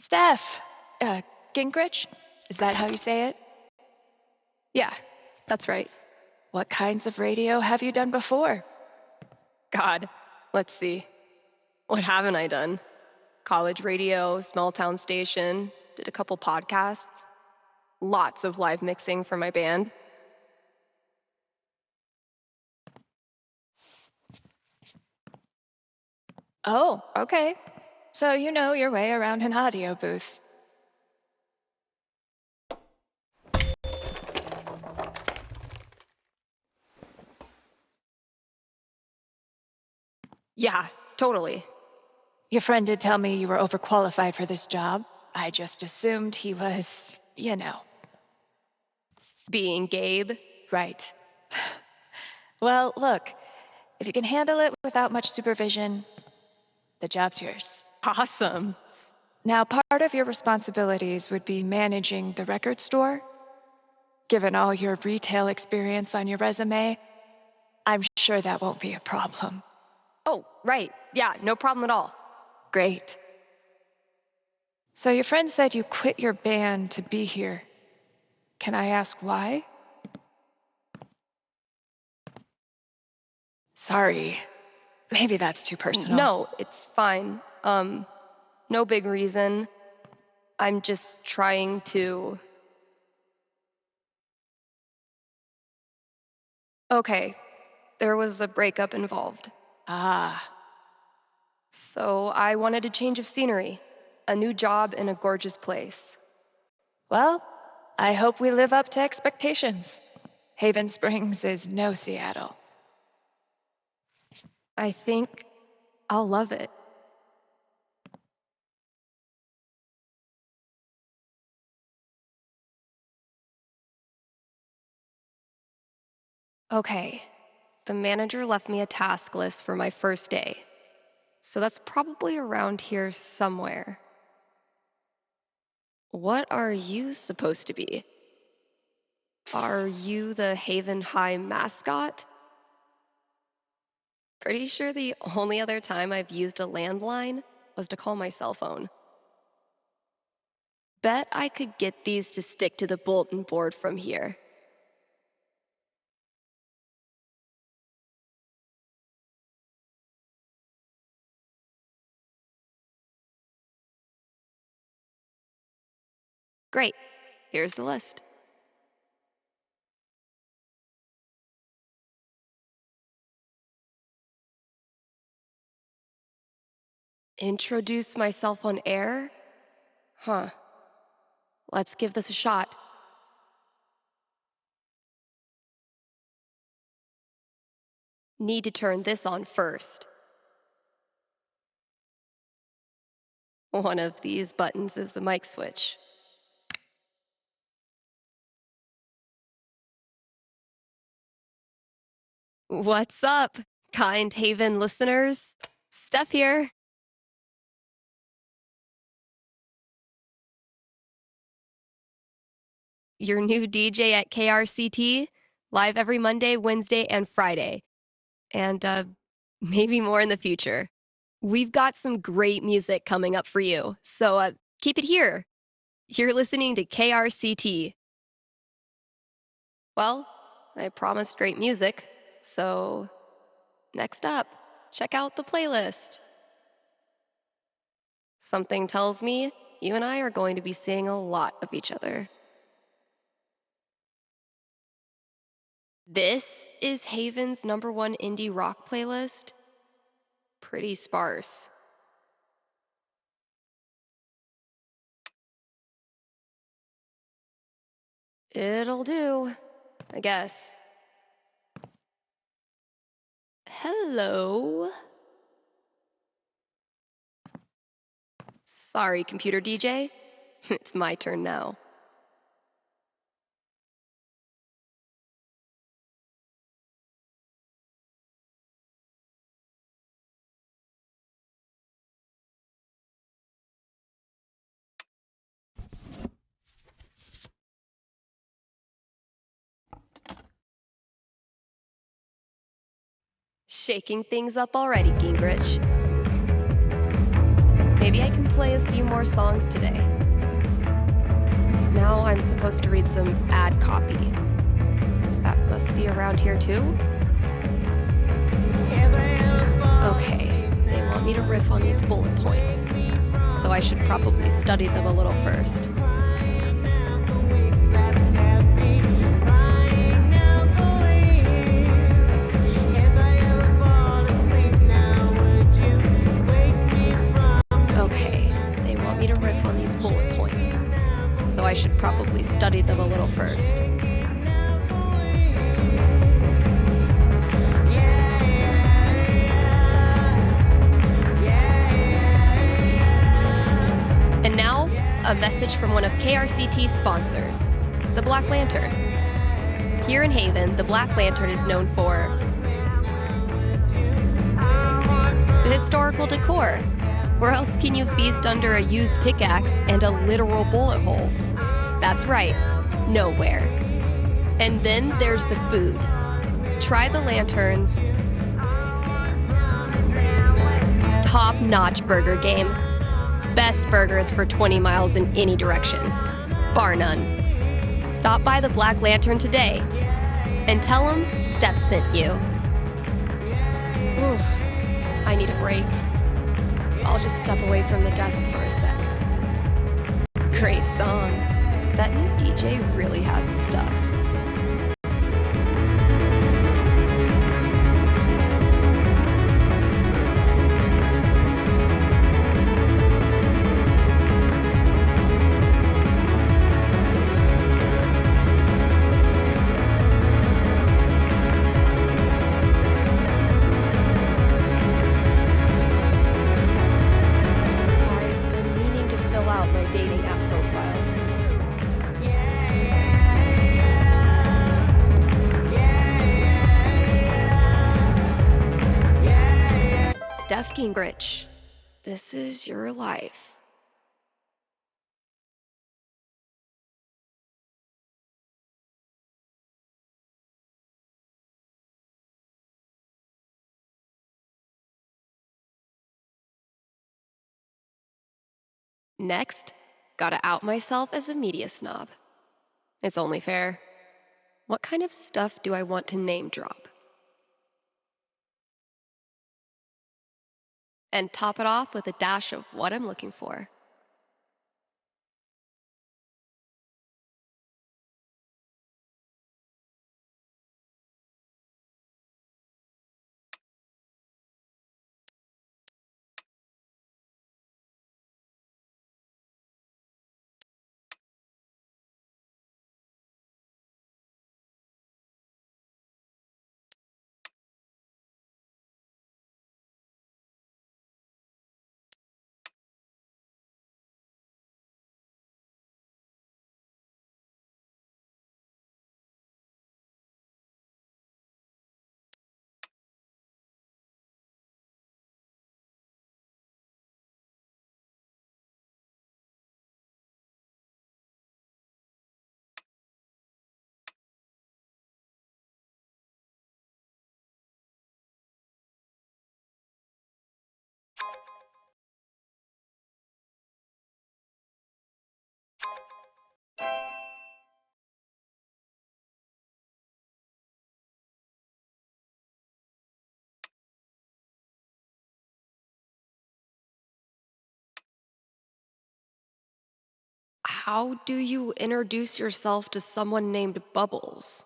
Steph, Gingrich? Is that how you say it? Yeah, that's right. What kinds of radio have you done before? God, let's see. What haven't I done? College radio, small town station, did a couple podcasts, lots of live mixing for my band. Oh, okay. So you know your way around an audio booth. Yeah, totally. Your friend did tell me you were overqualified for this job. I just assumed he was, Being Gabe. right. Well, look, if you can handle it without much supervision, the job's yours. Awesome. Now, part of your responsibilities would be managing the record store. Given all your retail experience on your resume, I'm sure that won't be a problem. Oh, right. Yeah, no problem at all. Great. So your friend said you quit your band to be here. Can I ask why? Sorry. Maybe that's too personal. No, it's fine. No big reason. I'm just trying to... Okay, there was a breakup involved. Ah, So I wanted a change of scenery, a new job in a gorgeous place. well, I hope we live up to expectations. Haven Springs is no Seattle. I think I'll love it. Okay, the manager left me a task list for my first day. So that's probably around here somewhere. What are you supposed to be? Are you the Haven High mascot? Pretty sure the only other time I've used a landline was to call my cell phone. Bet I could get these to stick to the bulletin board from here. Great, here's the list. Introduce myself on air? Huh. Let's give this a shot. Need to turn this on first. One of these buttons is the mic switch. What's up, kind Haven listeners? Steph here. Your new DJ at KRCT, live every Monday, Wednesday, and Friday. And maybe more in the future. We've got some great music coming up for you, so keep it here. You're listening to KRCT. Well, I promised great music, so next up, check out the playlist. Something tells me you and I are going to be seeing a lot of each other. This is Haven's #1 indie rock playlist. Pretty sparse. It'll do, I guess. Hello? Sorry, computer DJ. It's my turn now. Shaking things up already, Gingrich. Maybe I can play a few more songs today. Now I'm supposed to read some ad copy. That must be around here too? Okay, they want me to riff on these bullet points, so I should probably study them a little first. So I should probably study them a little first. And now, a message from one of KRCT's sponsors, the Black Lantern. Here in Haven, the Black Lantern is known for the historical decor. Where else can you feast under a used pickaxe and a literal bullet hole? That's right, nowhere. And then there's the food. Try the Lantern's top-notch burger game. Best burgers for 20 miles in any direction, bar none. Stop by the Black Lantern today and tell them Steph sent you. Ooh, I need a break. I'll just step away from the desk for a sec. Great song. That new DJ really has the stuff. Steph Gingrich, this is your life. Next, gotta out myself as a media snob. It's only fair. What kind of stuff do I want to name drop? And top it off with a dash of what I'm looking for. How do you introduce yourself to someone named Bubbles?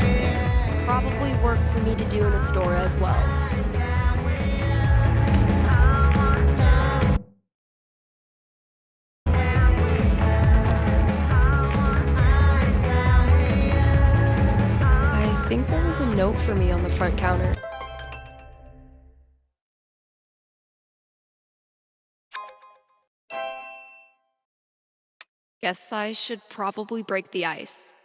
There's probably work for me to do in the store as well. note for me on the front counter. Guess I should probably break the ice.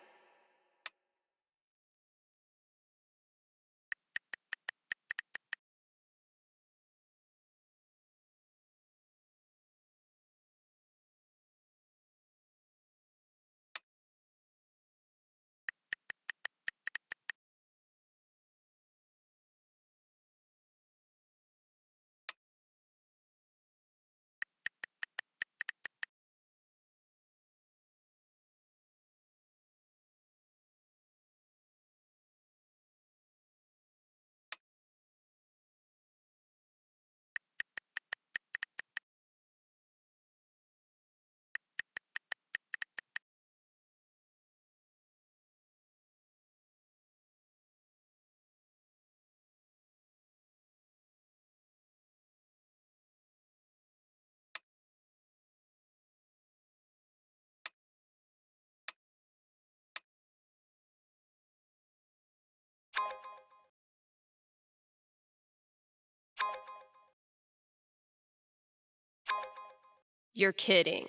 You're kidding.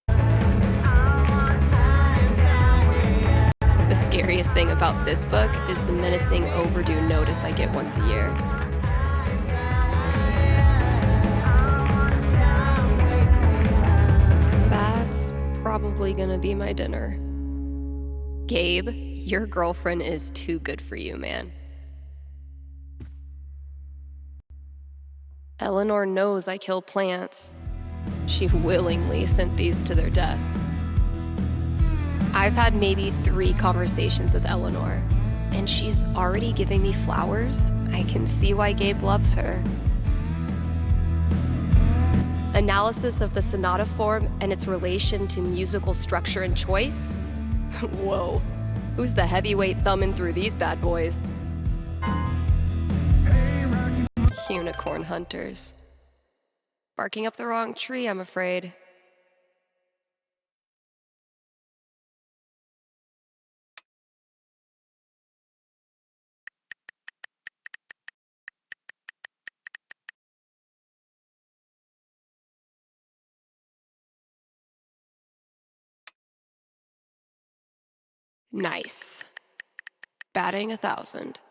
The scariest thing about this book is the menacing overdue notice I get once a year. That's probably gonna be my dinner. Gabe, your girlfriend is too good for you, man. Eleanor knows I kill plants. She willingly sent these to their death. I've had maybe 3 conversations with Eleanor, and she's already giving me flowers. I can see why Gabe loves her. Analysis of the sonata form and its relation to musical structure and choice? Whoa, who's the heavyweight thumbing through these bad boys? Unicorn hunters. Barking up the wrong tree, I'm afraid. Nice. Batting 1,000.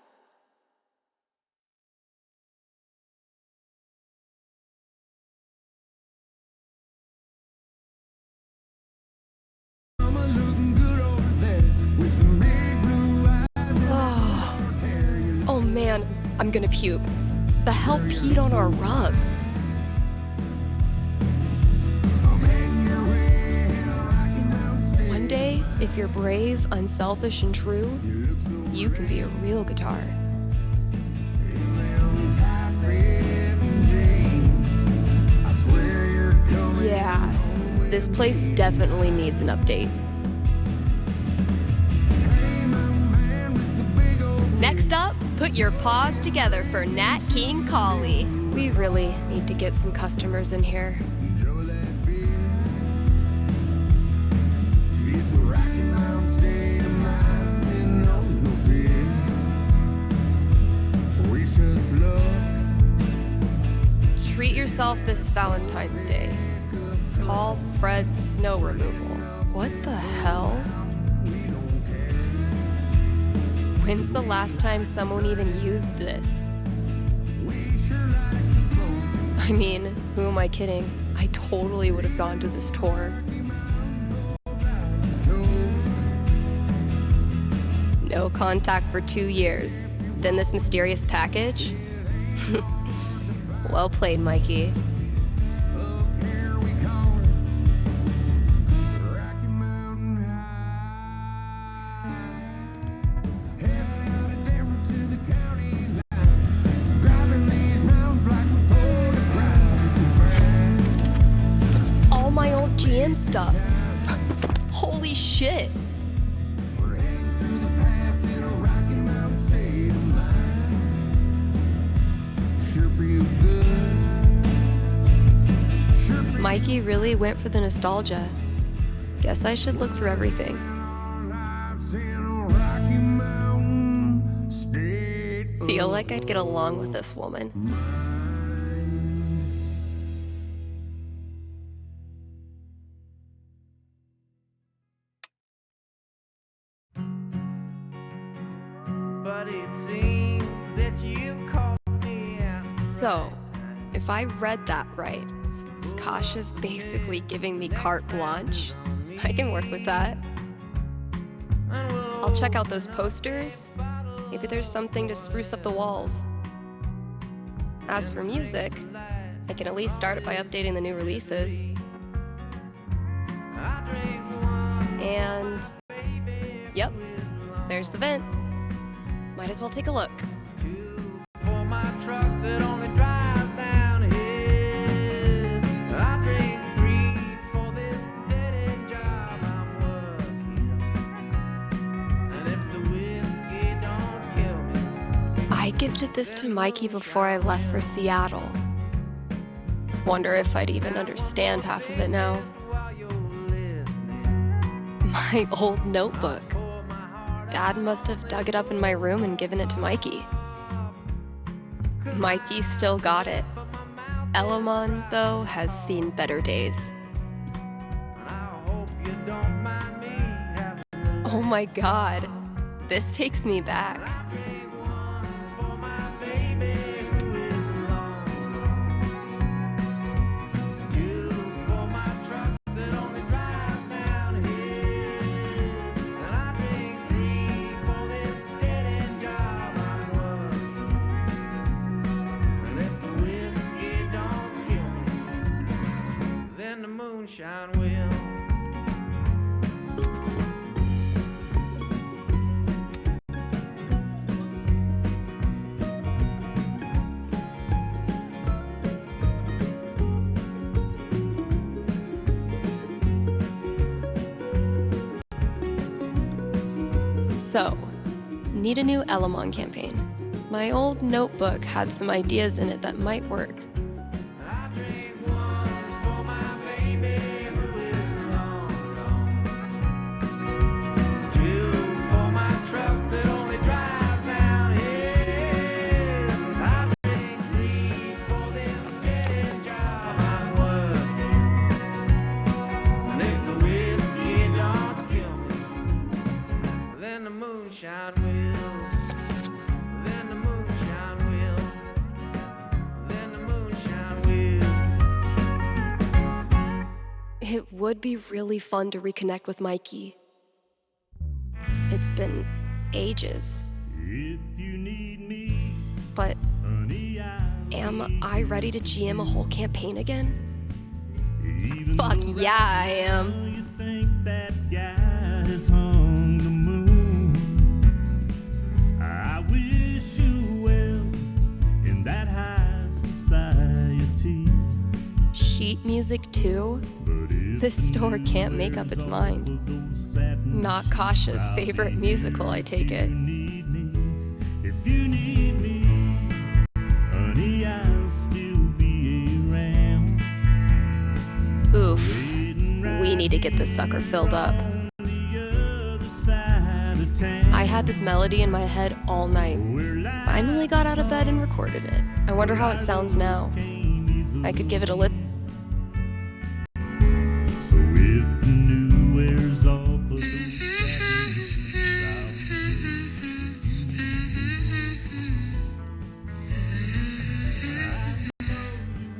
Oh man, I'm gonna puke. The hell peed on our rug? One day, if you're brave, unselfish, and true, you can be a real guitar. Yeah, this place definitely needs an update. Next up, put your paws together for Nat King Collie. We really need to get some customers in here. Treat yourself this Valentine's Day. Call Fred's snow removal. What the hell? When's the last time someone even used this? I mean, who am I kidding? I totally would have gone to this tour. No contact for 2 years. Then this mysterious package? Well played, Mikey. All my old GM stuff. Holy shit. Mikey really went for the nostalgia. Guess I should look through everything. feel like I'd get along with this woman. But it seems that you caught me out. So, if I read that right, Kasha's basically giving me carte blanche. I can work with that. I'll check out those posters. Maybe there's something to spruce up the walls. As for music, I can at least start it by updating the new releases. And, yep, there's the vent. Might as well take a look. For my truck that only drives downhill. I drink 3 for this dead-end job I'm working. And if the whiskey don't kill me, I gifted this to Mikey before I left for Seattle. Wonder if I'd even understand half of it now. while you're listening, My old notebook. Dad must have dug it up in my room and given it to Mikey. Mikey still got it. Elamon, though, has seen better days. I hope you don't mind me having Oh my god, this takes me back. for my baby who is long. 2 for my truck that only drives downhill. And I drink 3 for this dead-end job I'm working. And if the whiskey don't kill me, then the moonshine will. So, need a new Elamon campaign. My old notebook had some ideas in it that might work. I drink 1 for my baby who is long gone. 2 for my truck that only drives downhill. I drink 3 for this dead-end job I'm working. And if the whiskey don't kill me, then the moonshine will. Then the moonshine will. Then the moonshine will. It would be really fun to reconnect with Mikey. It's been ages. If you need me, But honey, am I ready to GM a whole campaign again? even Fuck though yeah, I am. you think that guy has hung the moon, I wish you well in that high society. Sheet music too? But if This store can't make up its mind. those satin Not Kasha's favorite musical, I take it. need me, if you need me, honey, I'll still be around. Oof. Waiting right We need to get this sucker filled up. on the other side of town. I had this melody in my head all night. Finally got out of bed and recorded it. I wonder how it sounds now. I could give it a listen. So if the new wears off of those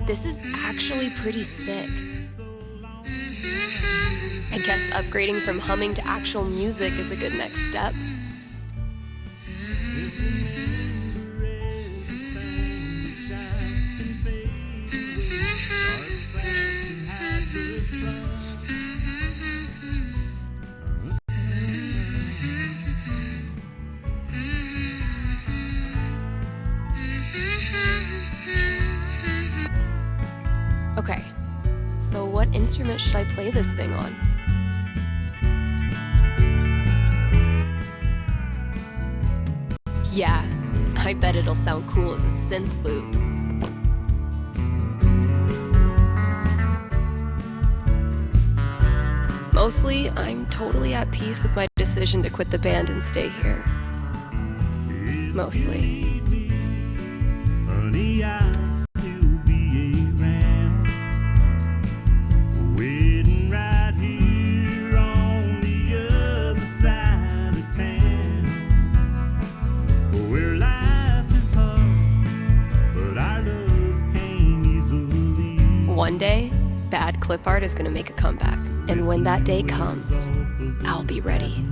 This is actually pretty sick. I guess upgrading from humming to actual music is a good next step. Okay, so what instrument should I play this thing on? Yeah, I bet it'll sound cool as a synth loop. Mostly, I'm totally at peace with my decision to quit the band and stay here. Mostly. honey, I'll still be around, waiting right here on the other side of town, where life is hard, but our love can't easily. One day, bad clip art is gonna make a comeback. And when that day comes, I'll be ready.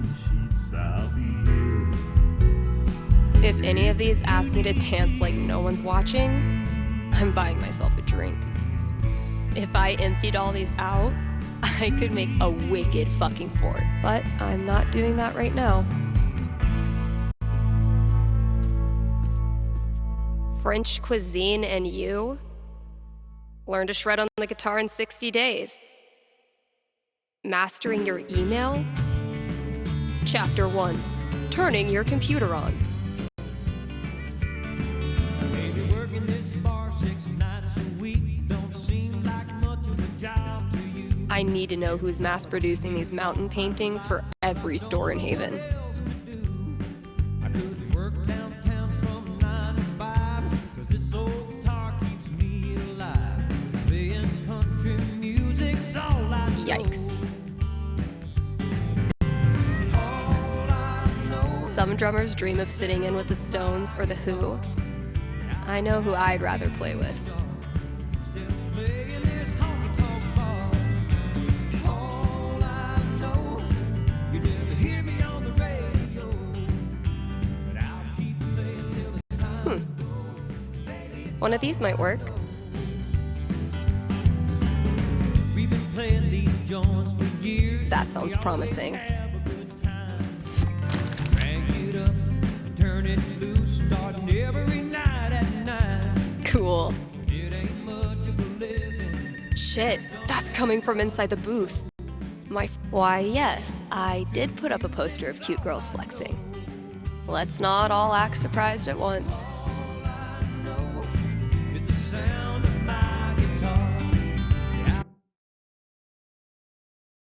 If any of these ask me to dance like no one's watching, I'm buying myself a drink. If I emptied all these out, I could make a wicked fucking fort. But I'm not doing that right now. French cuisine and you? Learn to shred on the guitar in 60 days. Mastering your email? Chapter 1. Turning your computer on. Maybe working this bar 6 nights a week don't seem like much of a job to you. I need to know who's mass producing these mountain paintings for every store in Haven. I could work downtown from 9 to 5, 'cause this old guitar keeps me alive. Playing country music's all I know. Yikes. All I know. Some drummers dream of sitting in with the Stones or the Who. I know who I'd rather play with. Still playing this honky-tonk bar. All I know, you never hear me on the radio, but I'll keep playing till it's time to go. One of these might work. We've been playing these joints for years. That sounds promising. Have a good time. Crank it up, turn it loose, starting every night at 9. Cool. It ain't much of a living. Shit, that's coming from inside the booth. Why, yes, I did put up a poster of cute girls flexing. Let's not all act surprised at once. It's the sound of my guitar.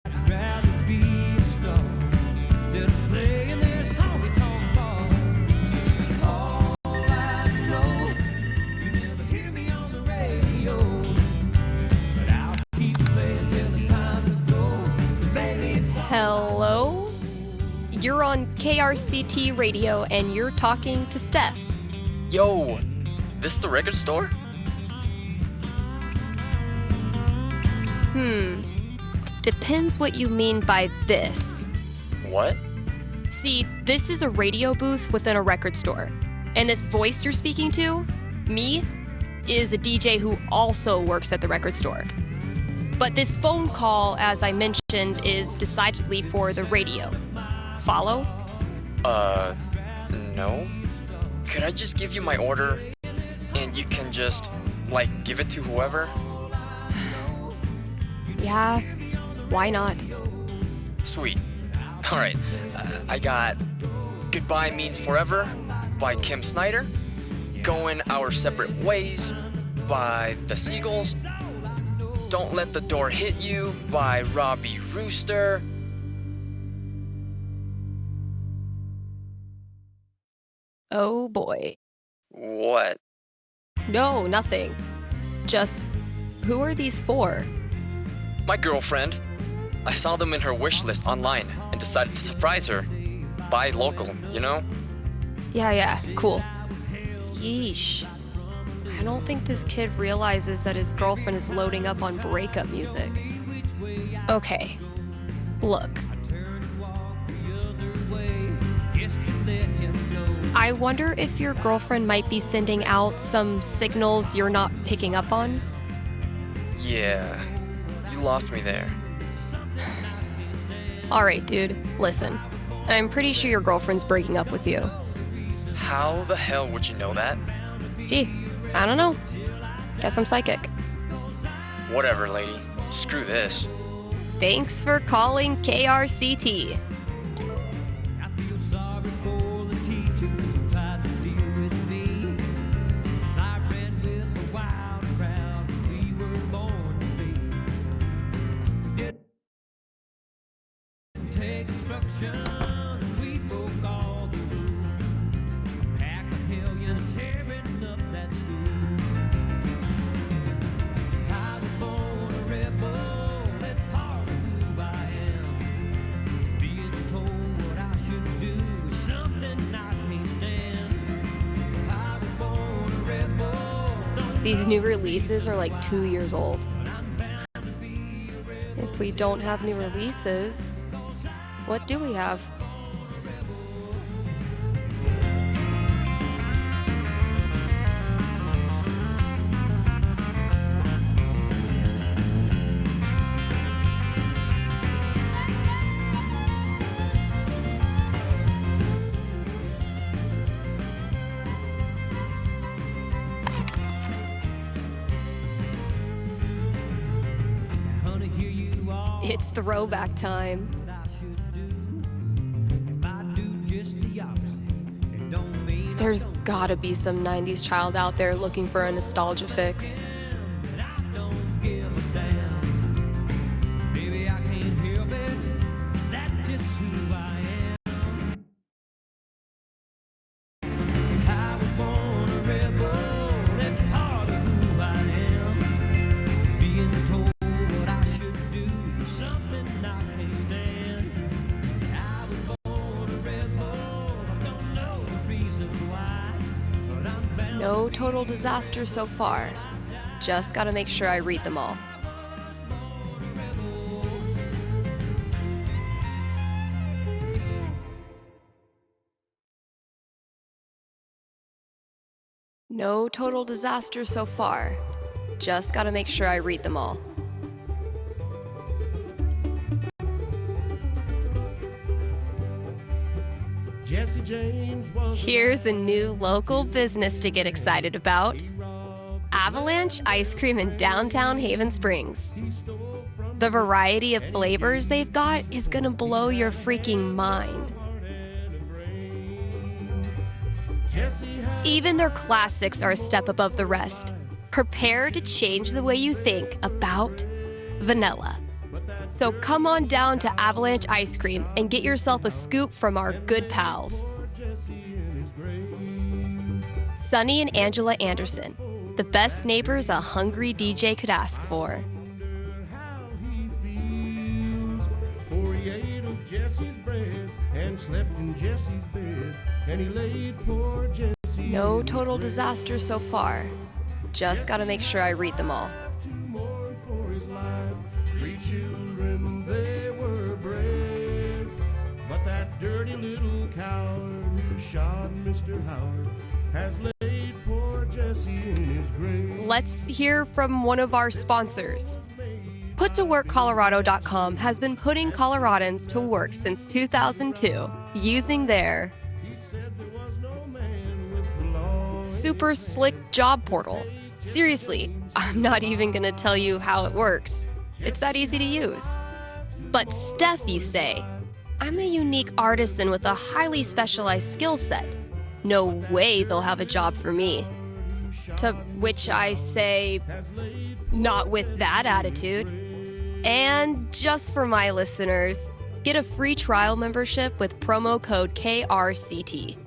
I'd rather be a star instead of playing this honky-tonk bar. All I know, you never hear me on the radio, but I'll keep playing till it's time to go. 'Cause baby, it's Hello? You're on KRCT radio and you're talking to Steph. Yo, this the record store? Depends what you mean by this. What? See, this is a radio booth within a record store. And this voice you're speaking to, me, is a DJ who also works at the record store. But this phone call, as I mentioned, is decidedly for the radio. Follow? No. Could I just give you my order and you can just, like, give it to whoever? Yeah, why not? Sweet. Alright, I got Goodbye Means Forever by Kim Snyder, Going Our Separate Ways by The Seagulls, Don't Let the Door Hit You by Robbie Rooster. Oh boy. What? No, nothing. Just, who are these for? My girlfriend. I saw them in her wish list online and decided to surprise her. Buy local, you know? Yeah, cool. Yeesh. I don't think this kid realizes that his girlfriend is loading up on breakup music. Okay, look. I wonder if your girlfriend might be sending out some signals you're not picking up on? Yeah, you lost me there. Alright, dude, listen. I'm pretty sure your girlfriend's breaking up with you. How the hell would you know that? Gee, I don't know. Guess I'm psychic. Whatever, lady. Screw this. Thanks for calling KRCT. I feel sorry for the teachers who tried to deal with me. 'Cause I ran with the wild crowd we were born to be. We didn't take instruction, we broke all the rules. A pack of hellions tearing up that school. These new releases are like 2 years old. If we don't have new releases, what do we have? It's throwback time. There's gotta be some 90s child out there looking for a nostalgia fix. No total disaster so far. Just gotta make sure I read them all. No total disaster so far. Just gotta make sure I read them all. Jesse James was Here's a new local business to get excited about. Avalanche Ice Cream in downtown Haven Springs. The variety of flavors they've got is gonna blow your freaking mind. Even their classics are a step above the rest. Prepare to change the way you think about vanilla. So come on down to Avalanche Ice Cream and get yourself a scoop from our good pals. Sunny and Angela Anderson, the best neighbors a hungry DJ could ask for. No total disaster so far. Just gotta make sure I read them all. Dirty little coward who shot Mr. Howard has laid poor Jesse in his grave. Let's hear from one of our sponsors. PutToWorkColorado.com has been putting Coloradans to work since 2002 using their super slick job portal. Seriously, I'm not even gonna tell you how it works. It's that easy to use. But Steph, you say? I'm a unique artisan with a highly specialized skill set. No way they'll have a job for me. To which I say, not with that attitude. And just for my listeners, get a free trial membership with promo code KRCT.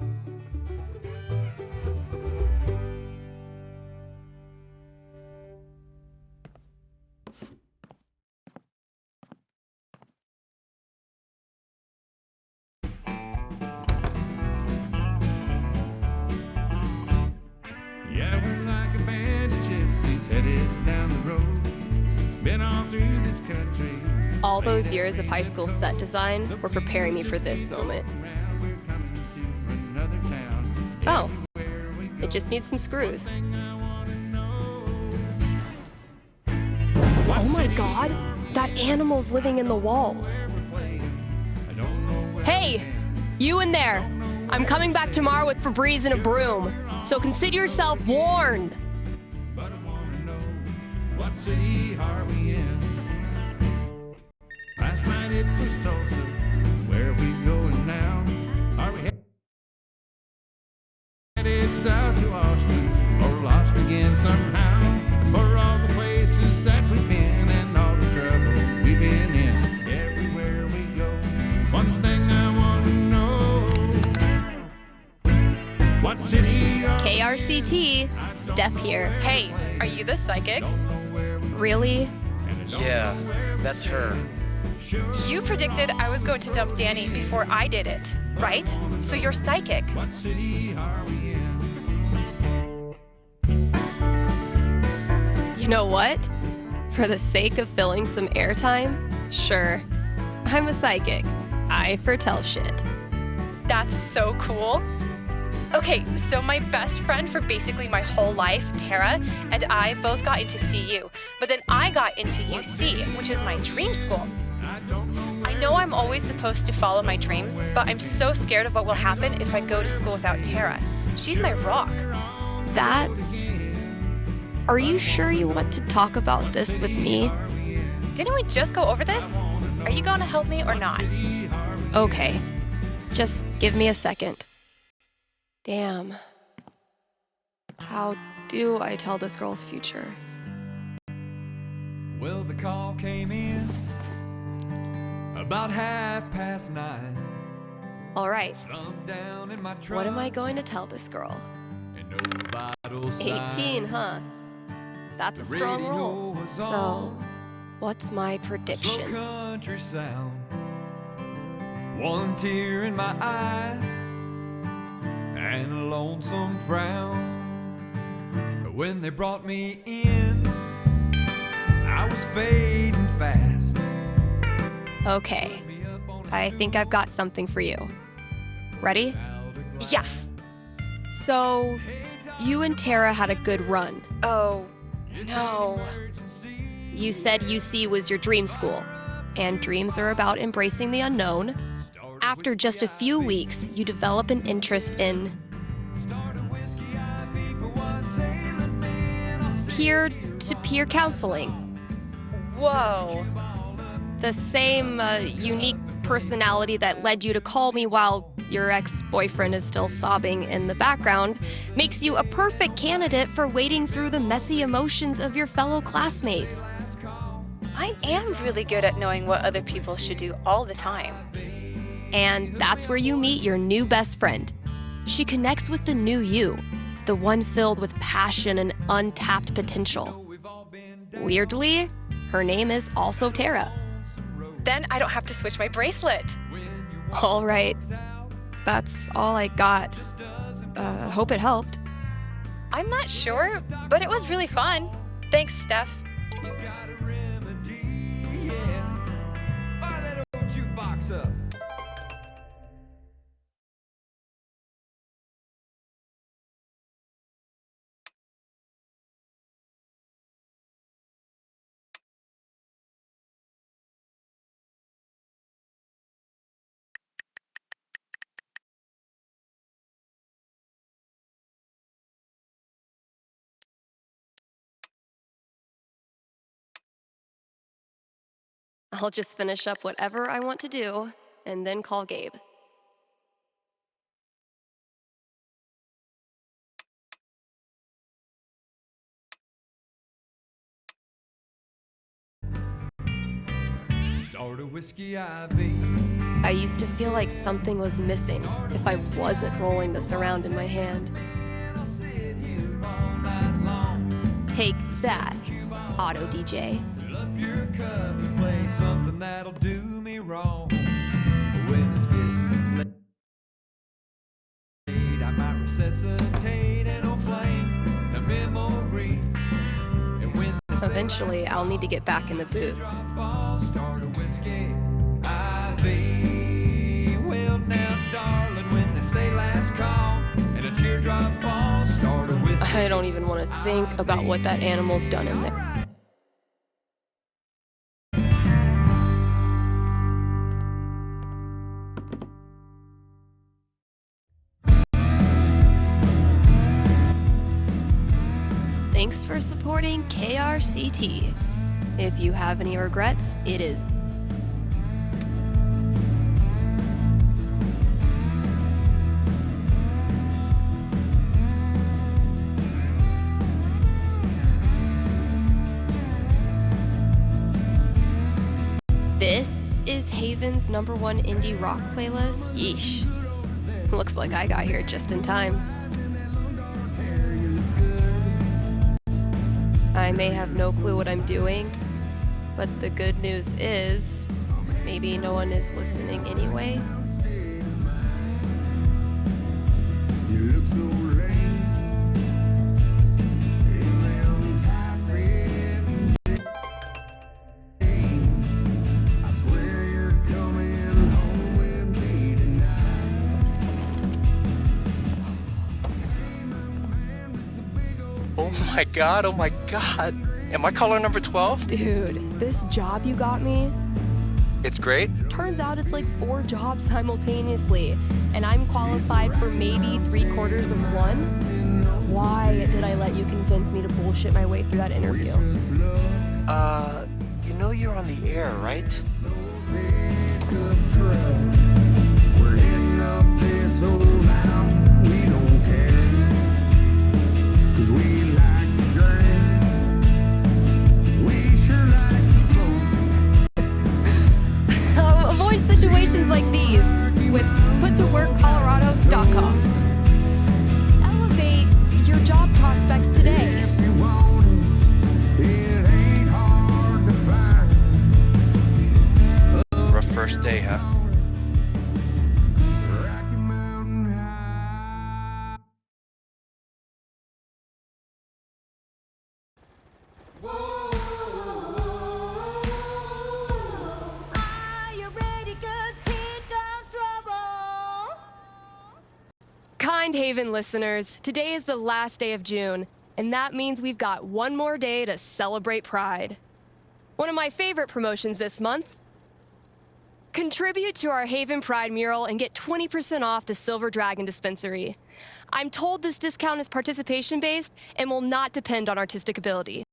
All those years of high school set design were preparing me for this moment. Oh, it just needs some screws. Oh my god, that animal's living in the walls. Hey, you in there! I'm coming back tomorrow with Febreze and a broom, so consider yourself warned. But I wanna know, what city are we in? Last night it was Tulsa, where are we going now? Are we headed south to Austin, or lost again somehow? For all the places that we've been and all the trouble we've been in, everywhere we go, one thing I want to know, what city are KRCT, Steph here. Hey, are you the psychic? Really? Yeah, that's her. You predicted I was going to dump Danny before I did it, right? So you're psychic. What city are we in? You know what? For the sake of filling some airtime, sure. I'm a psychic. I foretell shit. That's so cool. Okay, so my best friend for basically my whole life, Tara, and I both got into CU, but then I got into UC, which is my dream school. I know I'm always supposed to follow my dreams, but I'm so scared of what will happen if I go to school without Tara. She's my rock. Are you sure you want to talk about this with me? Didn't we just go over this? Are you going to help me or not? Okay. Just give me a second. Damn. How do I tell this girl's future? Well, the call came in about 9:30. All right. Slumped down in my truck. What am I going to tell this girl? And no vital 18, signs. huh? That's a strong radio roll. was So, on. what's my Slow prediction? country sound. One tear in my eye and a lonesome frown. But when they brought me in, I was fading fast. Okay. I think I've got something for you. Ready? Yes. So, you and Tara had a good run. Oh, no. You said UC was your dream school, and dreams are about embracing the unknown. After just a few weeks, you develop an interest in peer-to-peer counseling. Whoa. The same unique personality that led you to call me while your ex-boyfriend is still sobbing in the background makes you a perfect candidate for wading through the messy emotions of your fellow classmates. I am really good at knowing what other people should do all the time. And that's where you meet your new best friend. She connects with the new you, the one filled with passion and untapped potential. Weirdly, her name is also Tara. Then I don't have to switch my bracelet. All right. That's all I got. Hope it helped. I'm not sure, but it was really fun. Thanks, Steph. He's got a remedy, yeah. Fire that old jukebox up. I'll just finish up whatever I want to do and then call Gabe. Start a whiskey IV. I used to feel like something was missing if I wasn't rolling this around in my hand. I'll sit here all night long. Take that, Auto DJ. Fill up your cup and play something that'll do me wrong. When it's getting late, I might resuscitate an old flame, a memory. And when they say Eventually, I'll need to get back in the booth. I'll start a whiskey IV. Well now, darling, when they say last call and a teardrop falls, start a whiskey. I don't even want to think about what that animal's done in there. Thanks for supporting KRCT. If you have any regrets, it is This is Haven's #1 indie rock playlist. Yeesh. Looks like I got here just in time. I may have no clue what I'm doing, but the good news is, maybe no one is listening anyway. You look so lame in them tight red my god, oh my god. Am I caller number 12? Dude, this job you got me, It's great. turns out it's like 4 jobs simultaneously, and I'm qualified for maybe 3/4 of one? Why did I let you convince me to bullshit my way through that interview? You know you're on the air, right? We're hitting up this old town. We don't care. 'Cause we like to drink. We sure like to smoke. Avoid situations like these with puttoworkcolorado.com. Elevate your job prospects today. If you want it, it ain't hard to find. Rough first day, huh? Rocky Mountain High. Kind Haven listeners, today is the last day of June, and that means we've got one more day to celebrate Pride. One of my favorite promotions this month. Contribute to our Haven Pride mural and get 20% off the Silver Dragon dispensary. I'm told this discount is participation-based and will not depend on artistic ability.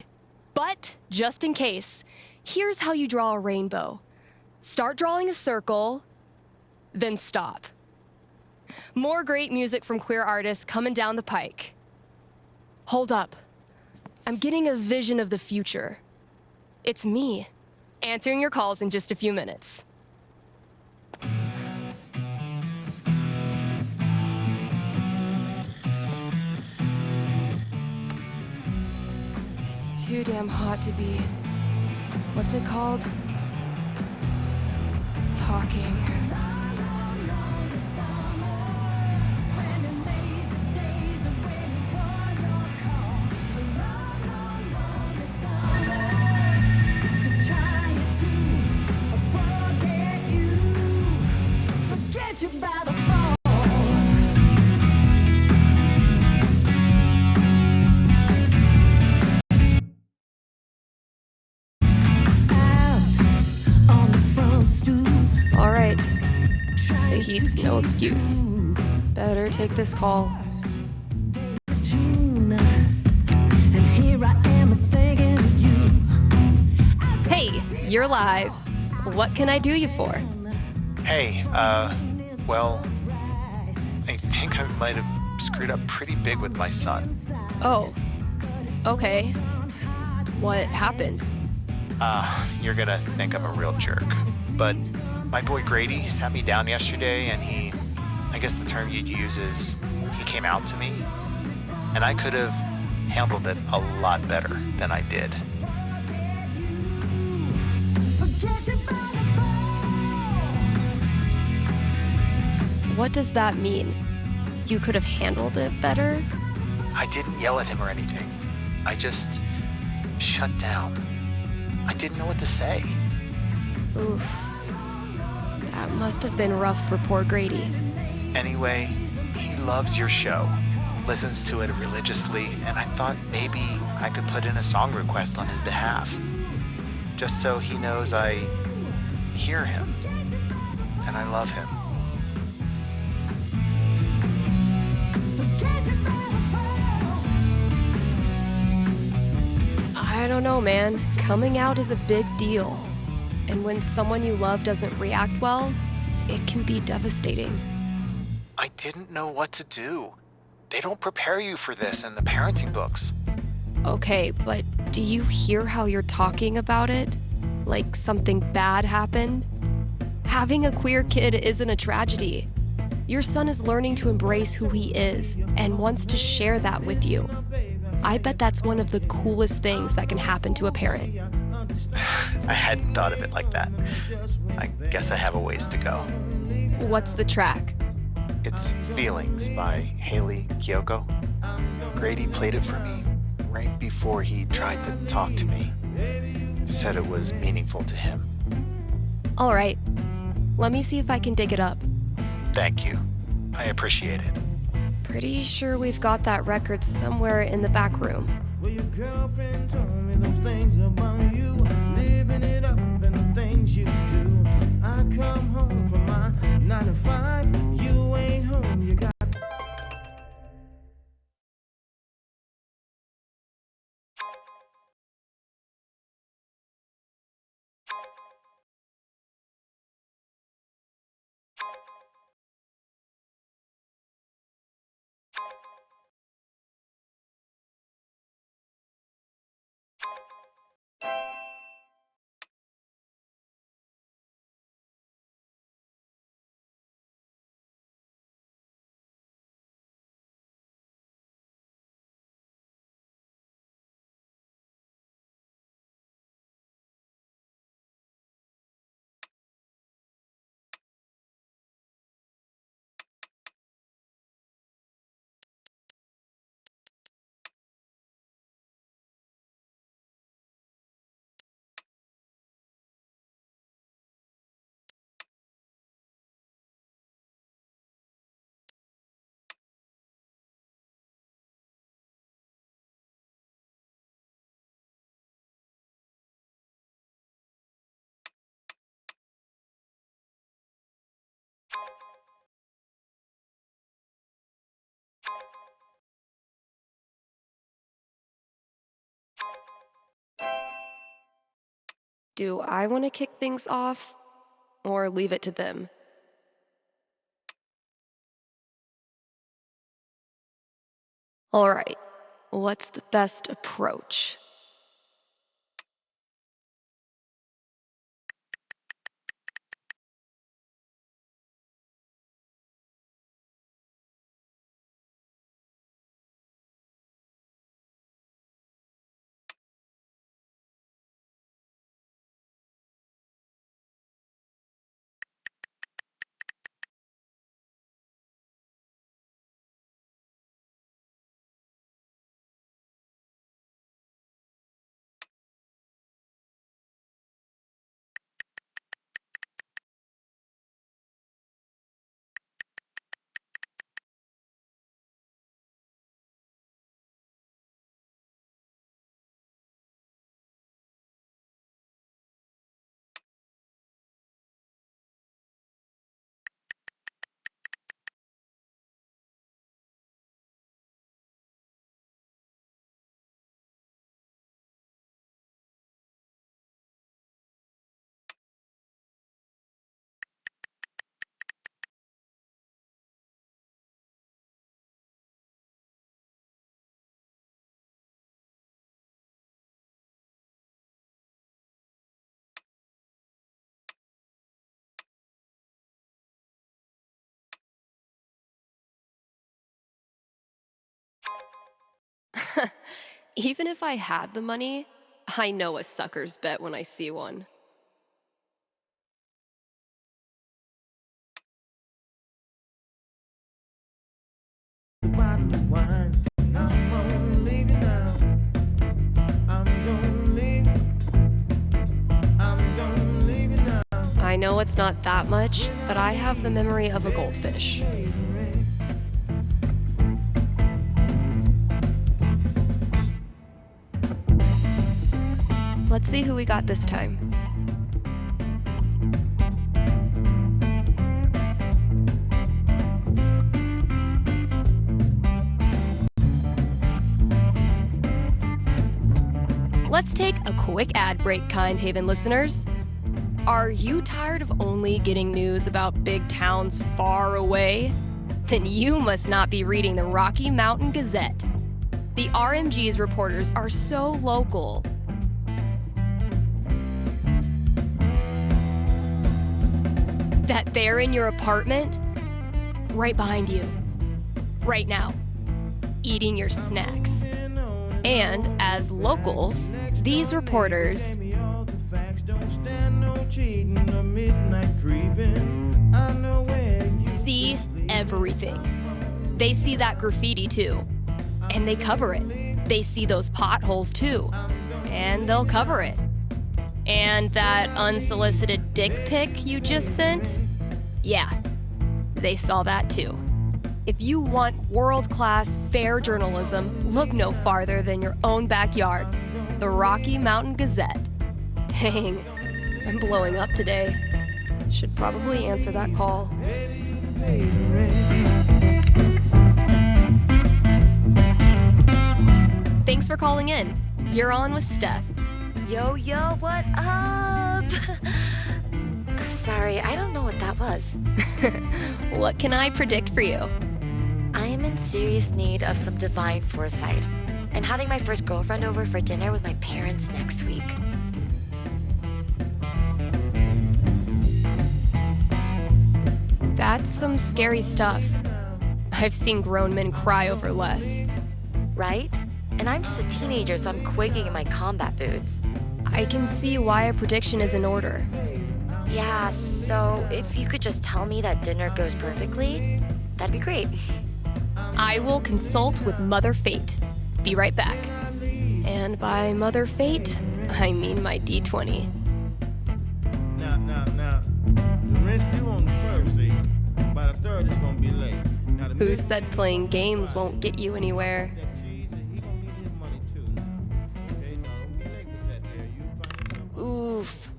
But, just in case, here's how you draw a rainbow. Start drawing a circle, then stop. More great music from queer artists coming down the pike. Hold up. I'm getting a vision of the future. It's me, answering your calls in just a few minutes. It's too damn hot to be... what's it called? Talking. All right. The heat's no excuse. Better take this call. Hey, you're live. What can I do you for? Hey, well, I think I might have screwed up pretty big with my son. Oh, okay. What happened? You're gonna think I'm a real jerk, but my boy Grady sat me down yesterday and I guess the term you'd use is, he came out to me, and I could have handled it a lot better than I did. What does that mean? You could have handled it better? I didn't yell at him or anything. I just shut down. I didn't know what to say. Oof. That must have been rough for poor Grady. Anyway, he loves your show, listens to it religiously, and I thought maybe I could put in a song request on his behalf, just so he knows I hear him and I love him. I don't know, man. Coming out is a big deal. And when someone you love doesn't react well, it can be devastating. I didn't know what to do. They don't prepare you for this in the parenting books. Okay, but do you hear how you're talking about it? Like something bad happened? Having a queer kid isn't a tragedy. Your son is learning to embrace who he is and wants to share that with you. I bet that's one of the coolest things that can happen to a parent. I hadn't thought of it like that. I guess I have a ways to go. What's the track? It's Feelings by Haley Kiyoko. Grady played it for me right before he tried to talk to me. Said it was meaningful to him. All right. Let me see if I can dig it up. Thank you. I appreciate it. Pretty sure we've got that record somewhere in the back room. girlfriend told me those things about you, living it up and the things you do. I come home from my 9 to 5, you ain't home, you got. Do I want to kick things off or leave it to them? All right, what's the best approach? Even if I had the money, I know a sucker's bet when I see one. Bottle of wine, I'm gonna leave you now. I'm gonna leave. I'm gonna leave you now. I know it's not that much, but I have the memory of a goldfish. Let's see who we got this time. Let's take a quick ad break, Kind Haven listeners. Are you tired of only getting news about big towns far away? Then you must not be reading the Rocky Mountain Gazette. The RMG's reporters are so local. That they're in your apartment, right behind you, right now, eating your snacks. And as locals, these reporters see everything. They see that graffiti too, and they cover it. They see those potholes too, and they'll cover it. And that unsolicited dick pic you just sent? Yeah, they saw that too. If you want world-class, fair journalism, look no farther than your own backyard. The Rocky Mountain Gazette. Dang, I'm blowing up today. Should probably answer that call. Thanks for calling in. You're on with Steph. Yo, what up? Sorry, I don't know what that was. What can I predict for you? I am in serious need of some divine foresight. I'm having my first girlfriend over for dinner with my parents next week. That's some scary stuff. I've seen grown men cry over less. Right? And I'm just a teenager, so I'm quaking in my combat boots. I can see why a prediction is in order. Yeah, so if you could just tell me that dinner goes perfectly, that'd be great. I will consult with Mother Fate. Be right back. And by Mother Fate, I mean my D20. Now, the rest due on the first, see? By the third, it's gonna be late. Now, the Who said playing games won't get you anywhere? Oof.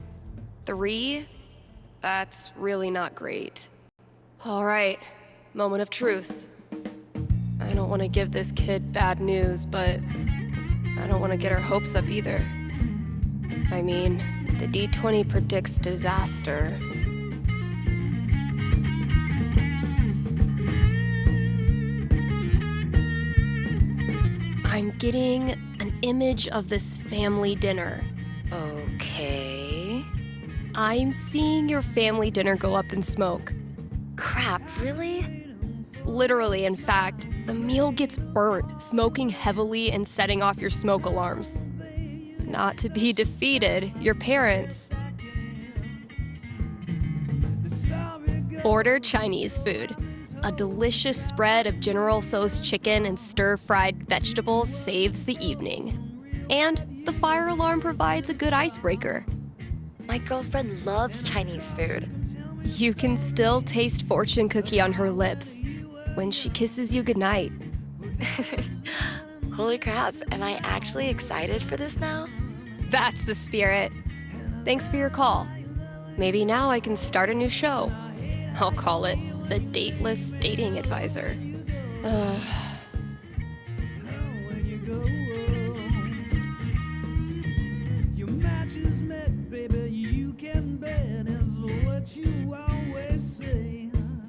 3? That's really not great. All right, moment of truth. I don't want to give this kid bad news, but I don't want to get her hopes up either. I mean, the D20 predicts disaster. I'm getting an image of this family dinner. Okay. I'm seeing your family dinner go up in smoke. Crap, really? Literally, in fact, the meal gets burnt, smoking heavily and setting off your smoke alarms. Not to be defeated, your parents ordered Chinese food. A delicious spread of General Tso's chicken and stir-fried vegetables saves the evening. And the fire alarm provides a good icebreaker. My girlfriend loves Chinese food. You can still taste fortune cookie on her lips when she kisses you goodnight. Holy crap, am I actually excited for this now? That's the spirit. Thanks for your call. Maybe now I can start a new show. I'll call it The Dateless Dating Advisor.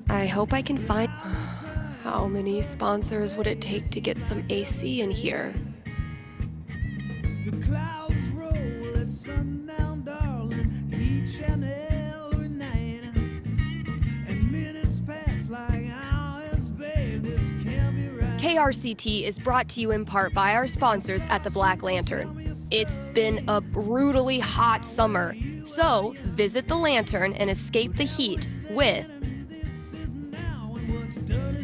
I hope I can find... How many sponsors would it take to get some AC in here? The clouds roll at sundown, darling, each and every night. And minutes pass like hours, babe, this can't be right. KRCT is brought to you in part by our sponsors at the Black Lantern. It's been a brutally hot summer, so visit the Lantern and escape the heat with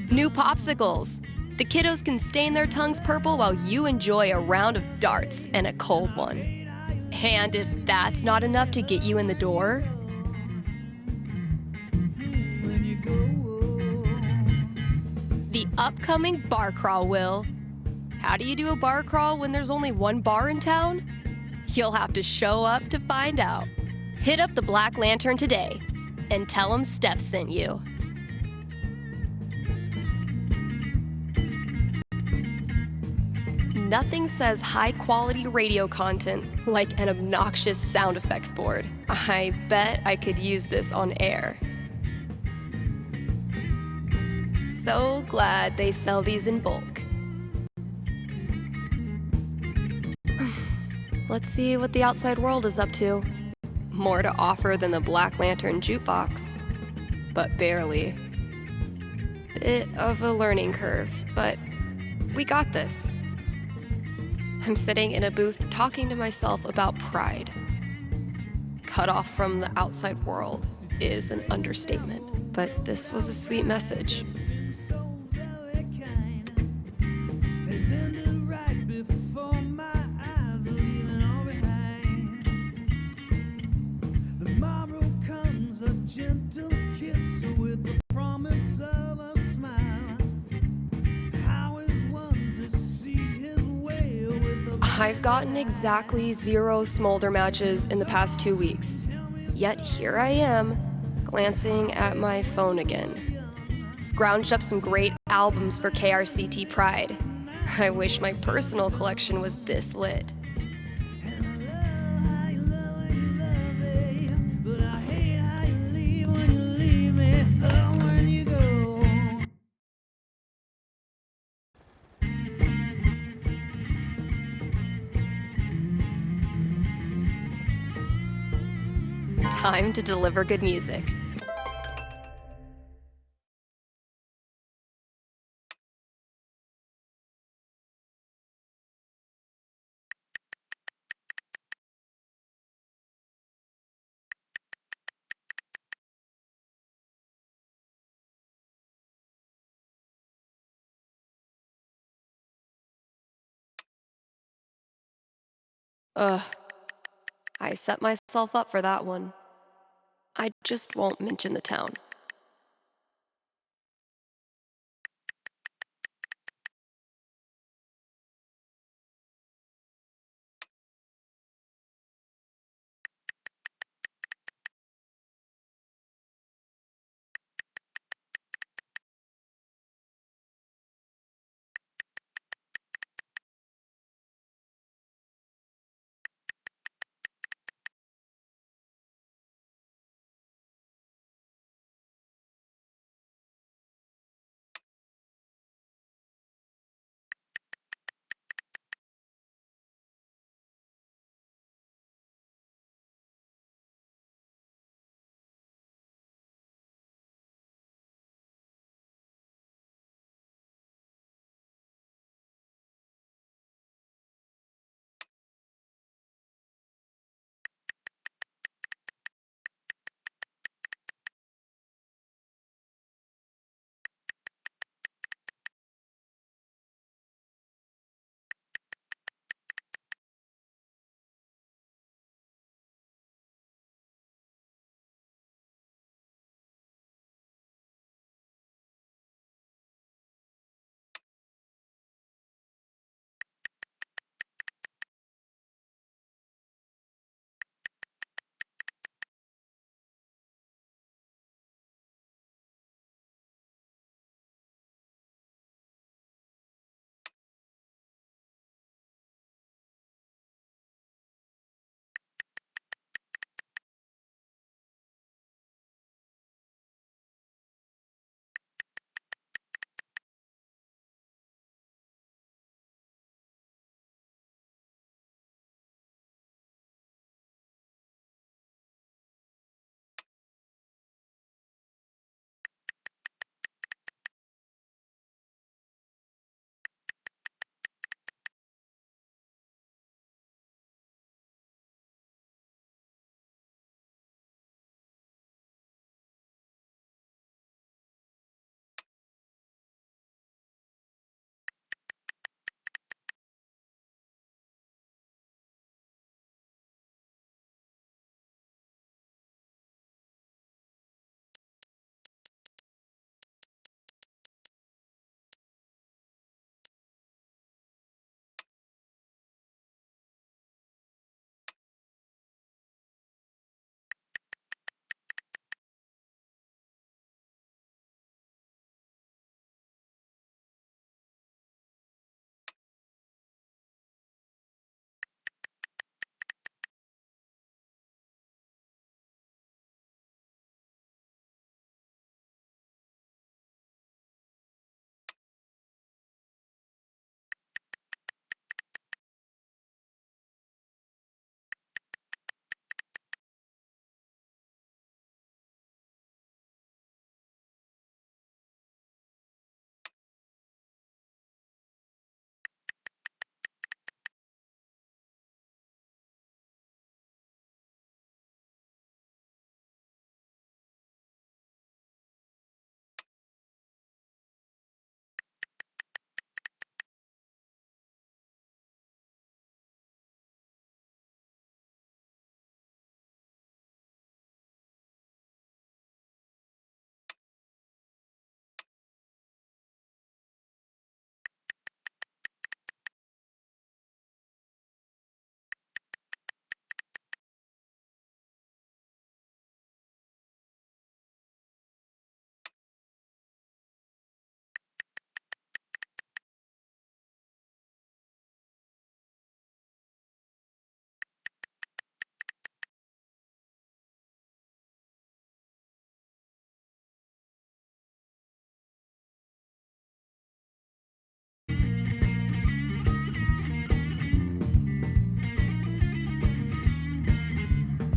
new popsicles. The kiddos can stain their tongues purple while you enjoy a round of darts and a cold one. And if that's not enough to get you in the door, the upcoming bar crawl will. How do you do a bar crawl when there's only one bar in town? You'll have to show up to find out. Hit up the Black Lantern today and tell them Steph sent you. Nothing says high-quality radio content like an obnoxious sound effects board. I bet I could use this on air. So glad they sell these in bulk. Let's see what the outside world is up to. More to offer than the Black Lantern jukebox, but barely. Bit of a learning curve, but we got this. I'm sitting in a booth talking to myself about pride. Cut off from the outside world is an understatement, but this was a sweet message. I've gotten exactly 0 smolder matches in the past 2 weeks. Yet here I am, glancing at my phone again. Scrounged up some great albums for KRCT Pride. I wish my personal collection was this lit. Time to deliver good music. Ugh. I set myself up for that one. I just won't mention the town.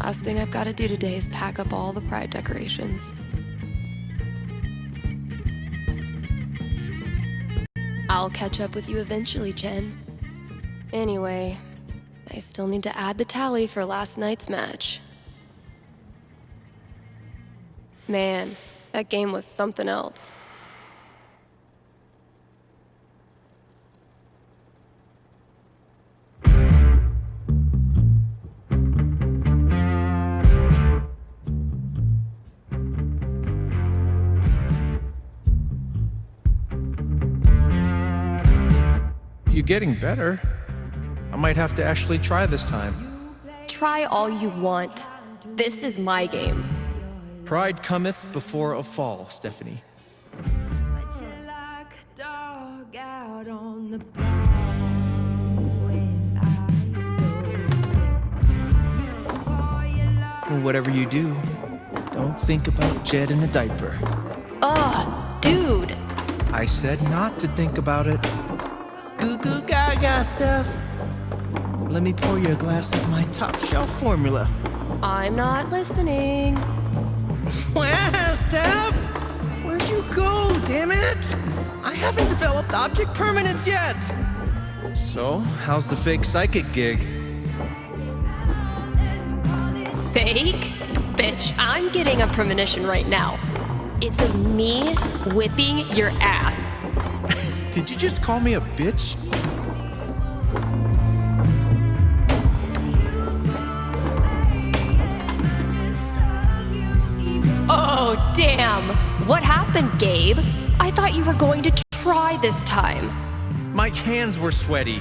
Last thing I've got to do today is pack up all the pride decorations. I'll catch up with you eventually, Jen. Anyway, I still need to add the tally for last night's match. Man, that game was something else. You're getting better. I might have to actually try this time. Try all you want. This is my game. Pride cometh before a fall, Stephanie. Whatever you do, don't think about Jed in a diaper. Ugh, dude. I said not to think about it. Goo goo gaga, Steph. Let me pour you a glass of my top shelf formula. I'm not listening. Wow, Steph! Where'd you go, damn it? I haven't developed object permanence yet. So, how's the fake psychic gig? Fake? Bitch, I'm getting a premonition right now. It's of me whipping your ass. Did you just call me a bitch? Oh, damn. What happened, Gabe? I thought you were going to try this time. My hands were sweaty.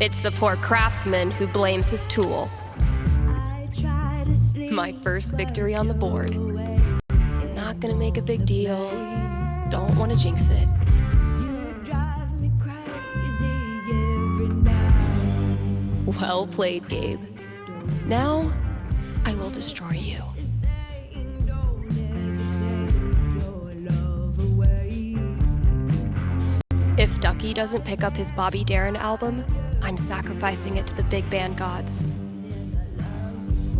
It's the poor craftsman who blames his tool. My first victory on the board. Not gonna make a big deal. Don't want to jinx it. Well played, Gabe. Now, I will destroy you. If Ducky doesn't pick up his Bobby Darin album, I'm sacrificing it to the big band gods.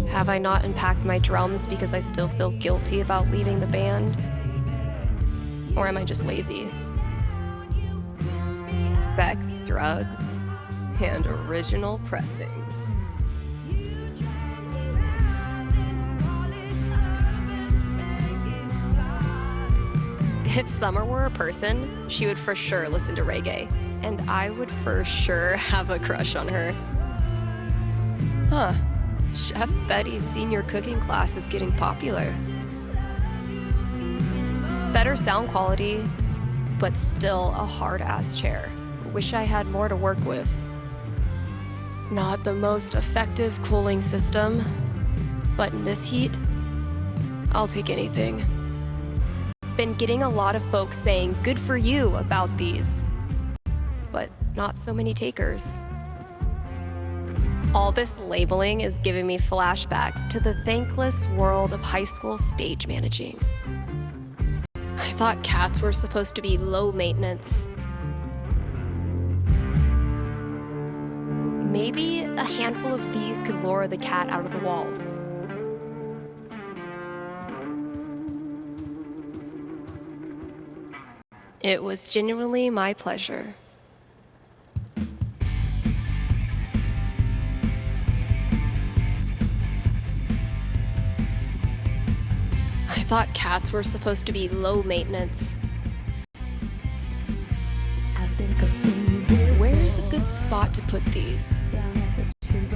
Have I not unpacked my drums because I still feel guilty about leaving the band? Or am I just lazy? Sex, drugs, and original pressings. If Summer were a person, she would for sure listen to reggae, and I would for sure have a crush on her. Huh. Chef Betty's senior cooking class is getting popular. Better sound quality, but still a hard-ass chair. Wish I had more to work with. Not the most effective cooling system, but in this heat, I'll take anything. Been getting a lot of folks saying good for you about these, but not so many takers. All this labeling is giving me flashbacks to the thankless world of high school stage managing. I thought cats were supposed to be low maintenance. Maybe a handful of these could lure the cat out of the walls. It was genuinely my pleasure. I thought cats were supposed to be low maintenance. Where's a good spot to put these?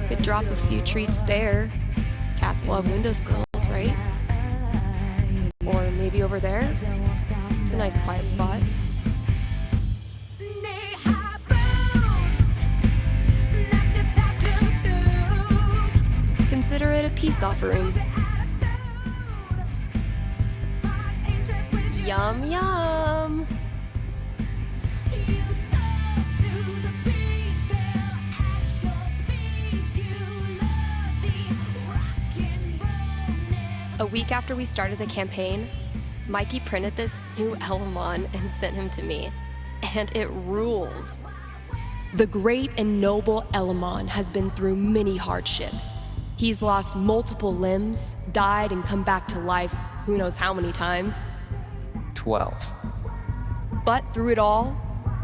Could drop a few treats there. Cats love windowsills, right? Or maybe over there? It's a nice quiet spot. Consider it a peace offering. Yum, yum. A week after we started the campaign, Mikey printed this new Elamon and sent him to me, and it rules. The great and noble Elamon has been through many hardships. He's lost multiple limbs, died, and come back to life who knows how many times. 12. But through it all,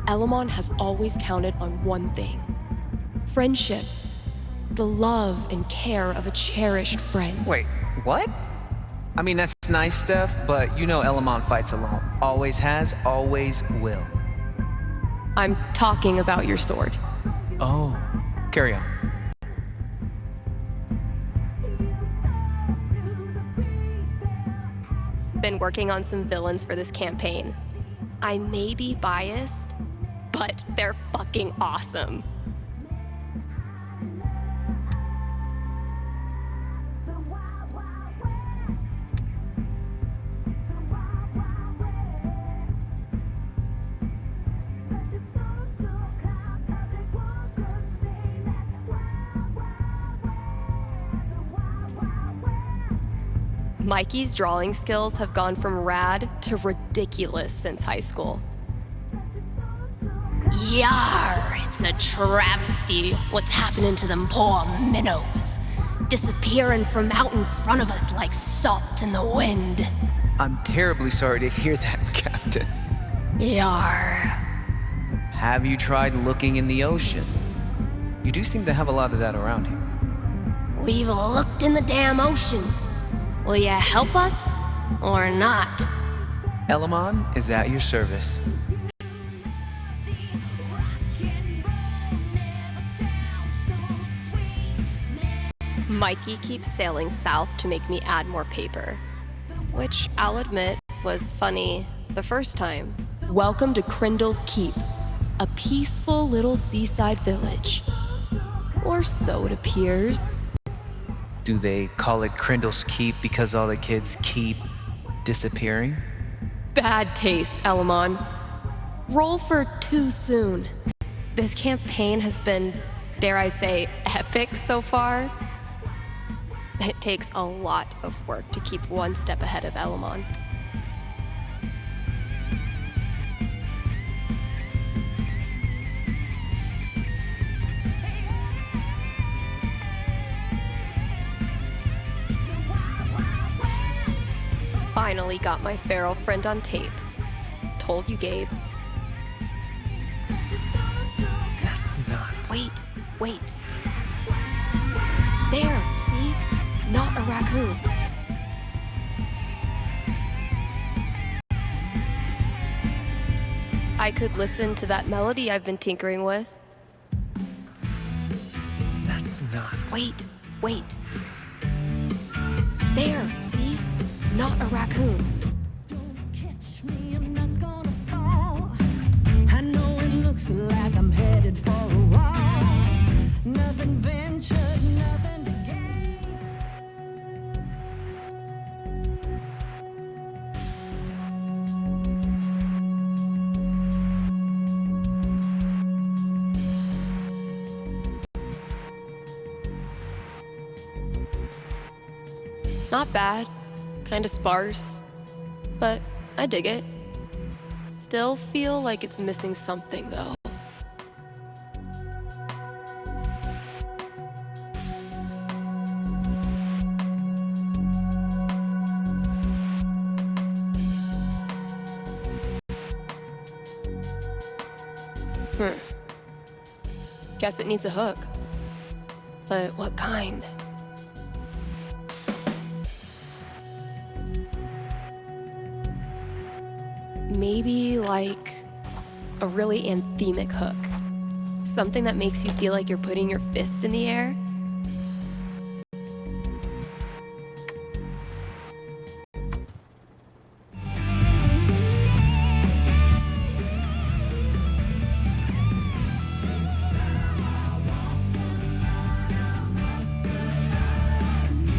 Elamon has always counted on one thing: friendship. The love and care of a cherished friend. Wait, what? I mean, that's nice, Steph, but you know Elamon fights alone. Always has, always will. I'm talking about your sword. Oh, carry on. Been working on some villains for this campaign. I may be biased, but they're fucking awesome. Mikey's drawing skills have gone from rad to ridiculous since high school. Yar, it's a travesty what's happening to them poor minnows. Disappearing from out in front of us like salt in the wind. I'm terribly sorry to hear that, Captain. Yar. Have you tried looking in the ocean? You do seem to have a lot of that around here. We've looked in the damn ocean. Will you help us or not? Elamon is at your service. Mikey keeps sailing south to make me add more paper, which I'll admit was funny the first time. Welcome to Crindle's Keep, a peaceful little seaside village. Or so it appears. Do they call it Crindle's Keep because all the kids keep disappearing? Bad taste, Elamon. Roll for too soon. This campaign has been, dare I say, epic so far. It takes a lot of work to keep one step ahead of Elamon. Finally got my feral friend on tape. Told you, Gabe. That's not... Wait. There, see? Not a raccoon. I could listen to that melody I've been tinkering with. That's not... Wait. There, see? Not a raccoon. Don't catch me, I'm not gonna fall. I know it looks like I'm headed for a wall. Nothing ventured, nothing to gain. Not bad. Kinda sparse. But I dig it. Still feel like it's missing something, though. Guess it needs a hook. But what kind? Maybe like a really anthemic hook. Something that makes you feel like you're putting your fist in the air.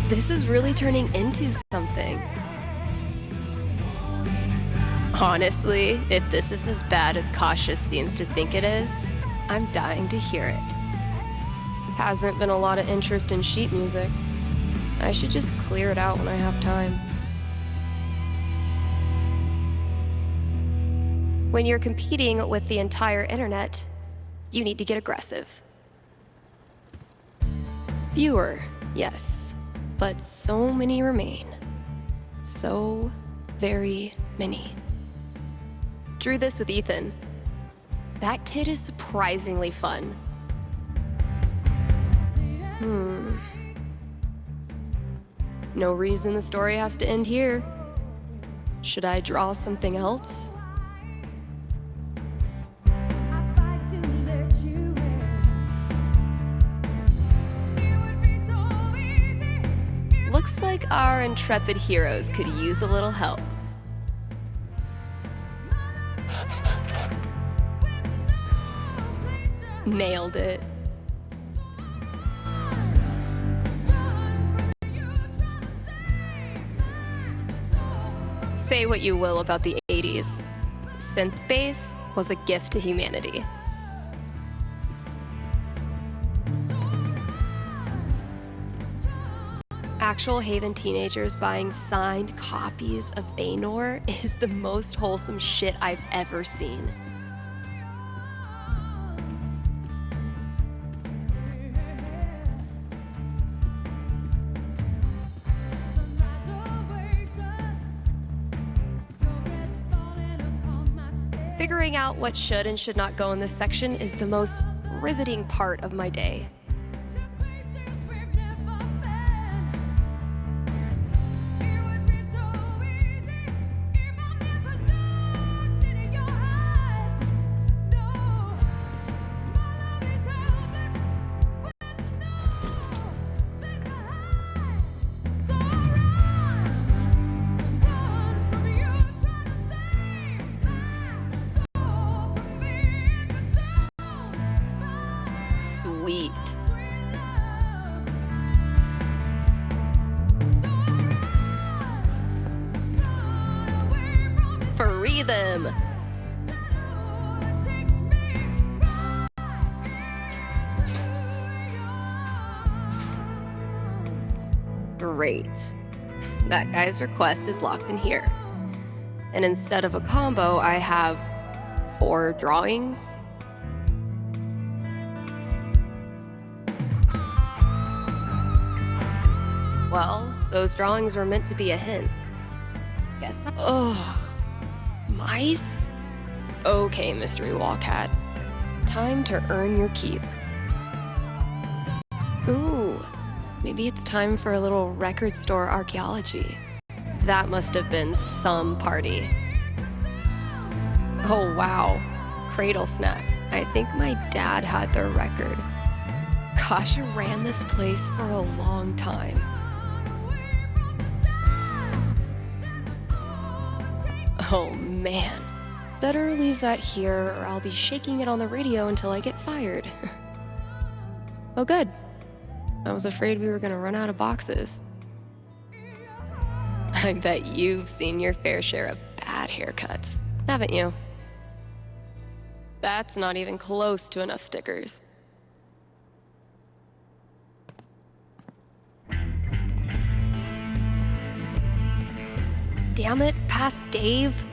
This is really turning into something. Honestly, if this is as bad as Cautious seems to think it is, I'm dying to hear it. Hasn't been a lot of interest in sheet music. I should just clear it out when I have time. When you're competing with the entire internet, you need to get aggressive. Viewer, Yes, but so many remain. So very many. Drew this with Ethan. That kid is surprisingly fun. No reason the story has to end here. Should I draw something else? Looks like our intrepid heroes could use a little help. Nailed it. Say what you will about the 80s. Synth bass was a gift to humanity. Actual Haven teenagers buying signed copies of Baynor is the most wholesome shit I've ever seen. Figuring out what should and should not go in this section is the most riveting part of my day. Sweet. Free them. Great. That guy's request is locked in here. And instead of a combo, I have 4 drawings. Well, those drawings were meant to be a hint. Guess. Ugh. Mice? Okay, Mystery Wall Cat. Time to earn your keep. Ooh, maybe it's time for a little record store archaeology. That must have been some party. Oh wow, Cradle Snack. I think my dad had their record. Kasha ran this place for a long time. Oh man, better leave that here or I'll be shaking it on the radio until I get fired. Oh good, I was afraid we were gonna run out of boxes. I bet you've seen your fair share of bad haircuts, haven't you? That's not even close to enough stickers. Damn it, past Dave.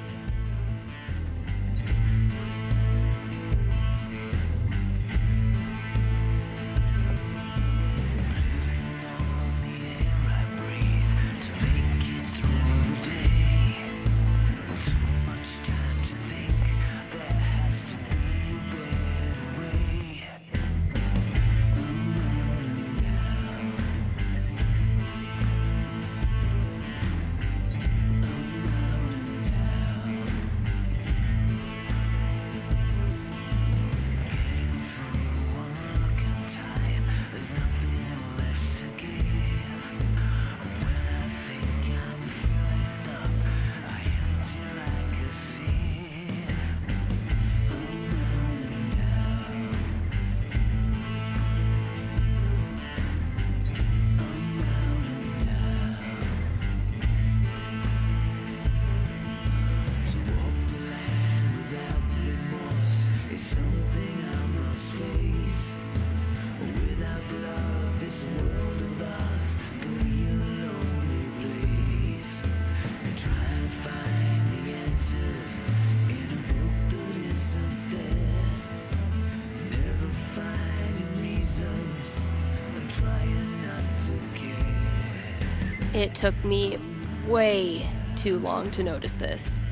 It took me way too long to notice this.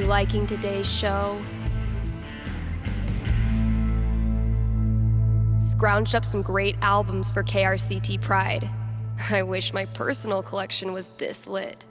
Liking today's show? Scrounged up some great albums for KRCT Pride. I wish my personal collection was this lit.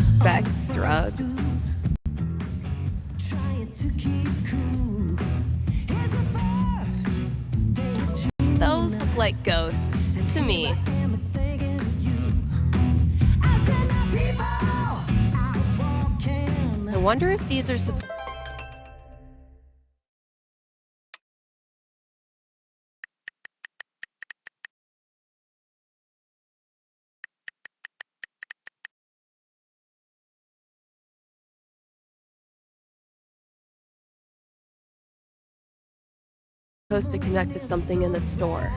Sex, drugs. Those look like ghosts to me. I wonder if these are supposed to connect to something in the store.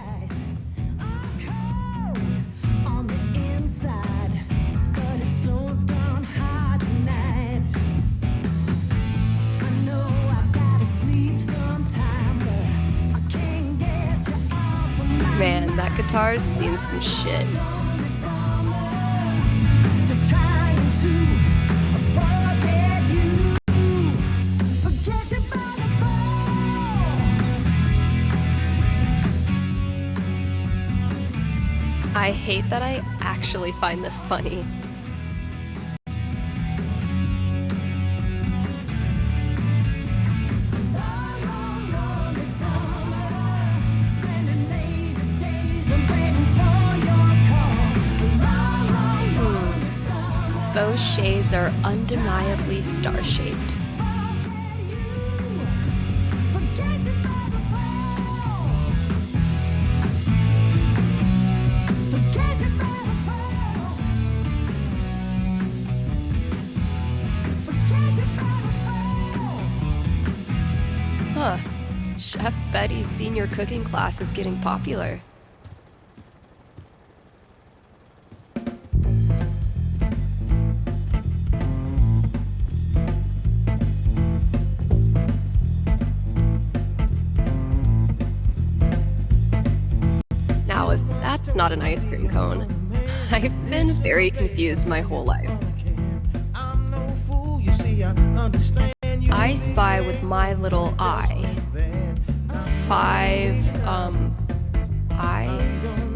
Man, that guitar's seen some shit. I hate that I actually find this funny. Those shades are undeniably star-shaped. Huh. Chef Betty's senior cooking class is getting popular. Now, if that's not an ice cream cone, I've been very confused my whole life. I spy with my little eye. 5, eyes?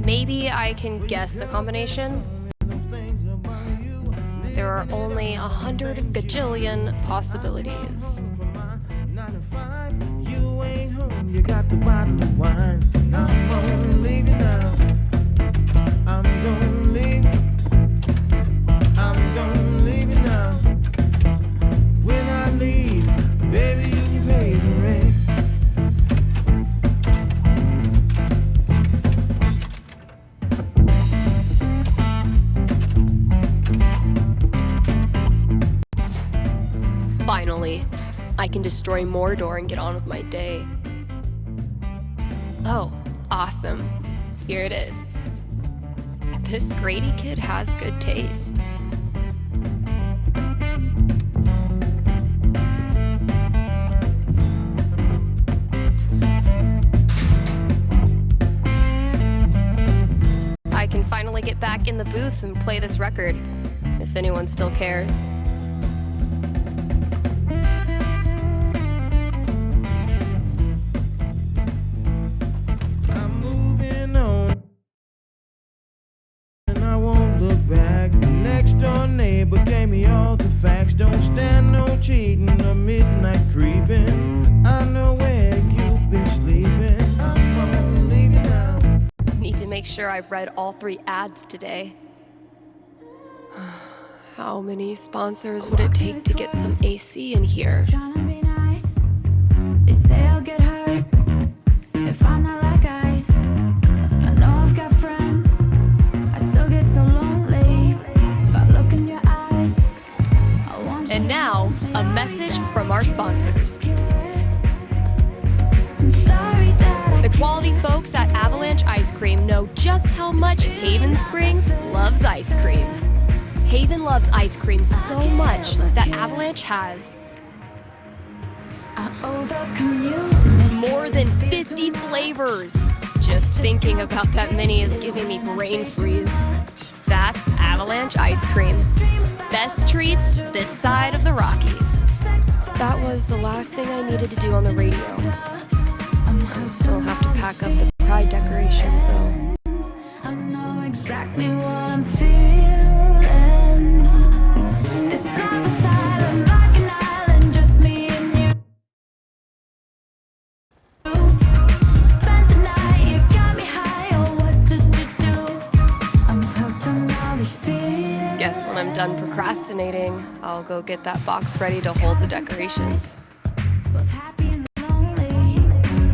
Maybe I can guess the combination. There are only 100 gajillion possibilities. You got the bottle of wine. I'm gonna leave you now. I'm gonna leave. I'm gonna leave you now. When I leave, baby, you can pay the rent. Finally, I can destroy Mordor and get on with my day. Oh, awesome. Here it is. This Grady kid has good taste. I can finally get back in the booth and play this record, if anyone still cares. I'm moving on, and I won't look back. The next door neighbor gave me all the facts. Don't stand no cheating or midnight creeping. I know where you've been sleeping. I'm gonna leave you now. Need to make sure I've read all 3 ads today. How many sponsors would it take to get some AC in here? Tryna be nice. They say I'll get hurt if I'm not like ice. I know I've got friends. I still get so lonely if I look in your eyes. I want you And now, a message from our sponsors. I'm sorry that The quality folks at Avalanche Ice Cream know just how much Haven Springs loves ice cream. Haven loves ice cream so much that Avalanche has I overcommute. more than 50 flavors. Just thinking about that many is giving me brain freeze. That's Avalanche Ice Cream. Best treats this side of the Rockies. That was the last thing I needed to do on the radio. I still have to pack up the pride decorations, though. I know exactly what I'm feeling. This life is silent like an island, just me and you. Spent the night, you got me high. Oh, what did you do? I'm hooked on all these feelings. Guess when I'm done procrastinating, I'll go get that box ready to hold the decorations. Both happy and lonely.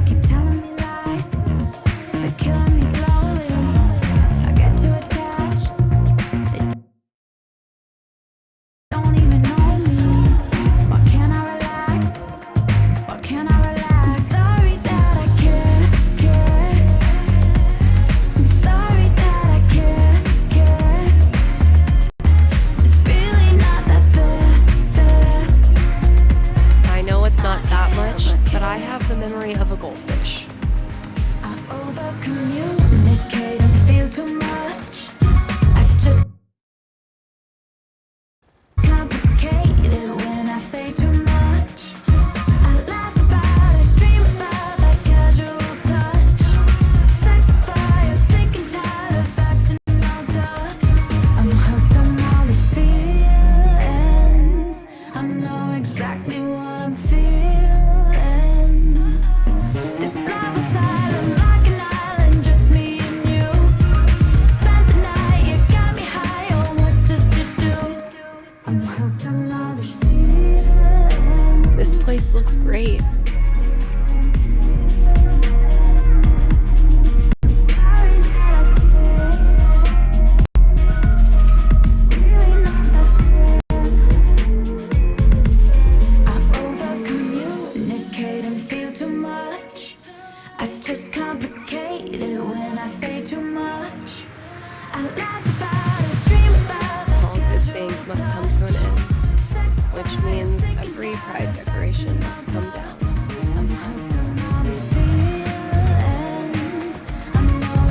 Keep telling me lies. They're killing me slowly. I get too attached. They don't even know me. Why can't I relax? Why can't I relax? I'm sorry that I care. I'm sorry that I care. It's really not that fair. I know it's not that much, but I have the memory of a goldfish. I overcommunicate and feel too much. I just complicate it when I say too much. I laugh about it, dream about that casual touch. Sex fire, sick and tired of acting all Dutch. I'm hooked on all these feelings. I know exactly what I'm feeling. This life is silent like an island, just me and you. Spent the night, you got me high. Oh, what did you do? I'm hooked on all these feelings. This place looks great. Sorry that I care. Really not that fair. I overcommunicate and feel too much. I just complicate it when I say too much. I laugh about it, dream about it. All good things must come to an end, which means every pride decoration must come down.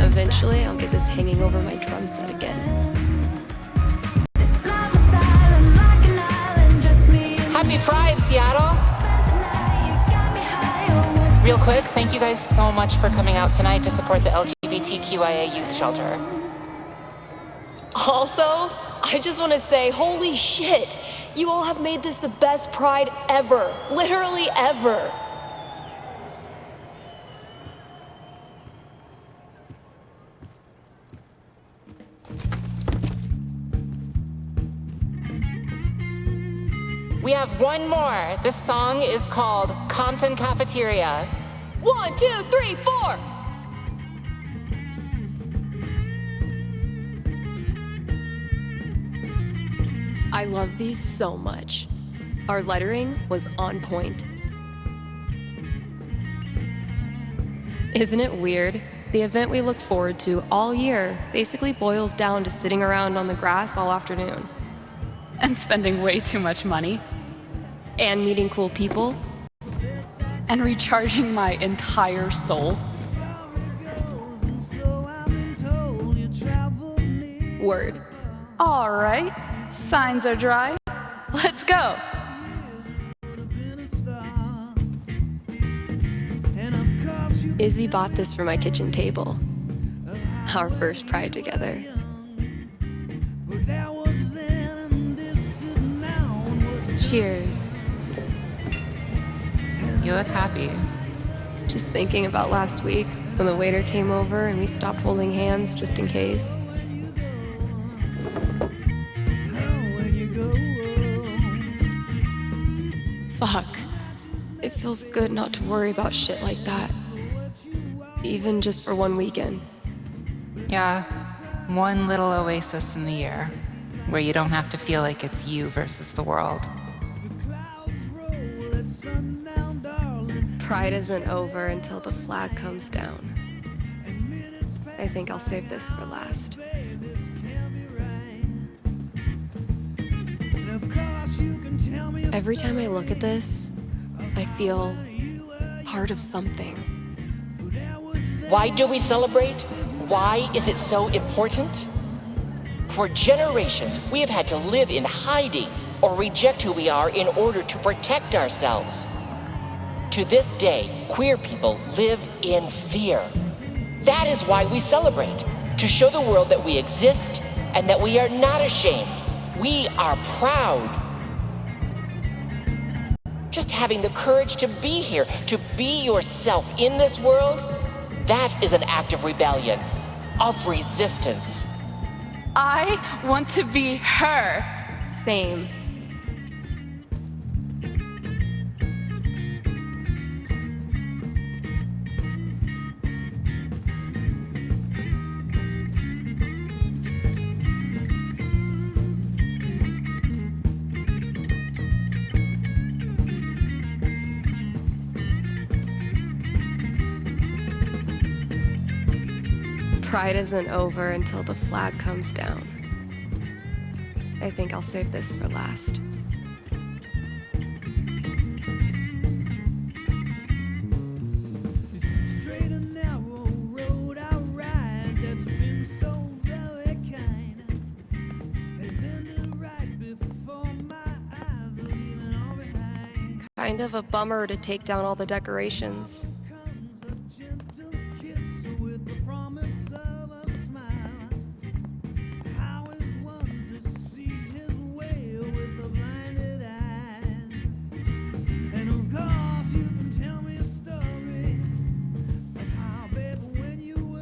Eventually, I'll get this hanging over my drum set again. Happy Pride, Seattle! Real quick, thank you guys so much for coming out tonight to support the LGBTQIA youth shelter. Also, I just want to say, holy shit! You all have made this the best pride ever. Literally ever. We have one more. This song is called Compton Cafeteria. 1, 2, 3, 4! I love these so much. Our lettering was on point. Isn't it weird? The event we look forward to all year basically boils down to sitting around on the grass all afternoon. And spending way too much money. And meeting cool people. And recharging my entire soul. Word. All right, signs are dry. Let's go. Izzy bought this for my kitchen table. Our first Pride together. Cheers. You look happy. Just thinking about last week when the waiter came over and we stopped holding hands just in case. Fuck. It feels good not to worry about shit like that. Even just for one weekend. Yeah, one little oasis in the year where you don't have to feel like it's you versus the world. Pride isn't over until the flag comes down. I think I'll save this for last. Every time I look at this, I feel part of something. Why do we celebrate? Why is it so important? For generations, we have had to live in hiding or reject who we are in order to protect ourselves. To this day, queer people live in fear. That is why we celebrate, to show the world that we exist and that we are not ashamed. We are proud. Just having the courage to be here, to be yourself in this world, that is an act of rebellion, of resistance. I want to be her. Same. Pride isn't over until the flag comes down. I think I'll save this for last. Kind of a bummer to take down all the decorations.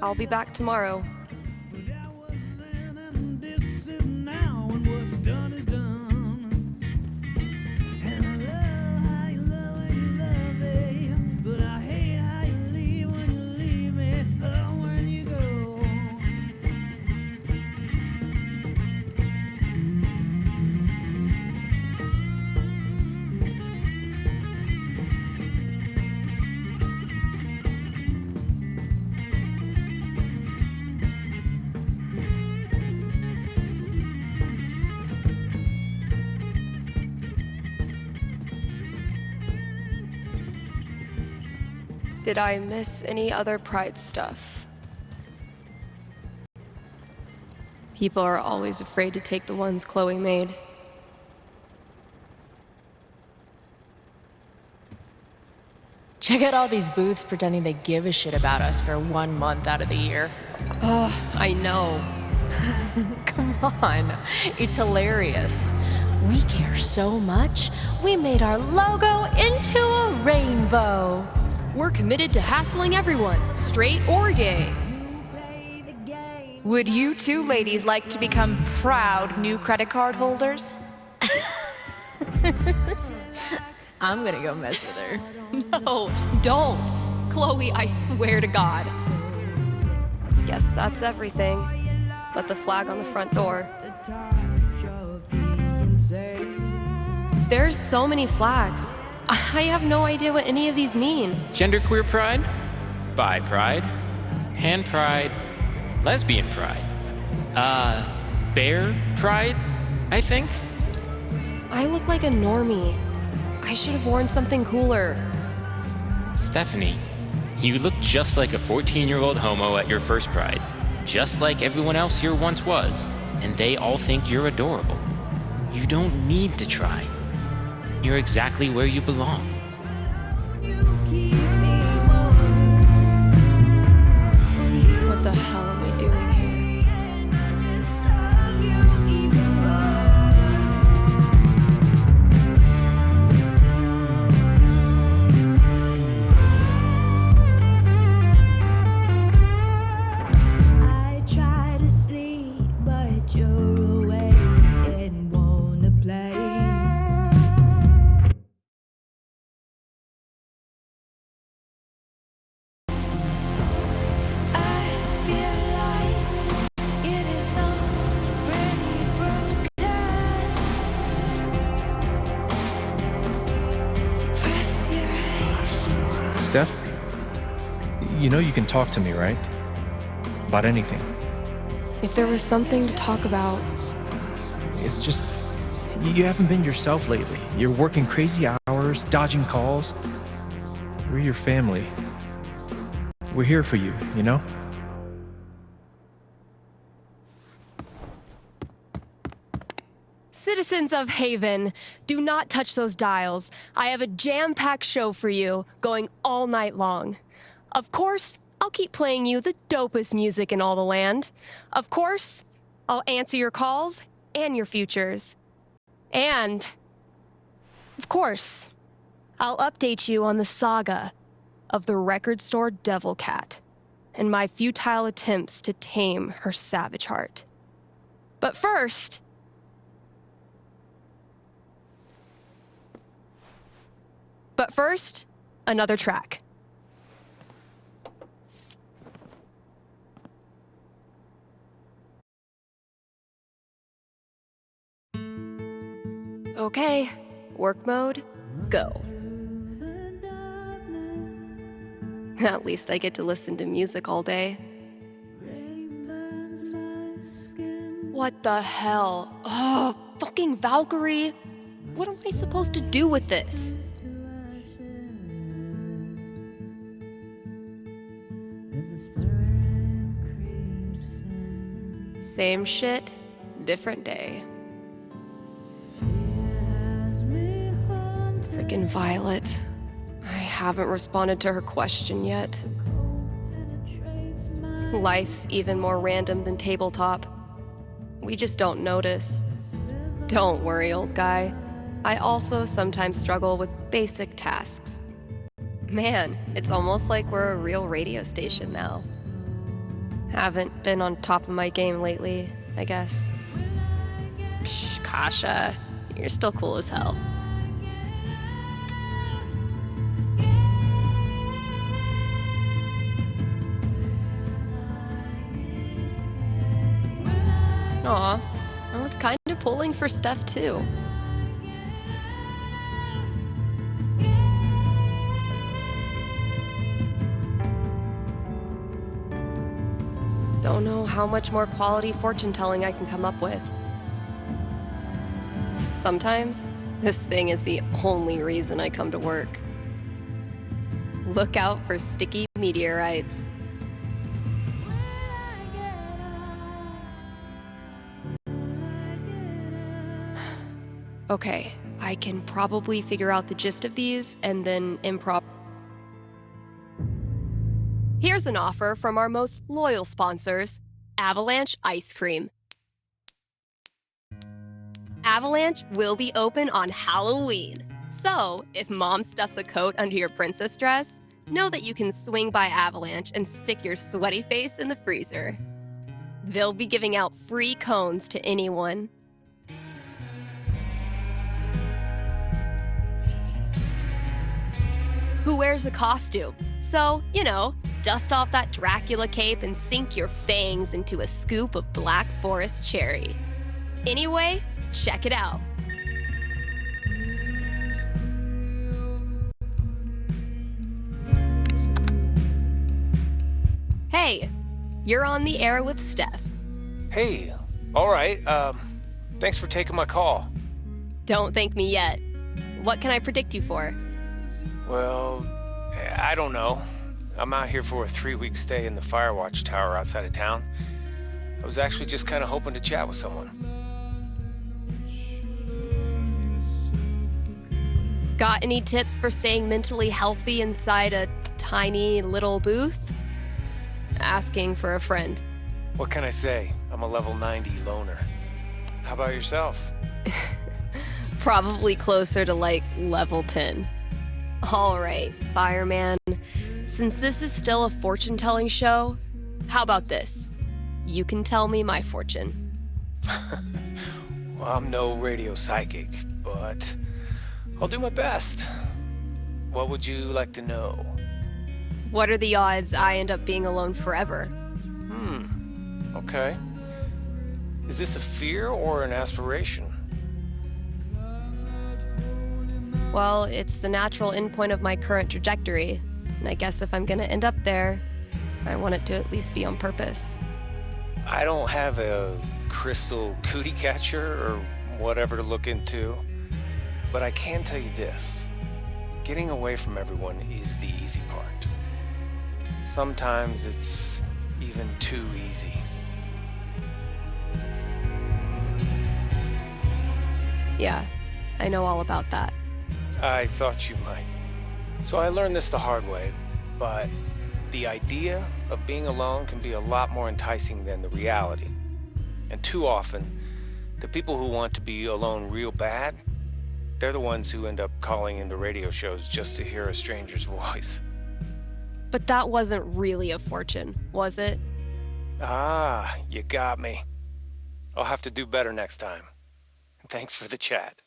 I'll be back tomorrow. Did I miss any other Pride stuff? People are always afraid to take the ones Chloe made. Check out all these booths pretending they give a shit about us for 1 month out of the year. Ugh, I know. Come on, it's hilarious. We care so much, we made our logo into a rainbow. We're committed to hassling everyone, straight or gay. Would you two ladies like to become proud new credit card holders? I'm gonna go mess with her. No, don't. Chloe, I swear to God. Guess that's everything. But the flag on the front door. There's so many flags. I have no idea what any of these mean. Genderqueer pride, bi pride, pan pride, lesbian pride, bear pride, I think. I look like a normie. I should have worn something cooler. Stephanie, you look just like a 14-year-old homo at your first pride, just like everyone else here once was, and they all think you're adorable. You don't need to try. You're exactly where you belong. What the hell am I doing here? I try to sleep, but you're awake and wanna play. Steph, you know you can talk to me, right? About anything. If there was something to talk about, It's just, you haven't been yourself lately. You're working crazy hours, dodging calls. We're your family. We're here for you, you know? Citizens of Haven, do not touch those dials. I have a jam-packed show for you, going all night long. Of course, I'll keep playing you the dopest music in all the land. Of course, I'll answer your calls and your futures. And, of course, I'll update you on the saga of the record store Devil Cat and my futile attempts to tame her savage heart. But first, another track. Okay, work mode, go. At least I get to listen to music all day. What the hell? Oh, fucking Valkyrie! What am I supposed to do with this? Same shit, different day. Frickin' Violet. I haven't responded to her question yet. Life's even more random than tabletop. We just don't notice. Don't worry, old guy. I also sometimes struggle with basic tasks. Man, it's almost like we're a real radio station now. Haven't been on top of my game lately, I guess. Psh, Kasha, you're still cool as hell. Aw, I was kind of pulling for Steph too. Don't know how much more quality fortune telling I can come up with. Sometimes, this thing is the only reason I come to work. Look out for sticky meteorites. Okay, I can probably figure out the gist of these and then improv. Here's an offer from our most loyal sponsors, Avalanche Ice Cream. Avalanche will be open on Halloween. So, if mom stuffs a coat under your princess dress, know that you can swing by Avalanche and stick your sweaty face in the freezer. They'll be giving out free cones to anyone. Who wears a costume. So, you know, dust off that Dracula cape and sink your fangs into a scoop of Black Forest cherry. Anyway, check it out. Hey, you're on the air with Steph. Hey, all right. Thanks for taking my call. Don't thank me yet. What can I predict you for? Well, I don't know. I'm out here for a 3-week stay in the Firewatch Tower outside of town. I was actually just kind of hoping to chat with someone. Got any tips for staying mentally healthy inside a tiny little booth? Asking for a friend. What can I say? I'm a level 90 loner. How about yourself? Probably closer to like level 10. All right, fireman. Since this is still a fortune-telling show, how about this? You can tell me my fortune. Well, I'm no radio psychic, but I'll do my best. What would you like to know? What are the odds I end up being alone forever? Okay. Is this a fear or an aspiration? Well, it's the natural endpoint of my current trajectory, and I guess if I'm gonna end up there, I want it to at least be on purpose. I don't have a crystal cootie catcher or whatever to look into, but I can tell you this. Getting away from everyone is the easy part. Sometimes it's even too easy. Yeah, I know all about that. I thought you might. So I learned this the hard way, but the idea of being alone can be a lot more enticing than the reality. And too often, the people who want to be alone real bad, they're the ones who end up calling into radio shows just to hear a stranger's voice. But that wasn't really a fortune, was it? Ah, you got me. I'll have to do better next time. Thanks for the chat.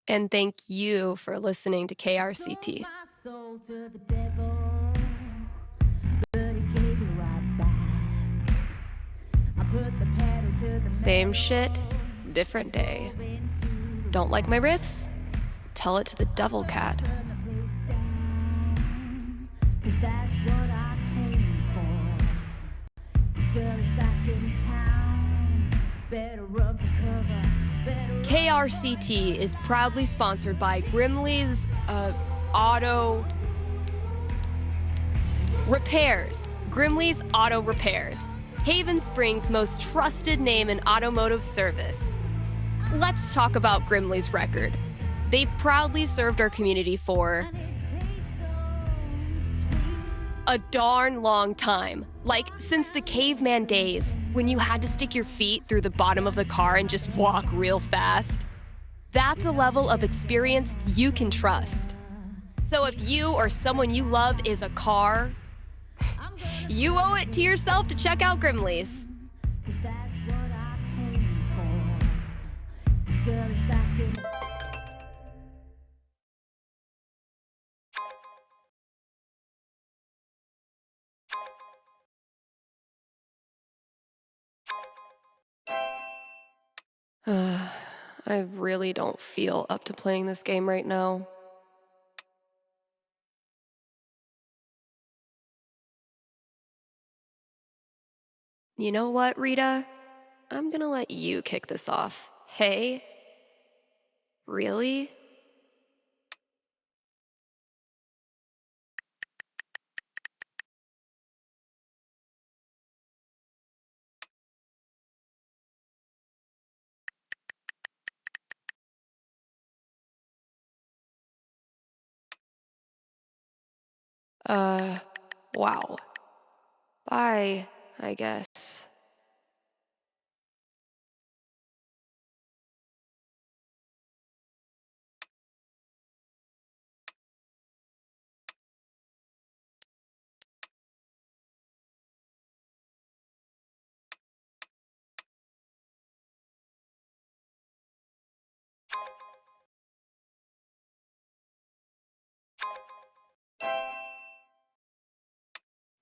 And thank you for listening to KRCT. Same shit, different day. Don't like my riffs? Tell it to the devil cat. KRCT is proudly sponsored by Grimley's Auto Repairs. Grimley's Auto Repairs, Haven Springs' most trusted name in automotive service. Let's talk about Grimley's record. They've proudly served our community for a darn long time. Like, since the caveman days, when you had to stick your feet through the bottom of the car and just walk real fast. That's a level of experience you can trust. So if you or someone you love is a car, you owe it to yourself to check out Grimley's. I really don't feel up to playing this game right now. You know what, Rita? I'm gonna let you kick this off. Hey? Really? Wow. Bye, I guess.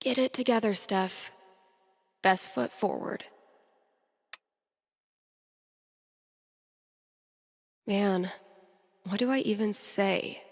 Get it together, Steph. Best foot forward. Man, what do I even say?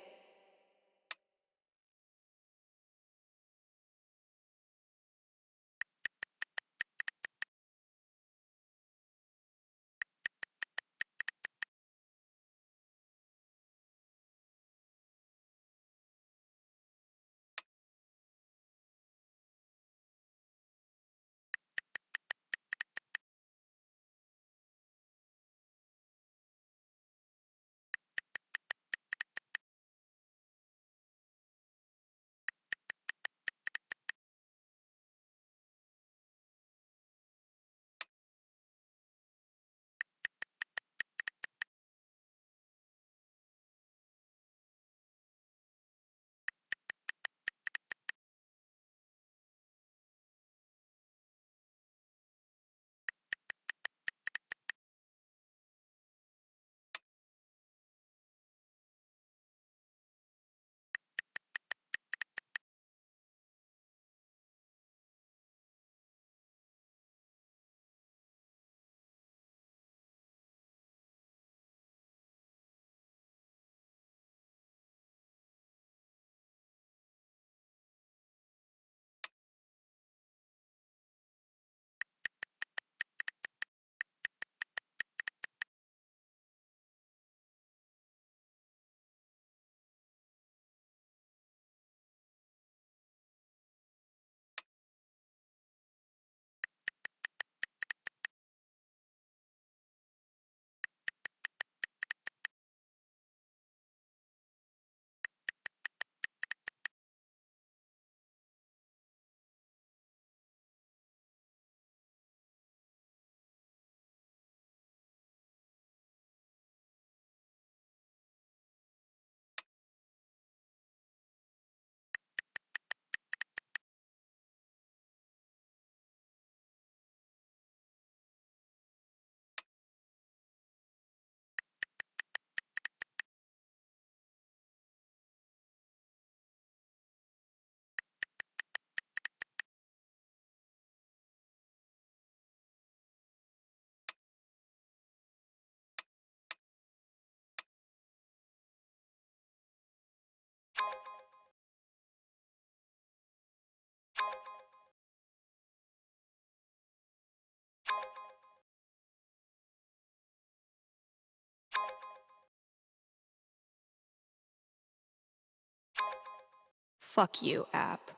Fuck you, app.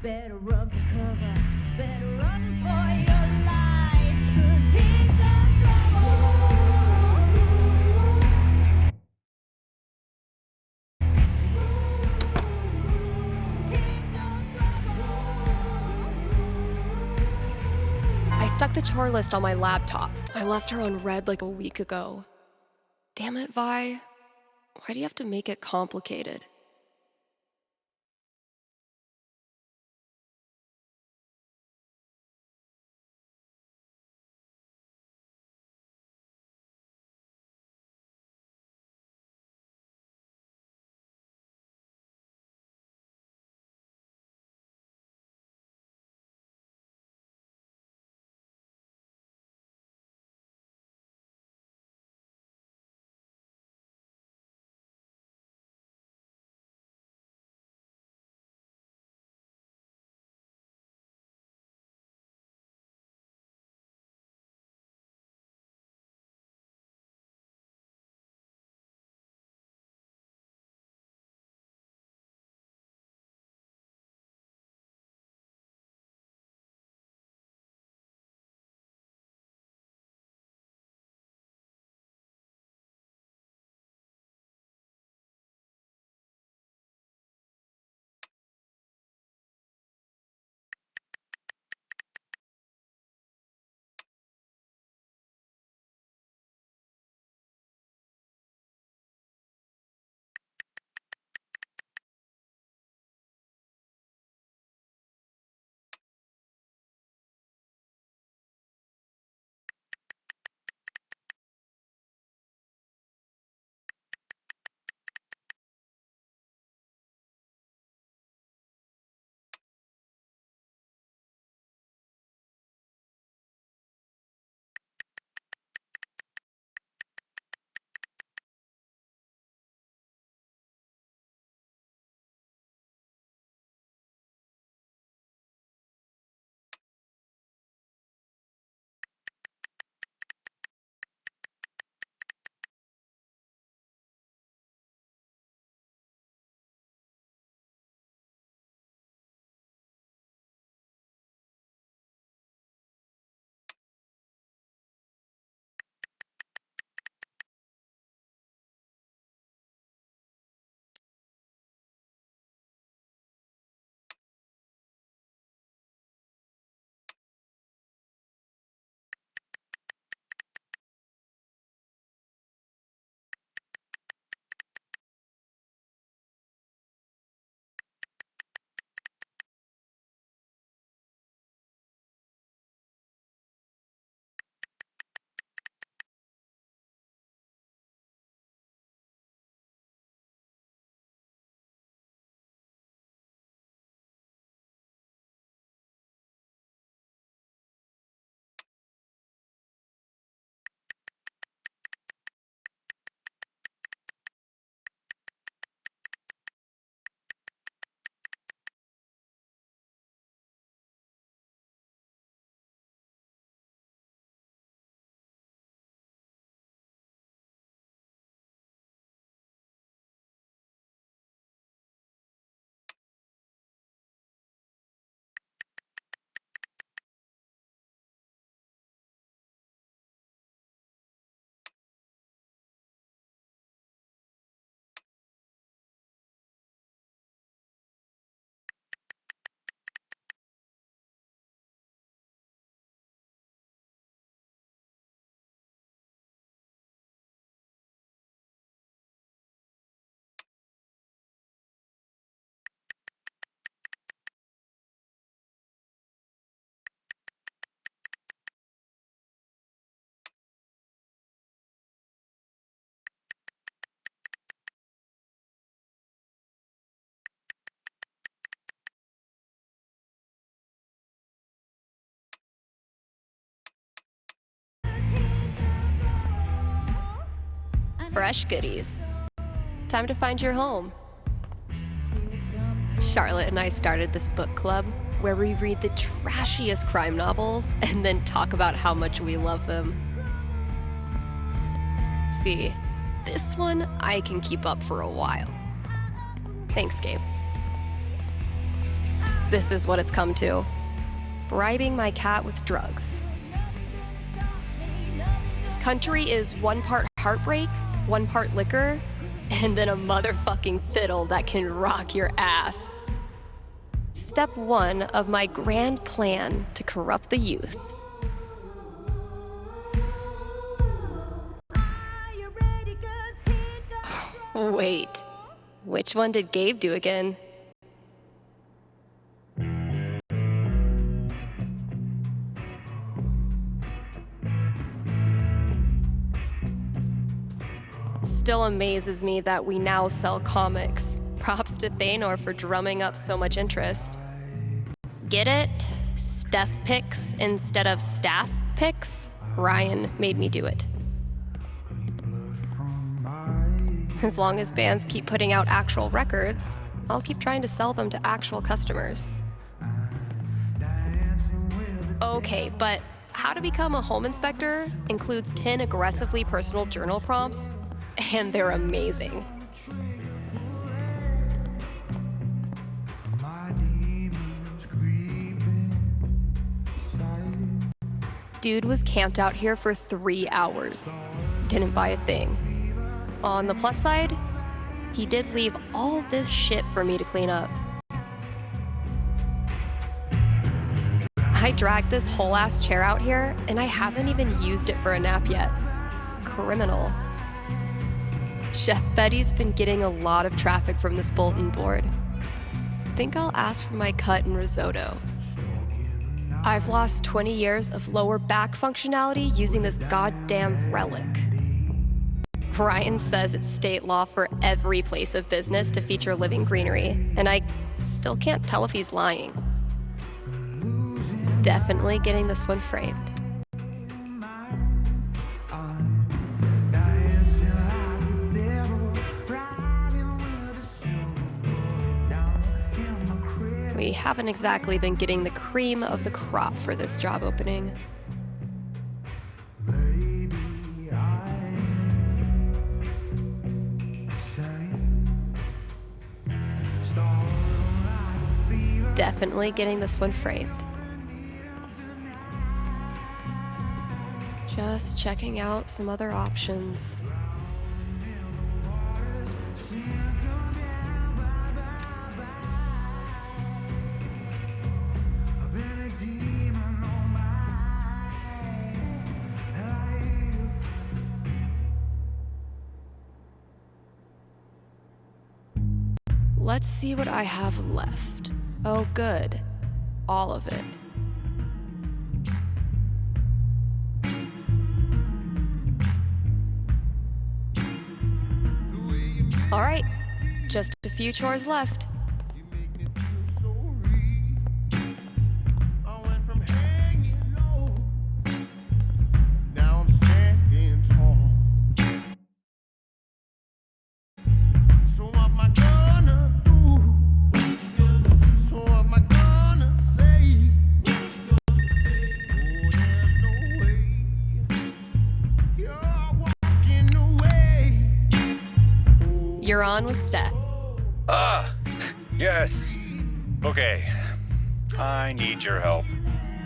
Better run for cover. Better run for your life. 'Cause he's got I stuck the chore list on my laptop. I left her on red like a week ago. Damn it, Vi. Why do you have to make it complicated? fresh goodies. Time to find your home. Charlotte and I started this book club where we read the trashiest crime novels and then talk about how much we love them. See, this one I can keep up for a while. Thanks, Gabe. This is what it's come to. Bribing my cat with drugs. Country is 1 part heartbreak, 1 part liquor, and then a motherfucking fiddle that can rock your ass. Step 1 of my grand plan to corrupt the youth. Wait, which one did Gabe do again? Still amazes me that we now sell comics. Props to Thanor for drumming up so much interest. Get it? Steph picks instead of staff picks? Ryan made me do it. As long as bands keep putting out actual records, I'll keep trying to sell them to actual customers. Okay, but how to become a home inspector includes 10 aggressively personal journal prompts, and they're amazing. Dude was camped out here for 3 hours. Didn't buy a thing. On the plus side, he did leave all this shit for me to clean up. I dragged this whole ass chair out here, and I haven't even used it for a nap yet. Criminal. Chef Betty's been getting a lot of traffic from this bulletin board. Think I'll ask for my cut and risotto. I've lost 20 years of lower back functionality using this goddamn relic. Ryan says it's state law for every place of business to feature living greenery, and I still can't tell if he's lying. Definitely getting this one framed. We haven't exactly been getting the cream of the crop for this job opening. Definitely getting this one framed. Just checking out some other options. Let's see what I have left. Oh, good. All of it. All right, just a few chores left. You're on with Steph. Yes. Okay. I need your help.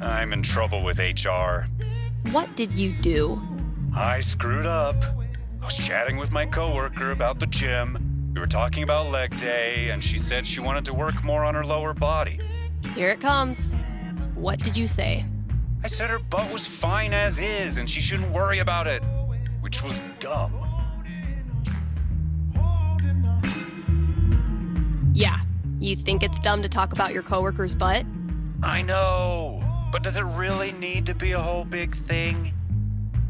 I'm in trouble with HR. What did you do? I screwed up. I was chatting with my coworker about the gym. We were talking about leg day, and she said she wanted to work more on her lower body. Here it comes. What did you say? I said her butt was fine as is, and she shouldn't worry about it, which was dumb. Yeah, you think it's dumb to talk about your coworker's butt? I know, but does it really need to be a whole big thing?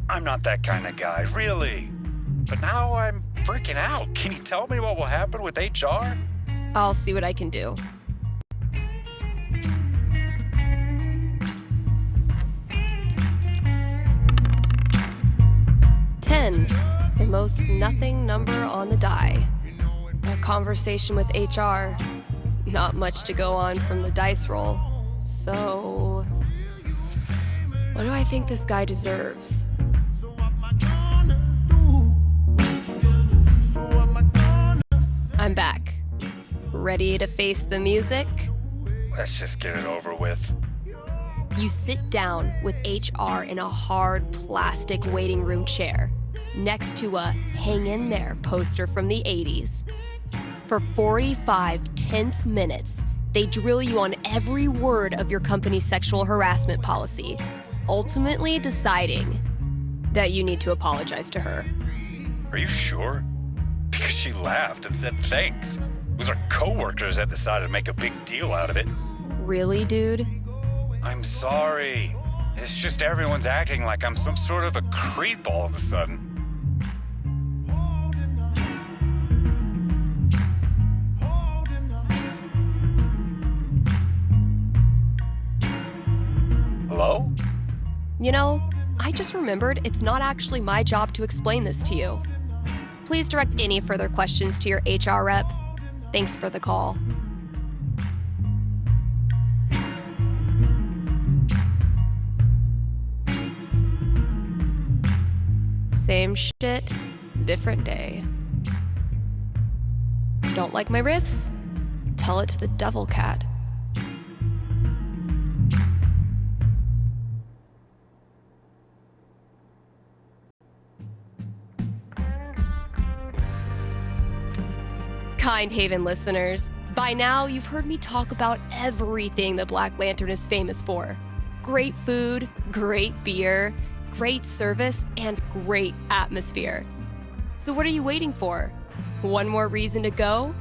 I'm not that kind of guy, really. But now I'm freaking out. Can you tell me what will happen with HR? I'll see what I can do. $10 most nothing number on the die. A conversation with HR. Not much to go on from the dice roll. So, what do I think this guy deserves? I'm back. Ready to face the music? Let's just get it over with. You sit down with HR in a hard plastic waiting room chair next to a "Hang in there" poster from the 80s. For 45 tense minutes, they drill you on every word of your company's sexual harassment policy, ultimately deciding that you need to apologize to her. Are you sure? Because she laughed and said thanks. It was our coworkers that decided to make a big deal out of it. Really, dude? I'm sorry. It's just everyone's acting like I'm some sort of a creep all of a sudden. Hello? You know, I just remembered it's not actually my job to explain this to you. Please direct any further questions to your HR rep. Thanks for the call. Same shit, different day. Don't like my riffs? Tell it to the devil cat. Kind Haven listeners, by now you've heard me talk about everything the Black Lantern is famous for. Great food, great beer, great service, and great atmosphere. So what are you waiting for? One more reason to go?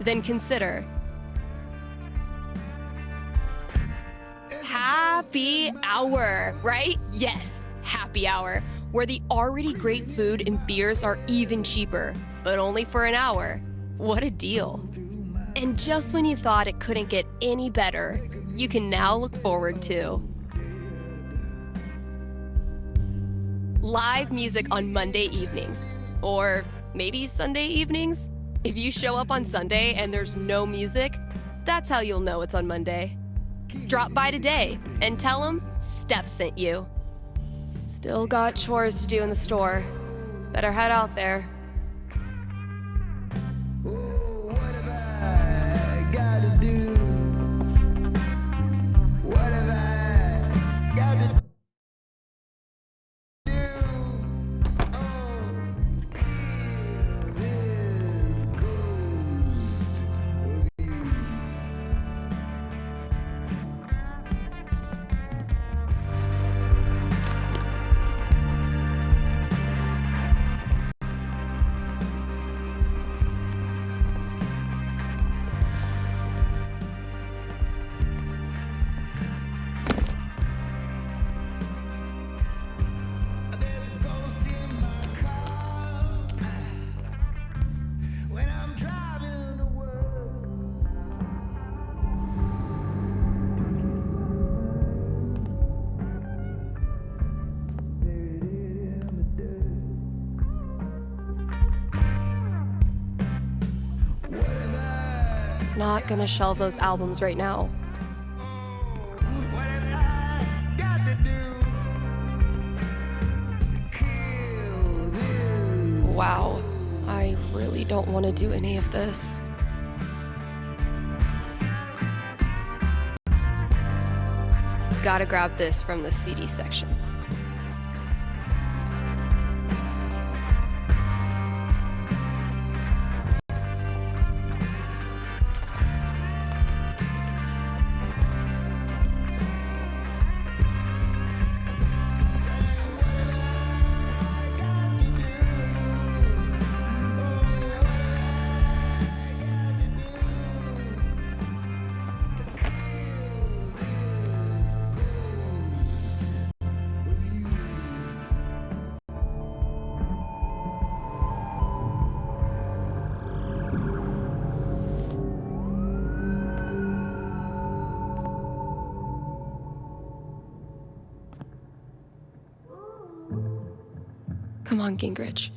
Then consider happy hour, right? Yes, happy hour, where the already great food and beers are even cheaper, but only for an hour. What a deal. And just when you thought it couldn't get any better, you can now look forward to live music on Monday evenings, or maybe Sunday evenings. If you show up on Sunday and there's no music, that's how you'll know it's on Monday. Drop by today and tell them Steph sent you. Still got chores to do in the store. Better head out there. Not gonna shelve those albums right now. Wow, I really don't want to do any of this. Gotta grab this from the CD section. Come on, Gingrich.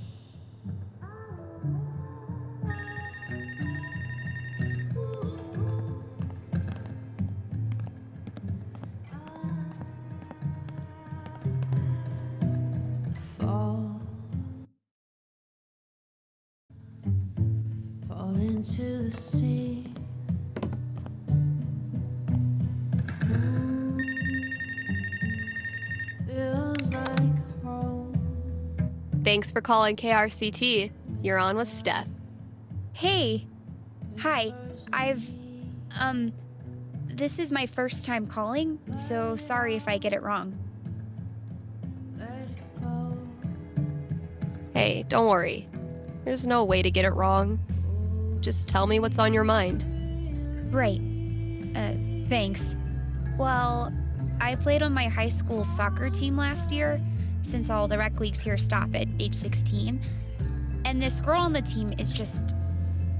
into the sea. Feels like home. Thanks for calling KRCT. You're on with Steph. Hey. Hi. This is my first time calling, so sorry if I get it wrong. Hey, don't worry. There's no way to get it wrong. Just tell me what's on your mind. Right. Thanks. Well, I played on my high school soccer team last year, since all the rec leagues here stop at age 16. And this girl on the team is just,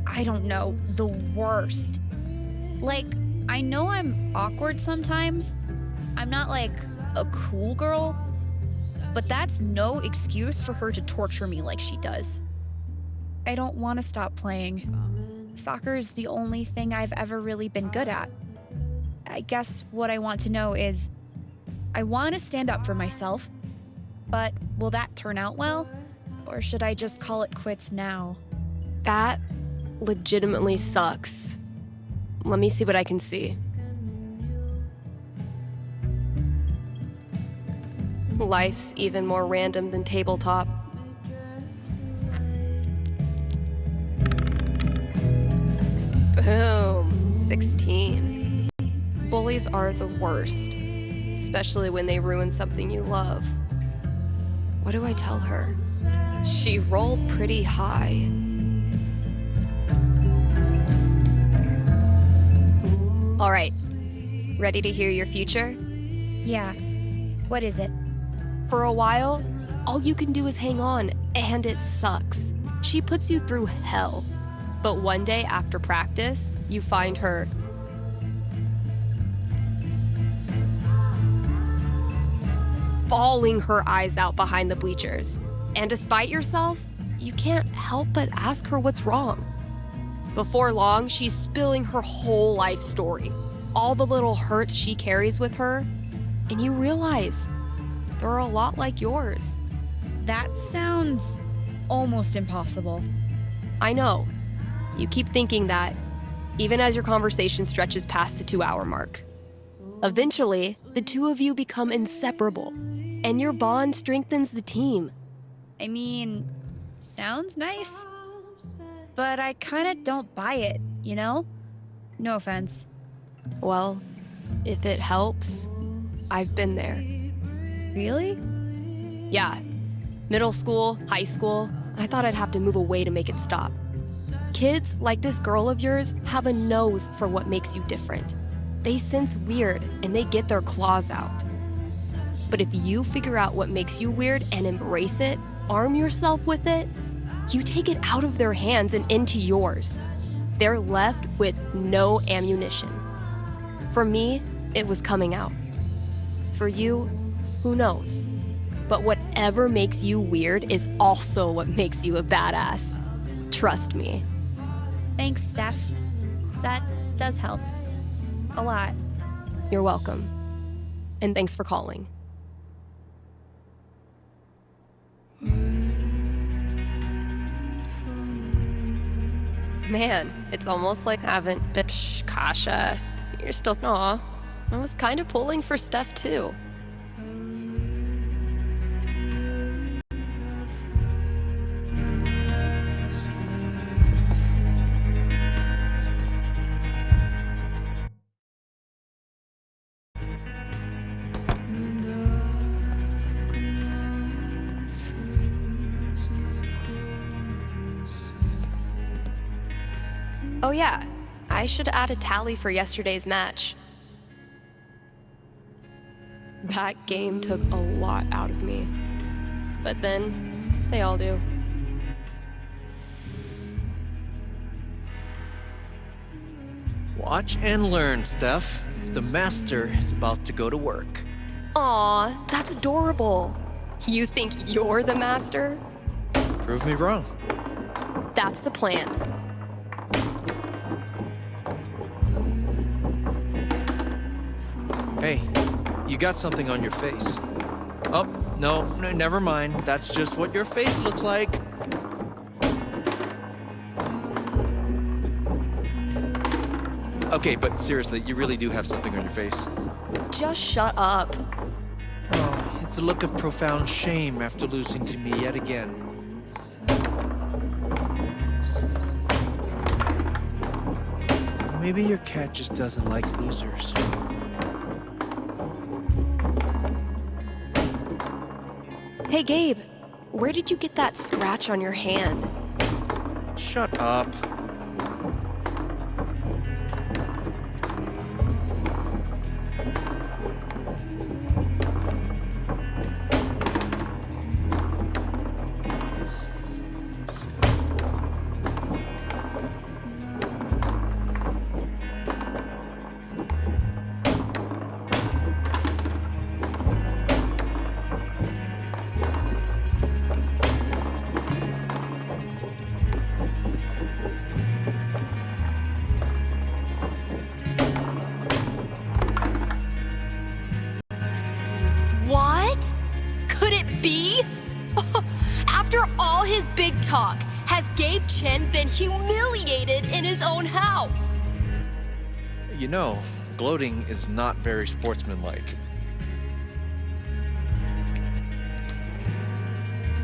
I don't know, the worst. Like, I know I'm awkward sometimes. I'm not like a cool girl, but that's no excuse for her to torture me like she does. I don't want to stop playing. Soccer's the only thing I've ever really been good at. I guess what I want to know is, I want to stand up for myself, but will that turn out well? Or should I just call it quits now? That legitimately sucks. Let me see what I can see. Life's even more random than tabletop. Boom, 16. Bullies are the worst, especially when they ruin something you love. What do I tell her? She rolled pretty high. All right, ready to hear your future? Yeah. What is it? For a while, all you can do is hang on, and it sucks. She puts you through hell. But one day after practice, you find her bawling her eyes out behind the bleachers. And despite yourself, you can't help but ask her what's wrong. Before long, she's spilling her whole life story, all the little hurts she carries with her, and you realize they're a lot like yours. That sounds almost impossible. I know. You keep thinking that, even as your conversation stretches past the 2-hour mark. Eventually, the two of you become inseparable, and your bond strengthens the team. I mean, sounds nice, but I kind of don't buy it, you know? No offense. Well, if it helps, I've been there. Really? Yeah. Middle school, high school, I thought I'd have to move away to make it stop. Kids like this girl of yours have a nose for what makes you different. They sense weird and they get their claws out. But if you figure out what makes you weird and embrace it, arm yourself with it, you take it out of their hands and into yours. They're left with no ammunition. For me, it was coming out. For you, who knows? But whatever makes you weird is also what makes you a badass. Trust me. Thanks, Steph. That does help. A lot. You're welcome. And thanks for calling. Man, it's almost like I haven't been. Shh, Kasha. You're still. Aw. I was kind of pulling for Steph, too. Oh yeah, I should add a tally for yesterday's match. That game took a lot out of me. But then, they all do. Watch and learn, Steph. The master is about to go to work. Aw, that's adorable. You think you're the master? Prove me wrong. That's the plan. Hey, you got something on your face. Oh, no, never mind. That's just what your face looks like. Okay, but seriously, you really do have something on your face. Just shut up. Oh, it's a look of profound shame after losing to me yet again. Maybe your cat just doesn't like losers. Hey, Gabe, where did you get that scratch on your hand? Shut up. What? Could it be? After all his big talk, has Gabe Chen been humiliated in his own house? You know, gloating is not very sportsmanlike.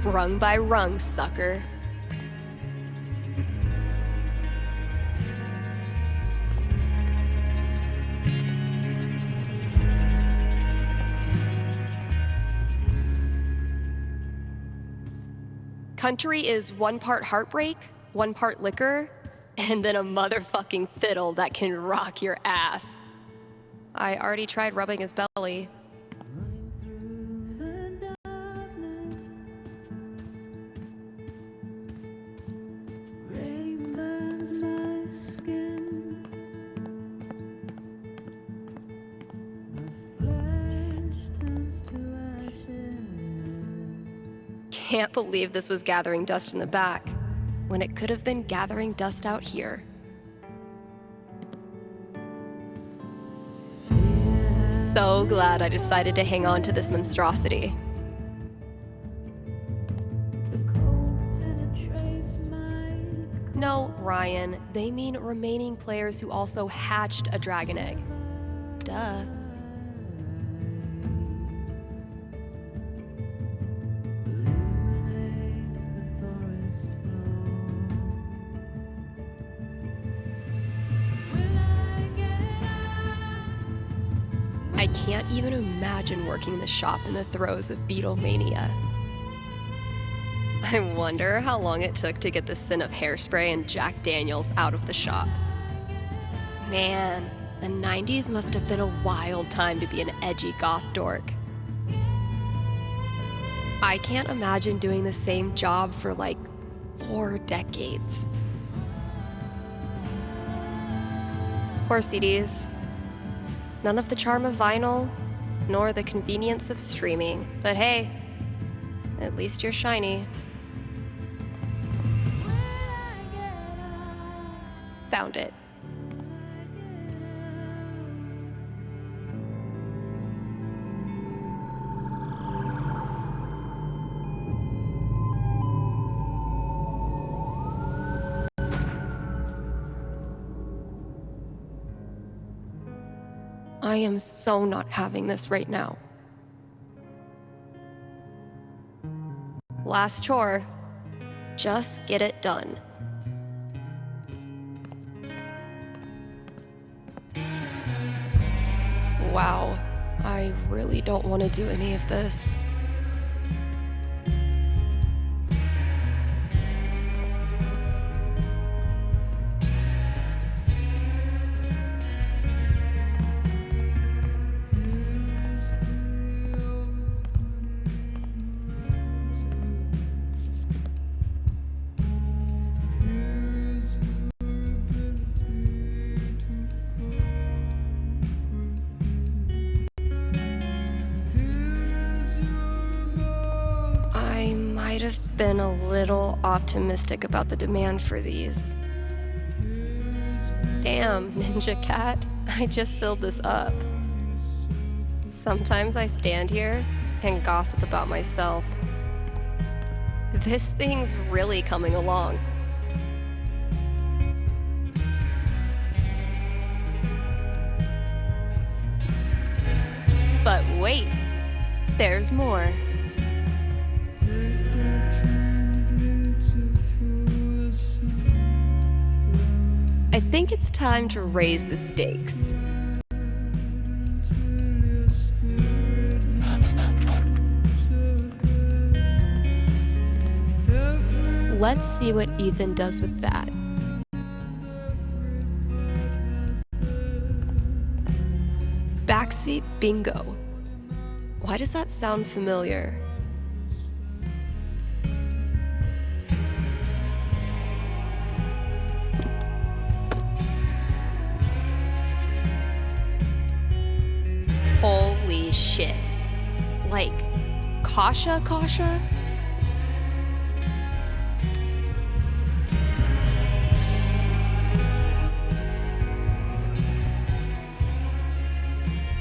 Rung by rung, sucker. Country is 1 part heartbreak, 1 part liquor, and then a motherfucking fiddle that can rock your ass. I already tried rubbing his belly. Can't believe this was gathering dust in the back, when it could have been gathering dust out here. So glad I decided to hang on to this monstrosity. No, Ryan, they mean remaining players who also hatched a dragon egg. Duh. I can't even imagine working the shop in the throes of Beatlemania. I wonder how long it took to get the scent of hairspray and Jack Daniels out of the shop. Man, the 90s must have been a wild time to be an edgy goth dork. I can't imagine doing the same job for like 4 decades. Poor CDs. None of the charm of vinyl, nor the convenience of streaming. But hey, at least you're shiny. Found it. I am so not having this right now. Last chore. Just get it done. Wow, I really don't want to do any of this. I might have been a little optimistic about the demand for these. Damn, Ninja Cat, I just filled this up. Sometimes I stand here and gossip about myself. This thing's really coming along. wait, there's more. I think it's time to raise the stakes. Let's see what Ethan does with that. Backseat bingo. Why does that sound familiar? Holy shit. Like, Kasha?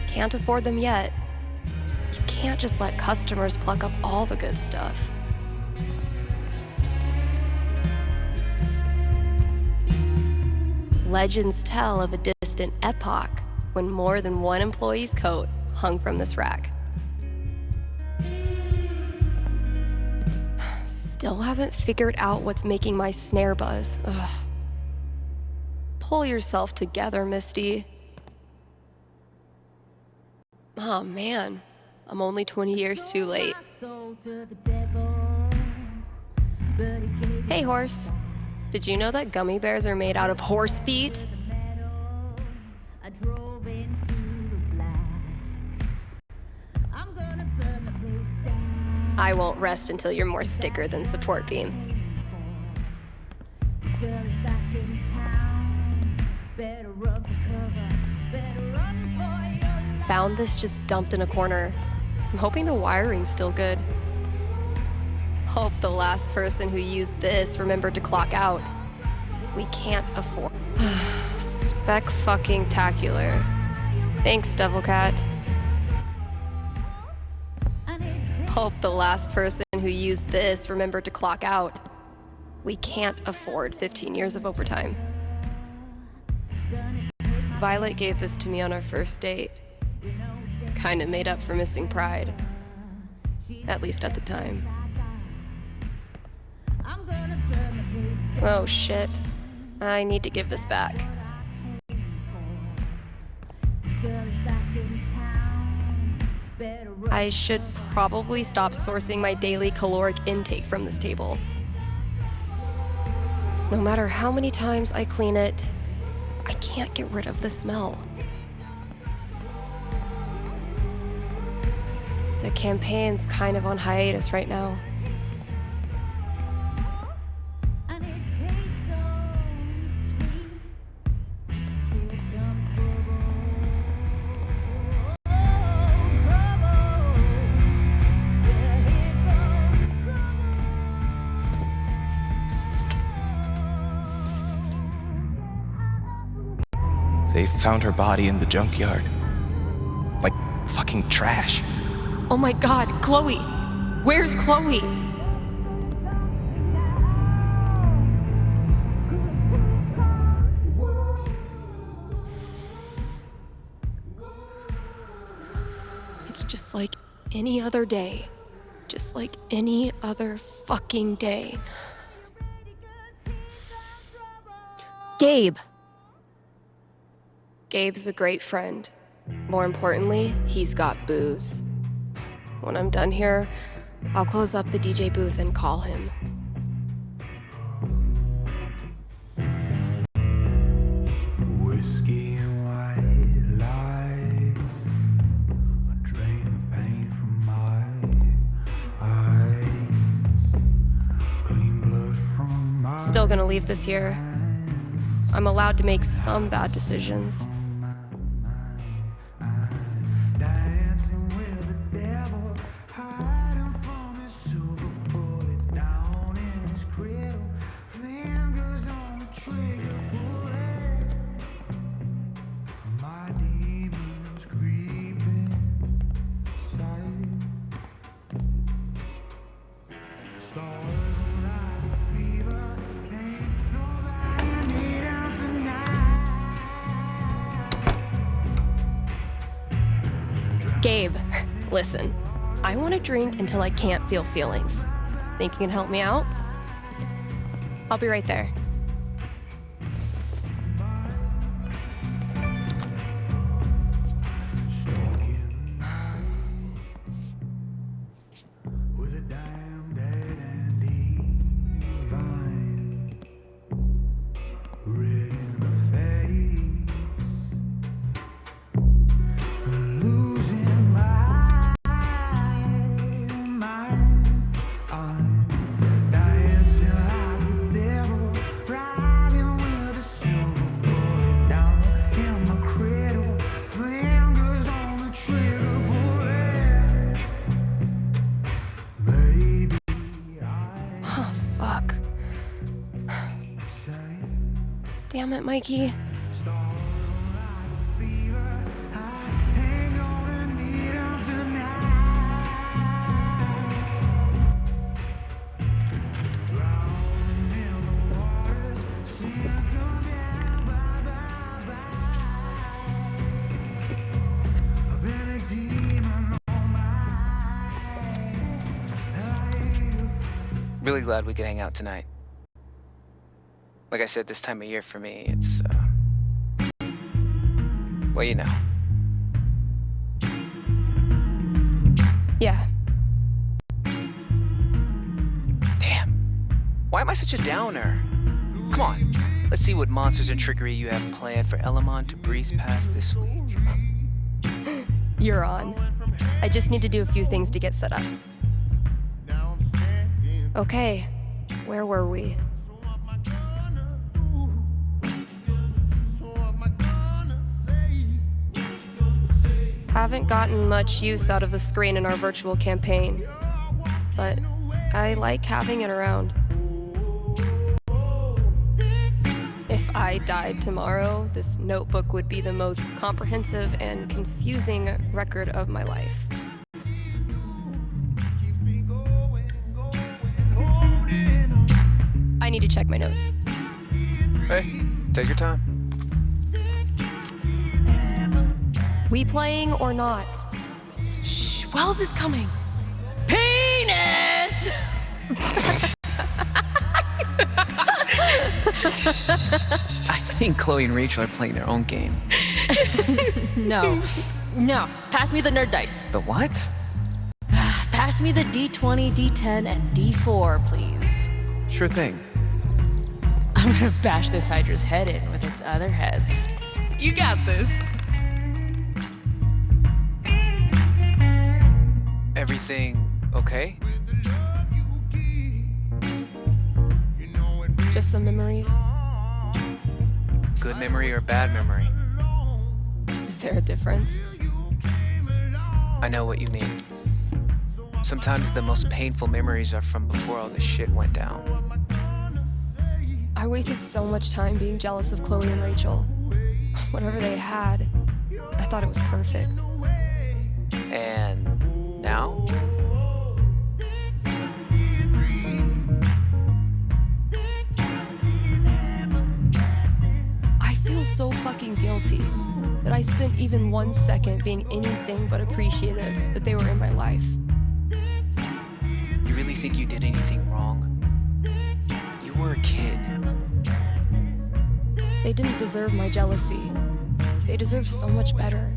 Can't afford them yet. You can't just let customers pluck up all the good stuff. Legends tell of a distant epoch when more than one employee's coat hung from this rack. Still haven't figured out what's making my snare buzz. Ugh. Pull yourself together, Misty. Oh man, I'm only 20 years too late. Hey, horse. Did you know that gummy bears are made out of horse feet? I won't rest until you're more sticker than support beam. Found this just dumped in a corner. I'm hoping the wiring's still good. Hope the last person who used this remembered to clock out. We can't afford. Spec-fucking-tacular. Thanks, Devil Cat. Hope the last person who used this remembered to clock out. We can't afford 15 years of overtime. Violet gave this to me on our first date. Kinda made up for missing Pride. At least at the time. Oh shit. I need to give this back. I should probably stop sourcing my daily caloric intake from this table. No matter how many times I clean it, I can't get rid of the smell. The campaign's kind of on hiatus right now. They found her body in the junkyard. Like fucking trash. Oh my god, Chloe! Where's Chloe? It's just like any other day. Just like any other fucking day. Gabe! Gabe's a great friend. More importantly, he's got booze. When I'm done here, I'll close up the DJ booth and call him. Whiskey and white lies, a drain of pain from my eyes, clean blood from my Still gonna leave this here. I'm allowed to make some bad decisions. dancing with the devil, hiding from his silver bullet down in his cradle, fingers on the trigger bullet. My demons creeping sight. Stars like a fever, ain't nobody need 'em tonight. Listen, I want to drink until I can't feel feelings. Think you can help me out? I'll be right there. Damn it, Mikey. Really glad we could hang out tonight. Like I said, this time of year for me, it's, well, you know. Yeah. Damn. Why am I such a downer? Come on, let's see what monsters and trickery you have planned for Elamon to breeze past this week. You're on. I just need to do a few things to get set up. Okay, where were we? Haven't gotten much use out of the screen in our virtual campaign, but I like having it around. If I died tomorrow, this notebook would be the most comprehensive and confusing record of my life. I need to check my notes. Hey, take your time. We playing or not? Shh, Wells is coming. Penis! I think Chloe and Rachel are playing their own game. No. Pass me the nerd dice. The what? Pass me the D20, D10, and D4, please. Sure thing. I'm gonna bash this Hydra's head in with its other heads. You got this. Everything okay? Just some memories. Good memory or bad memory? Is there a difference? I know what you mean. Sometimes the most painful memories are from before all this shit went down. I wasted so much time being jealous of Chloe and Rachel. Whatever they had, I thought it was perfect. And now? I feel so fucking guilty that I spent even 1 second being anything but appreciative that they were in my life. You really think you did anything wrong? You were a kid. They didn't deserve my jealousy. They deserve so much better.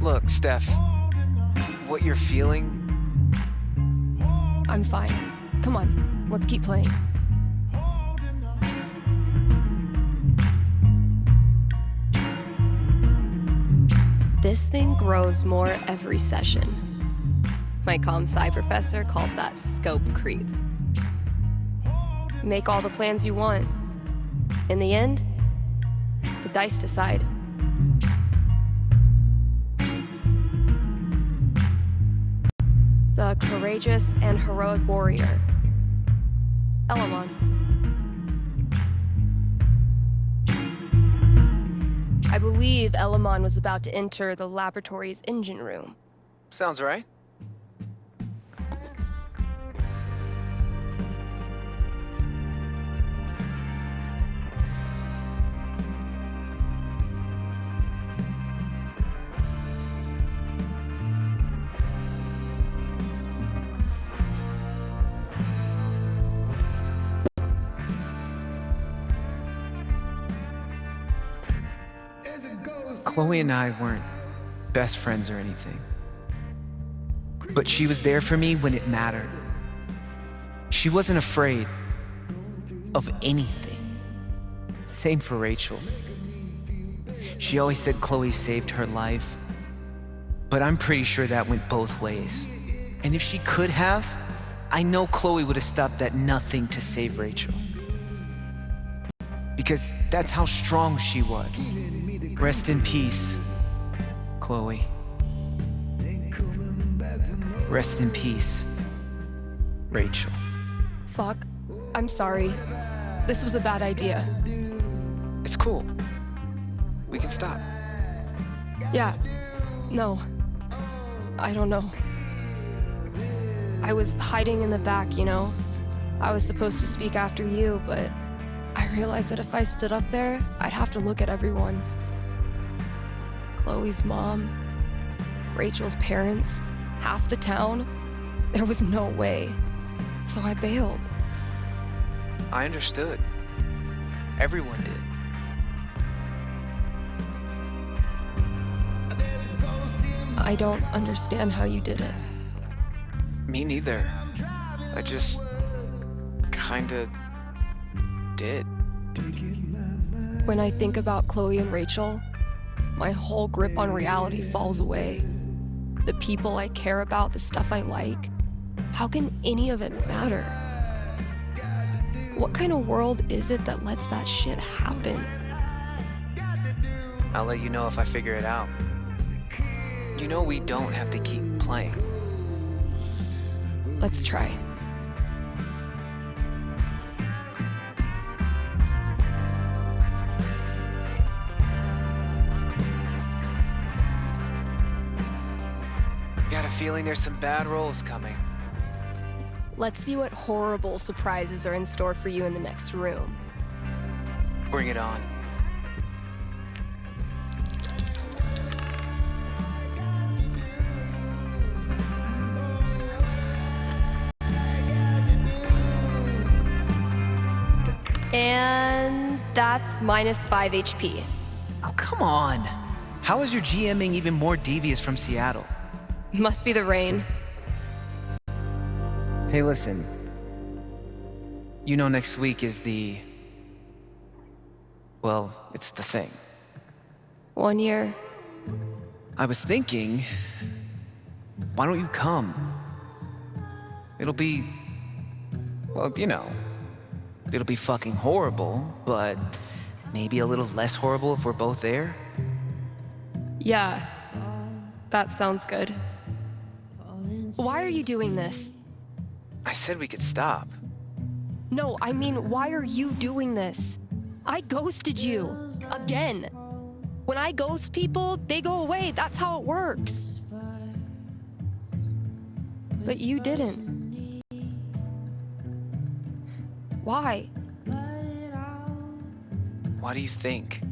Look, Steph, what you're feeling... I'm fine. Come on, let's keep playing. This thing grows more every session. My comm-sci professor called that scope creep. Make all the plans you want. In the end, the dice decide. The courageous and heroic warrior, Elamon. I believe Elamon was about to enter the laboratory's engine room. Sounds right. Chloe and I weren't best friends or anything. But she was there for me when it mattered. She wasn't afraid of anything. Same for Rachel. She always said Chloe saved her life, but I'm pretty sure that went both ways. And if she could have, I know Chloe would have stopped at nothing to save Rachel. Because that's how strong she was. Rest in peace, Chloe. Rest in peace, Rachel. Fuck. I'm sorry. This was a bad idea. It's cool. We can stop. Yeah. No. I don't know. I was hiding in the back, you know? I was supposed to speak after you, but I realized that if I stood up there, I'd have to look at everyone. Chloe's mom, Rachel's parents, half the town. There was no way. So I bailed. I understood. Everyone did. I don't understand how you did it. Me neither. I just kinda did. When I think about Chloe and Rachel, my whole grip on reality falls away. The people I care about, the stuff I like, how can any of it matter? What kind of world is it that lets that shit happen? I'll let you know if I figure it out. You know we don't have to keep playing. Let's try. Got a feeling there's some bad rolls coming. Let's see what horrible surprises are in store for you in the next room. Bring it on. And that's minus 5 HP. Oh, come on. How is your GMing even more devious from Seattle? Must be the rain. Hey, listen. You know next week is well, it's the thing. 1 year. I was thinking, why don't you come? It'll be, well, you know, it'll be fucking horrible, but maybe a little less horrible if we're both there. Yeah, that sounds good. Why are you doing this? I said we could stop. No, I mean, why are you doing this? I ghosted you. Again. When I ghost people, they go away. That's how it works. But you didn't. Why? Why do you think?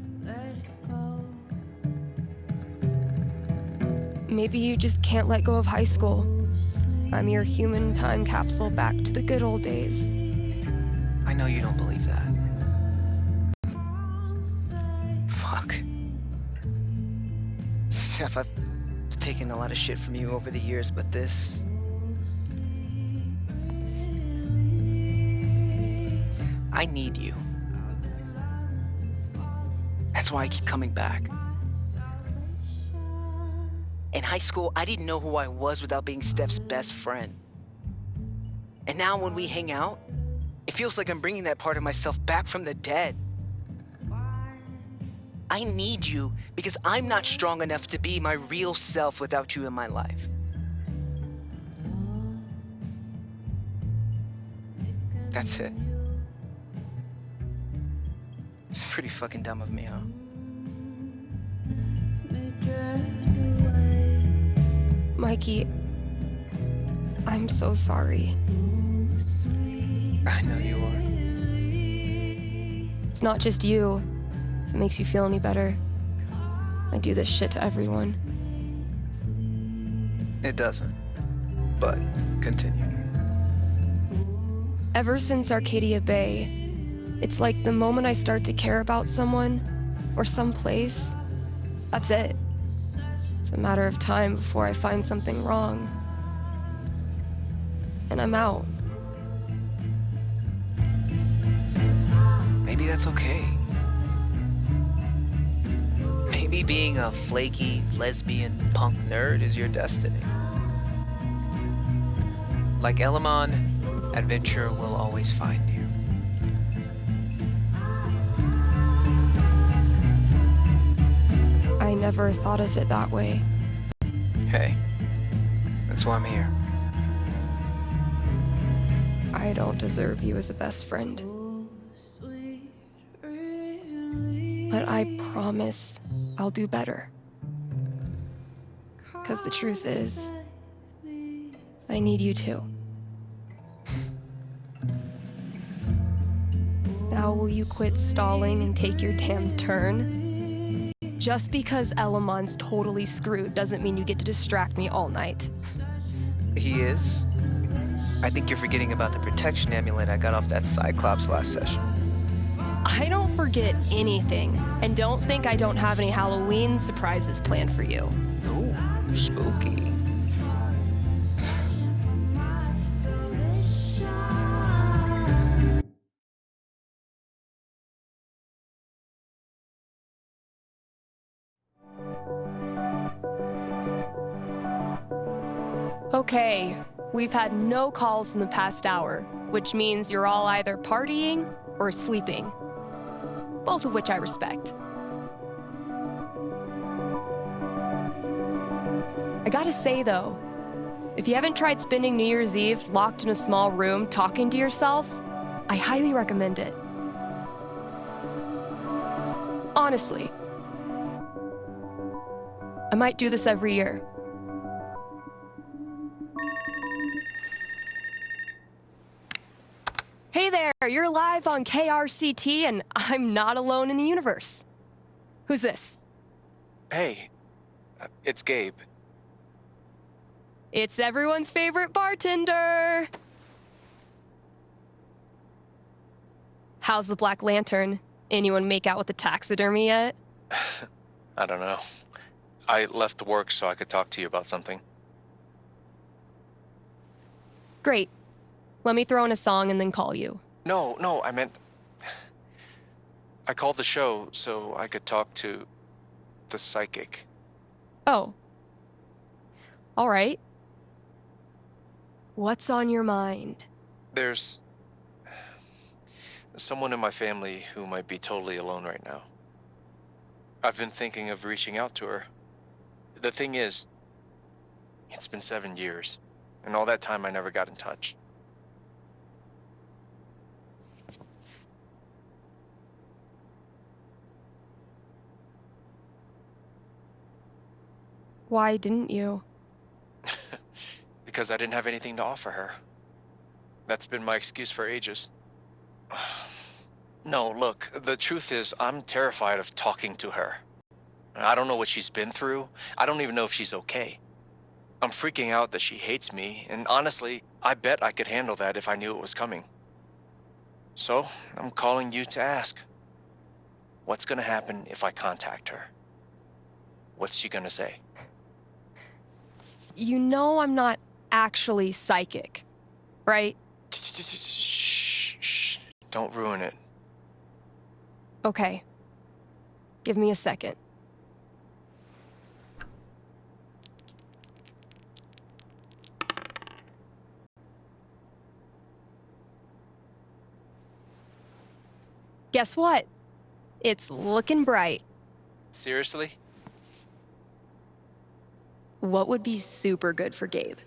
Maybe you just can't let go of high school. I'm your human time capsule back to the good old days. I know you don't believe that. Fuck. Steph, I've taken a lot of shit from you over the years, but this... I need you. That's why I keep coming back. In high school, I didn't know who I was without being Steph's best friend. And now when we hang out, it feels like I'm bringing that part of myself back from the dead. I need you because I'm not strong enough to be my real self without you in my life. That's it. It's pretty fucking dumb of me, huh? Mikey, I'm so sorry. I know you are. It's not just you. If it makes you feel any better. I do this shit to everyone. It doesn't. But continue. Ever since Arcadia Bay, it's like the moment I start to care about someone or some place, That's it. It's a matter of time before I find something wrong. And I'm out. Maybe that's okay. Maybe being a flaky, lesbian, punk nerd is your destiny. Like Elamon, adventure will always find you. I never thought of it that way. Hey, that's why I'm here. I don't deserve you as a best friend. But I promise I'll do better. 'Cause the truth is, I need you too. Now will you quit stalling and take your damn turn? Just because Elamon's totally screwed doesn't mean you get to distract me all night. He is? I think you're forgetting about the protection amulet I got off that Cyclops last session. I don't forget anything, and don't think I don't have any Halloween surprises planned for you. Ooh, spooky. Okay, we've had no calls in the past hour, which means you're all either partying or sleeping. Both of which I respect. I gotta say though, if you haven't tried spending New Year's Eve locked in a small room talking to yourself, I highly recommend it. Honestly. I might do this every year. Hey there, you're live on KRCT and I'm not alone in the universe. Who's this? Hey, it's Gabe. It's everyone's favorite bartender. How's the Black Lantern? Anyone make out with the taxidermy yet? I don't know. I left work so I could talk to you about something. Great. Let me throw in a song and then call you. No, I meant... I called the show so I could talk to the psychic. Oh. All right. What's on your mind? There's someone in my family who might be totally alone right now. I've been thinking of reaching out to her. The thing is, it's been 7 years, and all that time I never got in touch. Why didn't you? Because I didn't have anything to offer her. That's been my excuse for ages. No, look, the truth is, I'm terrified of talking to her. I don't know what she's been through. I don't even know if she's okay. I'm freaking out that she hates me, and honestly, I bet I could handle that if I knew it was coming. So, I'm calling you to ask, what's gonna happen if I contact her? What's she gonna say? You know I'm not actually psychic, right? Shh. Don't ruin it. Okay. Give me a second. Guess what? It's looking bright. Seriously? What would be super good for Gabe?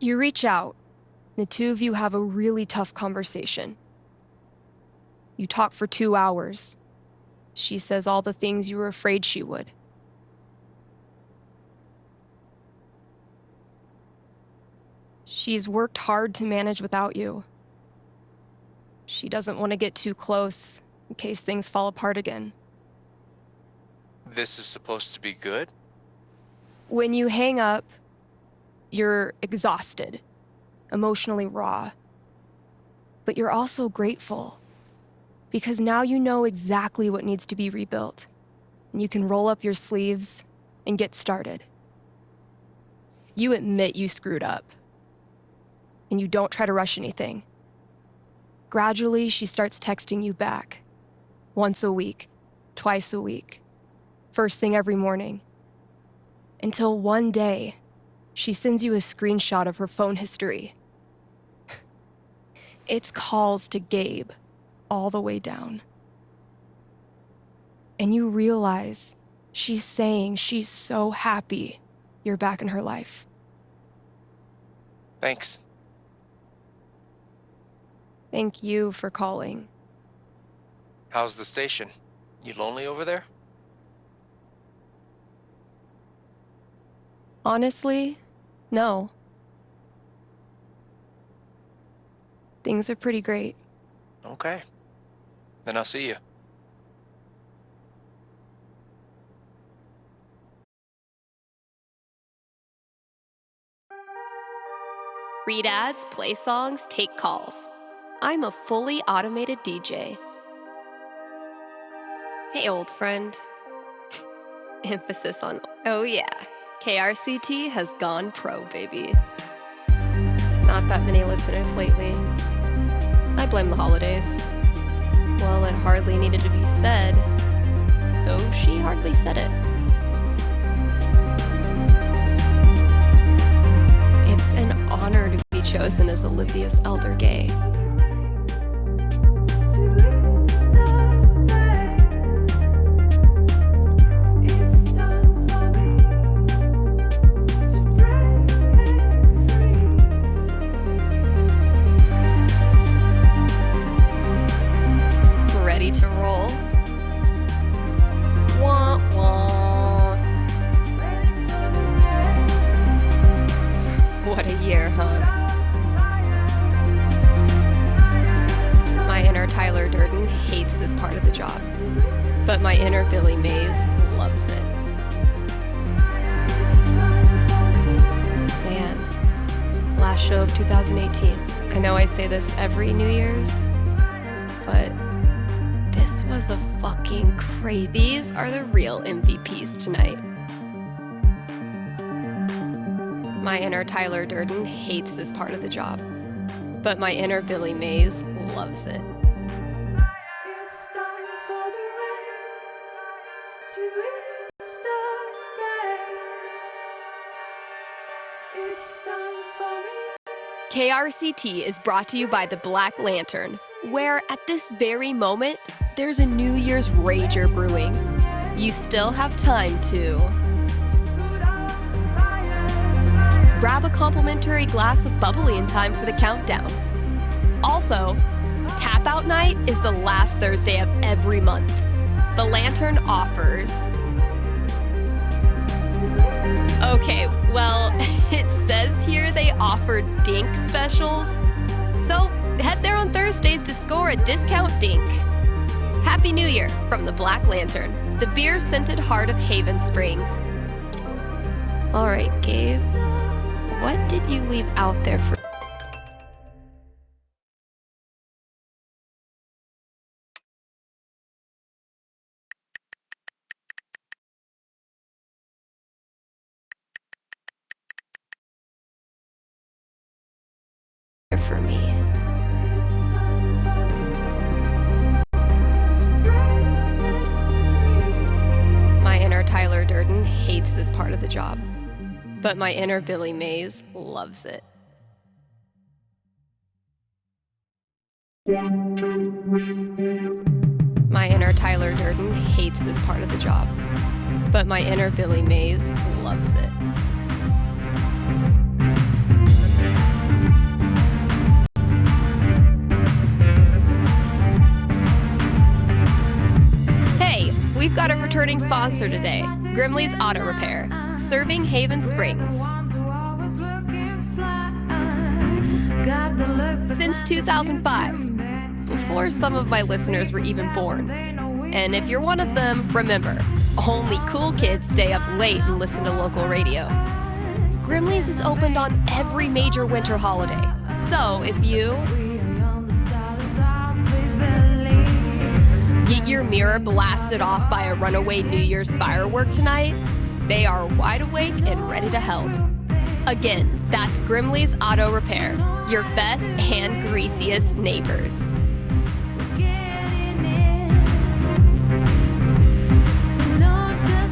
You reach out. The two of you have a really tough conversation. You talk for 2 hours. She says all the things you were afraid she would. She's worked hard to manage without you. She doesn't want to get too close in case things fall apart again. This is supposed to be good? When you hang up, you're exhausted, emotionally raw. But you're also grateful, because now you know exactly what needs to be rebuilt. And you can roll up your sleeves and get started. You admit you screwed up. And you don't try to rush anything. Gradually, she starts texting you back. Once a week, twice a week, first thing every morning. Until one day, she sends you a screenshot of her phone history. It's calls to Gabe, all the way down. And you realize she's saying she's so happy you're back in her life. Thanks. Thank you for calling. How's the station? You lonely over there? Honestly, no. Things are pretty great. Okay. Then I'll see you. Read ads, play songs, take calls. I'm a fully automated DJ. Hey, old friend. Emphasis on, oh yeah. KRCT has gone pro, baby. Not that many listeners lately. I blame the holidays. Well, it hardly needed to be said, so she hardly said it. It's an honor to be chosen as Olivia's elder gay. Ready to roll? Wah, wah. What a year, huh? My inner Tyler Durden hates this part of the job, but my inner Billy Mays loves it. Man, last show of 2018. I know I say this every New Year's, but this was a fucking crazy. These are the real MVPs tonight. My inner Tyler Durden hates this part of the job, but my inner Billy Mays loves it. KRCT is brought to you by the Black Lantern, where at this very moment, there's a New Year's rager brewing. You still have time to grab a complimentary glass of bubbly in time for the countdown. Also, Tap Out Night is the last Thursday of every month. The Lantern offers... Okay, well, it says here they offer dink specials, so head there on Thursdays to score a discount dink. Happy New Year from the Black Lantern, the beer-scented heart of Haven Springs. All right, Gabe, what did you leave out there for? For me. My inner Tyler Durden hates this part of the job, but my inner Billy Mays loves it. My inner Tyler Durden hates this part of the job, but my inner Billy Mays loves it. We've got a returning sponsor today, Grimley's Auto Repair, serving Haven Springs. Since 2005, before some of my listeners were even born. And if you're one of them, remember, Only cool kids stay up late and listen to local radio. Grimley's is opened on every major winter holiday. So if you get your mirror blasted off by a runaway New Year's firework tonight, they are wide awake and ready to help. Again, that's Grimley's Auto Repair, your best and greasiest neighbors.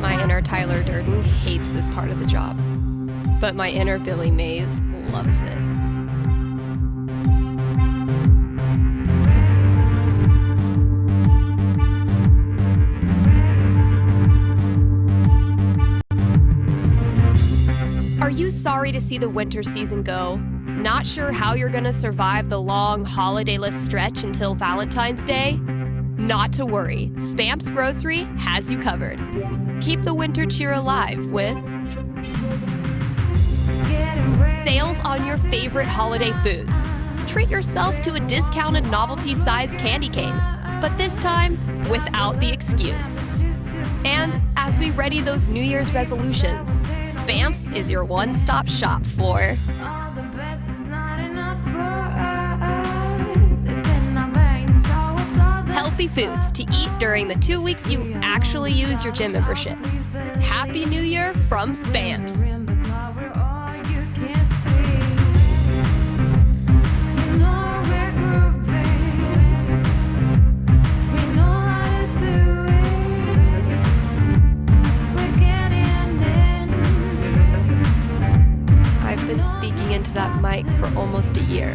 My inner Tyler Durden hates this part of the job, but my inner Billy Mays loves it. Are you sorry to see the winter season go? Not sure how you're gonna survive the long holidayless stretch until Valentine's Day? Not to worry, Spamps Grocery has you covered. Keep the winter cheer alive with sales on your favorite holiday foods. Treat yourself to a discounted novelty-sized candy cane, but this time without the excuse. And as we ready those New Year's resolutions, Spamps is your one-stop shop for healthy foods to eat during the 2 weeks you actually use your gym membership. Happy New Year from Spamps. I've been speaking into that mic for almost a year,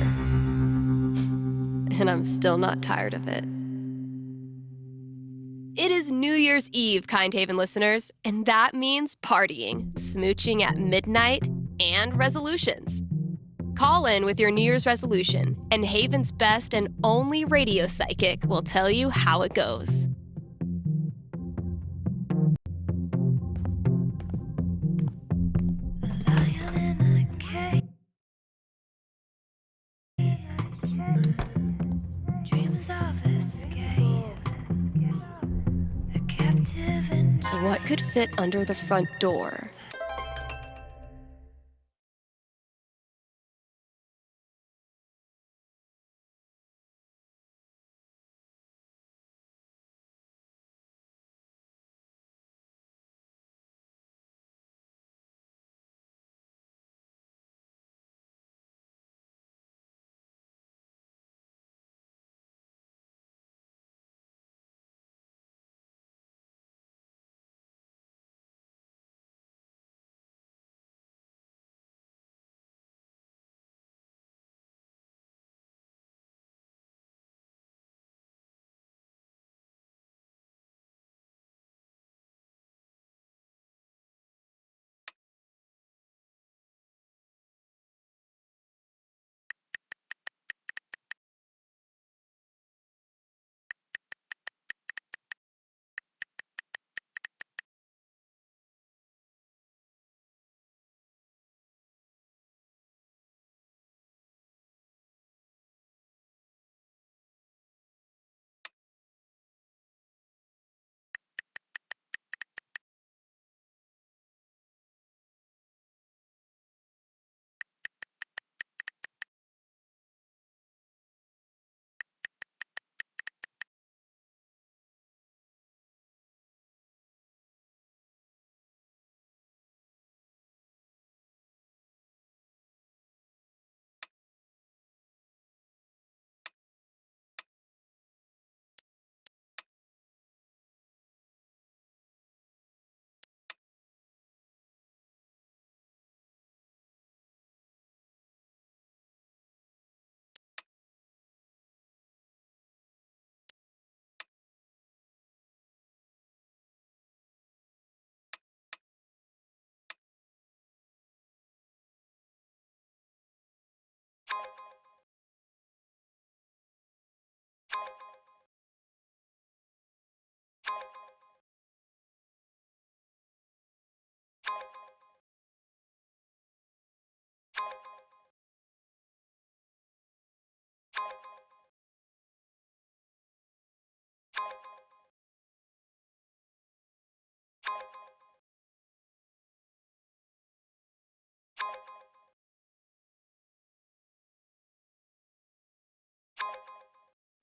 and I'm still not tired of it. It is New Year's Eve, Kind Haven listeners, and that means partying, smooching at midnight, and resolutions. Call in with your New Year's resolution, and Haven's best and only radio psychic will tell you how it goes. What could fit under the front door?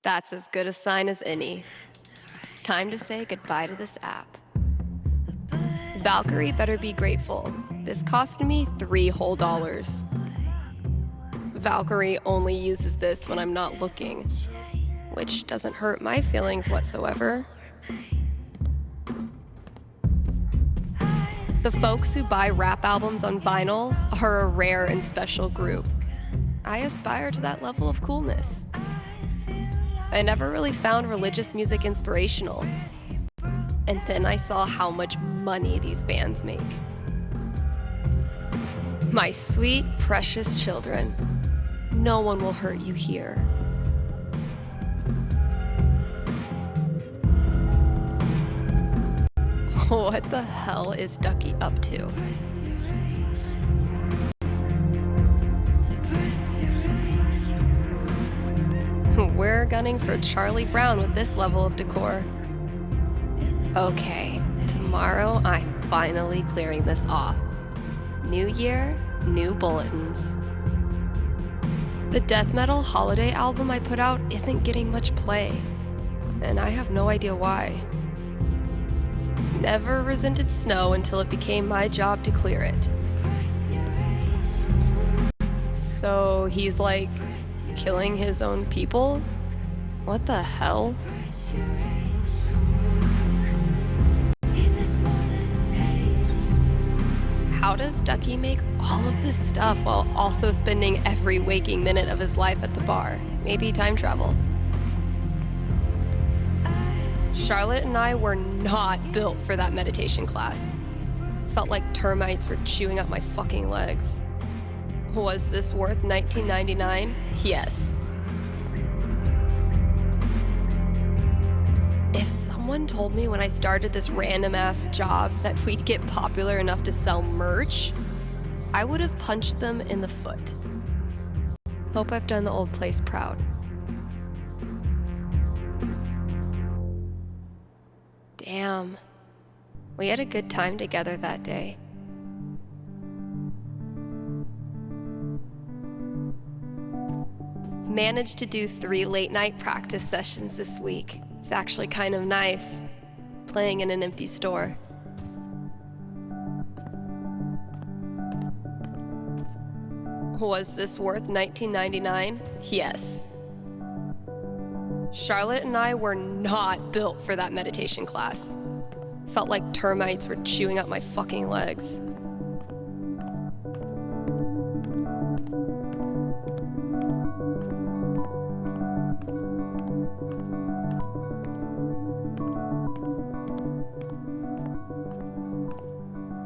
That's as good a sign as any. Time to say goodbye to this app. Valkyrie better be grateful. This cost me $3 whole. Valkyrie only uses this when I'm not looking, which doesn't hurt my feelings whatsoever. The folks who buy rap albums on vinyl are a rare and special group. I aspire to that level of coolness. I never really found religious music inspirational. And then I saw how much money these bands make. My sweet, precious children, no one will hurt you here. What the hell is Ducky up to? We're gunning for Charlie Brown with this level of decor. Okay, tomorrow I'm finally clearing this off. New year, new bulletins. The death metal holiday album I put out isn't getting much play, and I have no idea why. Never resented snow until it became my job to clear it. So he's like killing his own people? What the hell? How does Ducky make all of this stuff while also spending every waking minute of his life at the bar? Maybe time travel. Charlotte and I were not built for that meditation class. Felt like termites were chewing up my fucking legs. Was this worth $19.99? Yes. If someone told me when I started this random-ass job that we'd get popular enough to sell merch, I would have punched them in the foot. Hope I've done the old place proud. Damn. We had a good time together that day. Managed to do 3 late-night practice sessions this week. It's actually kind of nice, playing in an empty store. Was this worth $19.99? Yes. Charlotte and I were not built for that meditation class. Felt like termites were chewing up my fucking legs.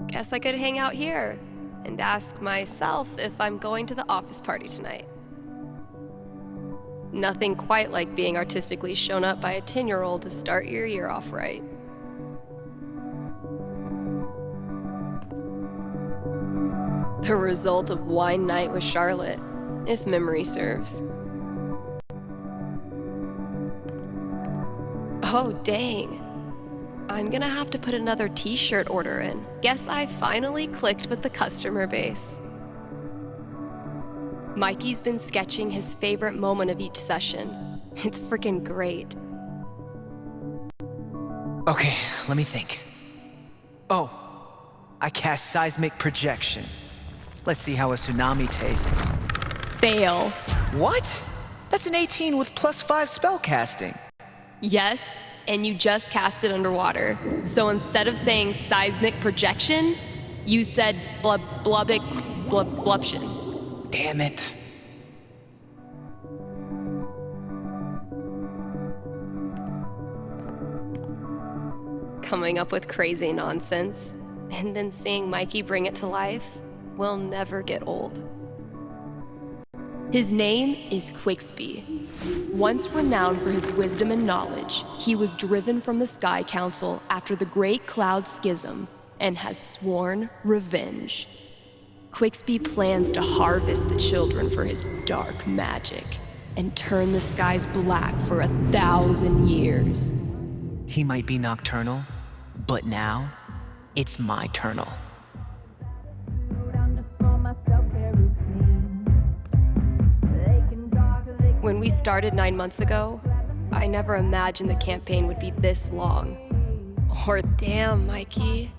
Guess I could hang out here and ask myself if I'm going to the office party tonight. Nothing quite like being artistically shown up by a 10-year-old to start your year off right. The result of wine night with Charlotte, if memory serves. Oh, dang. I'm gonna have to put another t-shirt order in. Guess I finally clicked with the customer base. Mikey's been sketching his favorite moment of each session. It's freaking great. Okay, let me think. Oh, I cast seismic projection. Let's see how a tsunami tastes. Fail. What? That's an 18 with +5 spellcasting. Yes, and you just cast it underwater. So instead of saying seismic projection, you said blubtion. Damn it. Coming up with crazy nonsense, and then seeing Mikey bring it to life will never get old. His name is Quixby. Once renowned for his wisdom and knowledge, he was driven from the Sky Council after the Great Cloud Schism and has sworn revenge. Quixby plans to harvest the children for his dark magic and turn the skies black for 1,000 years. He might be nocturnal, but now It's my turnal. When we started 9 months ago, I never imagined the campaign would be this long. Or damn, Mikey.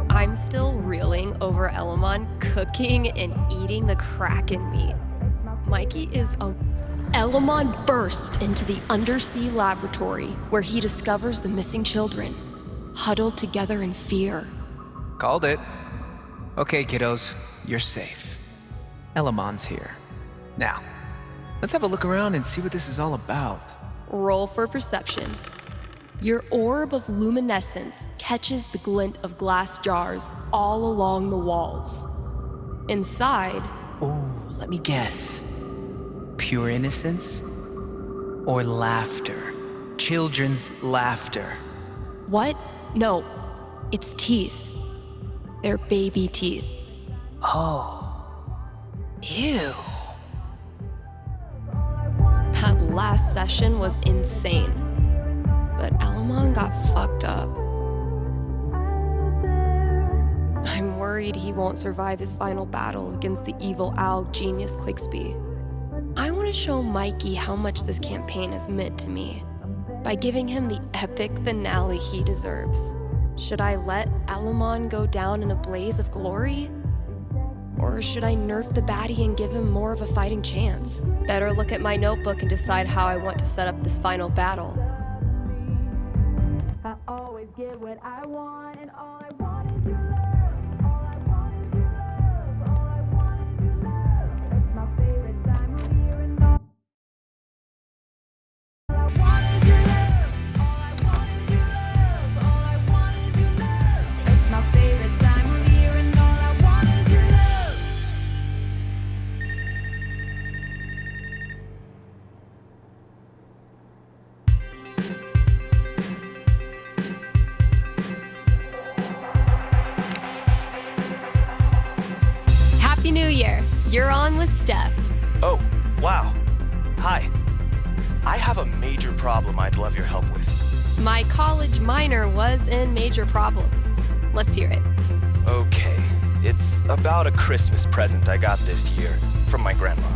I'm still reeling over Elamon cooking and eating the Kraken meat. Mikey is a... Elamon bursts into the undersea laboratory where he discovers the missing children, huddled together in fear. Called it. Okay, kiddos, you're safe. Elamon's here. Now, let's have a look around and see what this is all about. Roll for perception. Your orb of luminescence catches the glint of glass jars all along the walls. Inside... Ooh, let me guess. Pure innocence? Or laughter? Children's laughter. What? No, it's teeth. They're baby teeth. Oh. Ew. That last session was insane. But Elamon got fucked up. I'm worried he won't survive his final battle against the evil owl genius Quigsby. I want to show Mikey how much this campaign has meant to me by giving him the epic finale he deserves. Should I let Elamon go down in a blaze of glory? Or should I nerf the baddie and give him more of a fighting chance? Better look at my notebook and decide how I want to set up this final battle. I always get what I want, and all I want is your love. Happy New Year! You're on with Steph. Oh, wow. Hi. I have a major problem I'd love your help with. My college minor was in major problems. Let's hear it. Okay, it's about a Christmas present I got this year from my grandma.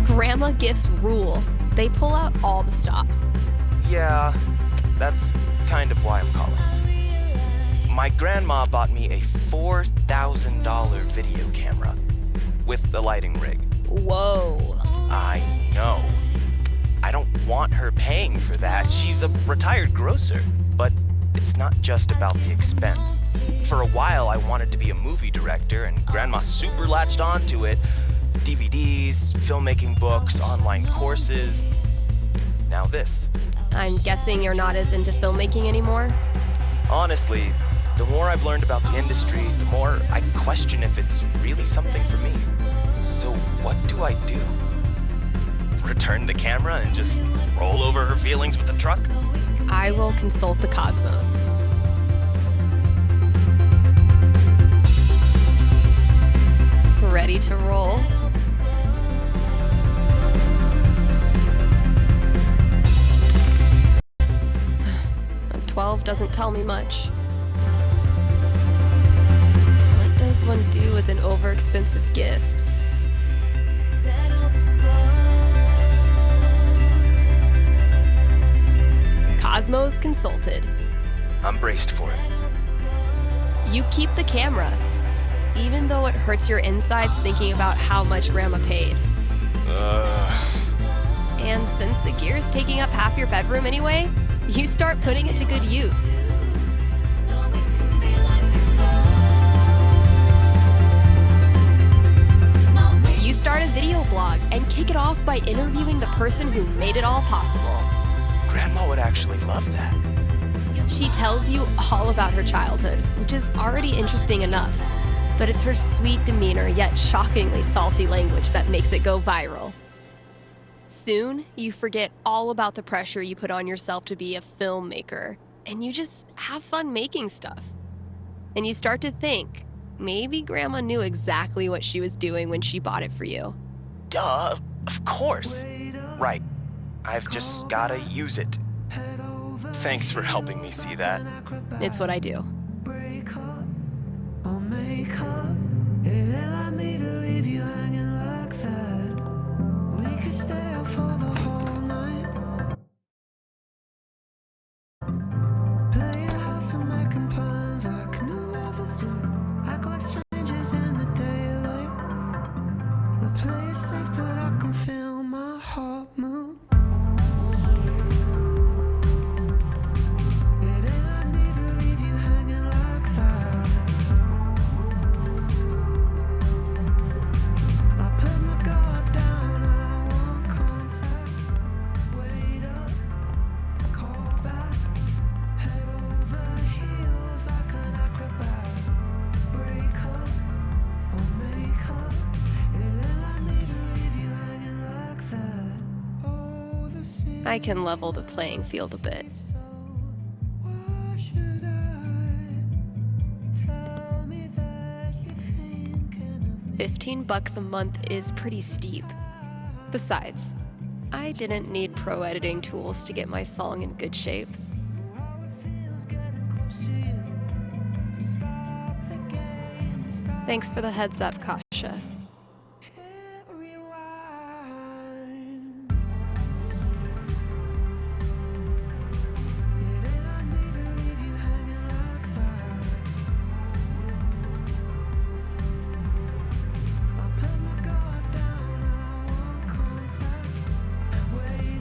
Grandma gifts rule. They pull out all the stops. Yeah, that's kind of why I'm calling. My grandma bought me a $4,000 video camera with the lighting rig. Whoa. I know. I don't want her paying for that. She's a retired grocer. But it's not just about the expense. For a while, I wanted to be a movie director, and Grandma super latched onto it. DVDs, filmmaking books, online courses. Now this. I'm guessing you're not as into filmmaking anymore? Honestly, the more I've learned about the industry, the more I question if it's really something for me. So what do I do? Return the camera and just roll over her feelings with the truck? I will consult the cosmos. Ready to roll? 12 doesn't tell me much. What does one do with an overexpensive gift? Cosmos consulted. I'm braced for it. You keep the camera, even though it hurts your insides thinking about how much Grandma paid. And since the gear's taking up half your bedroom anyway, you start putting it to good use. You start a video blog and kick it off by interviewing the person who made it all possible. Grandma would actually love that. She tells you all about her childhood, which is already interesting enough. But it's her sweet demeanor, yet shockingly salty language that makes it go viral. Soon, you forget all about the pressure you put on yourself to be a filmmaker, and you just have fun making stuff. And you start to think, maybe Grandma knew exactly what she was doing when she bought it for you. Duh, of course. Right. I've just gotta use it. Thanks for helping me see that. It's what I do. I'll make up. It ain't like me to leave you hanging like that. We could stay up for the whole night. Playing house and making plans like new lovers do. Act like strangers in the daylight. The play is safe, but I can feel my heart move. It ain't like me to leave you hanging like that. I put my guard down, I want contact. Wait up, call back. Head over heels like an acrobat. Break up or make up. It ain't like me to leave you hanging like that. Oh, the sea. I can level the playing field a bit. Why should I tell me that you're thinking of 15 bucks a month is pretty steep. Besides, I didn't need pro editing tools to get my song in good shape. Thanks for the heads up, Kasha.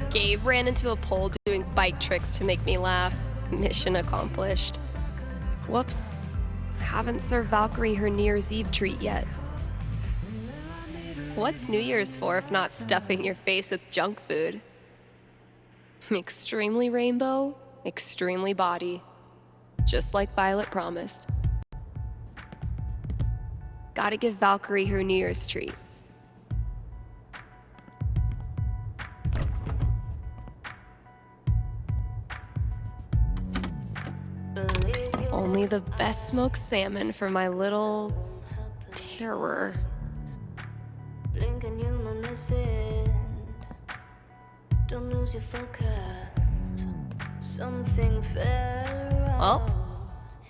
Gabe ran into a pole doing bike tricks to make me laugh. Mission accomplished. Whoops. Haven't served Valkyrie her New Year's Eve treat yet. What's New Year's for if not stuffing your face with junk food? Extremely rainbow, extremely body. Just like Violet promised. Gotta give Valkyrie her New Year's treat. Only the best smoked salmon for my little terror. Blinking, you might miss it. Don't lose your focus. Something fair. Well,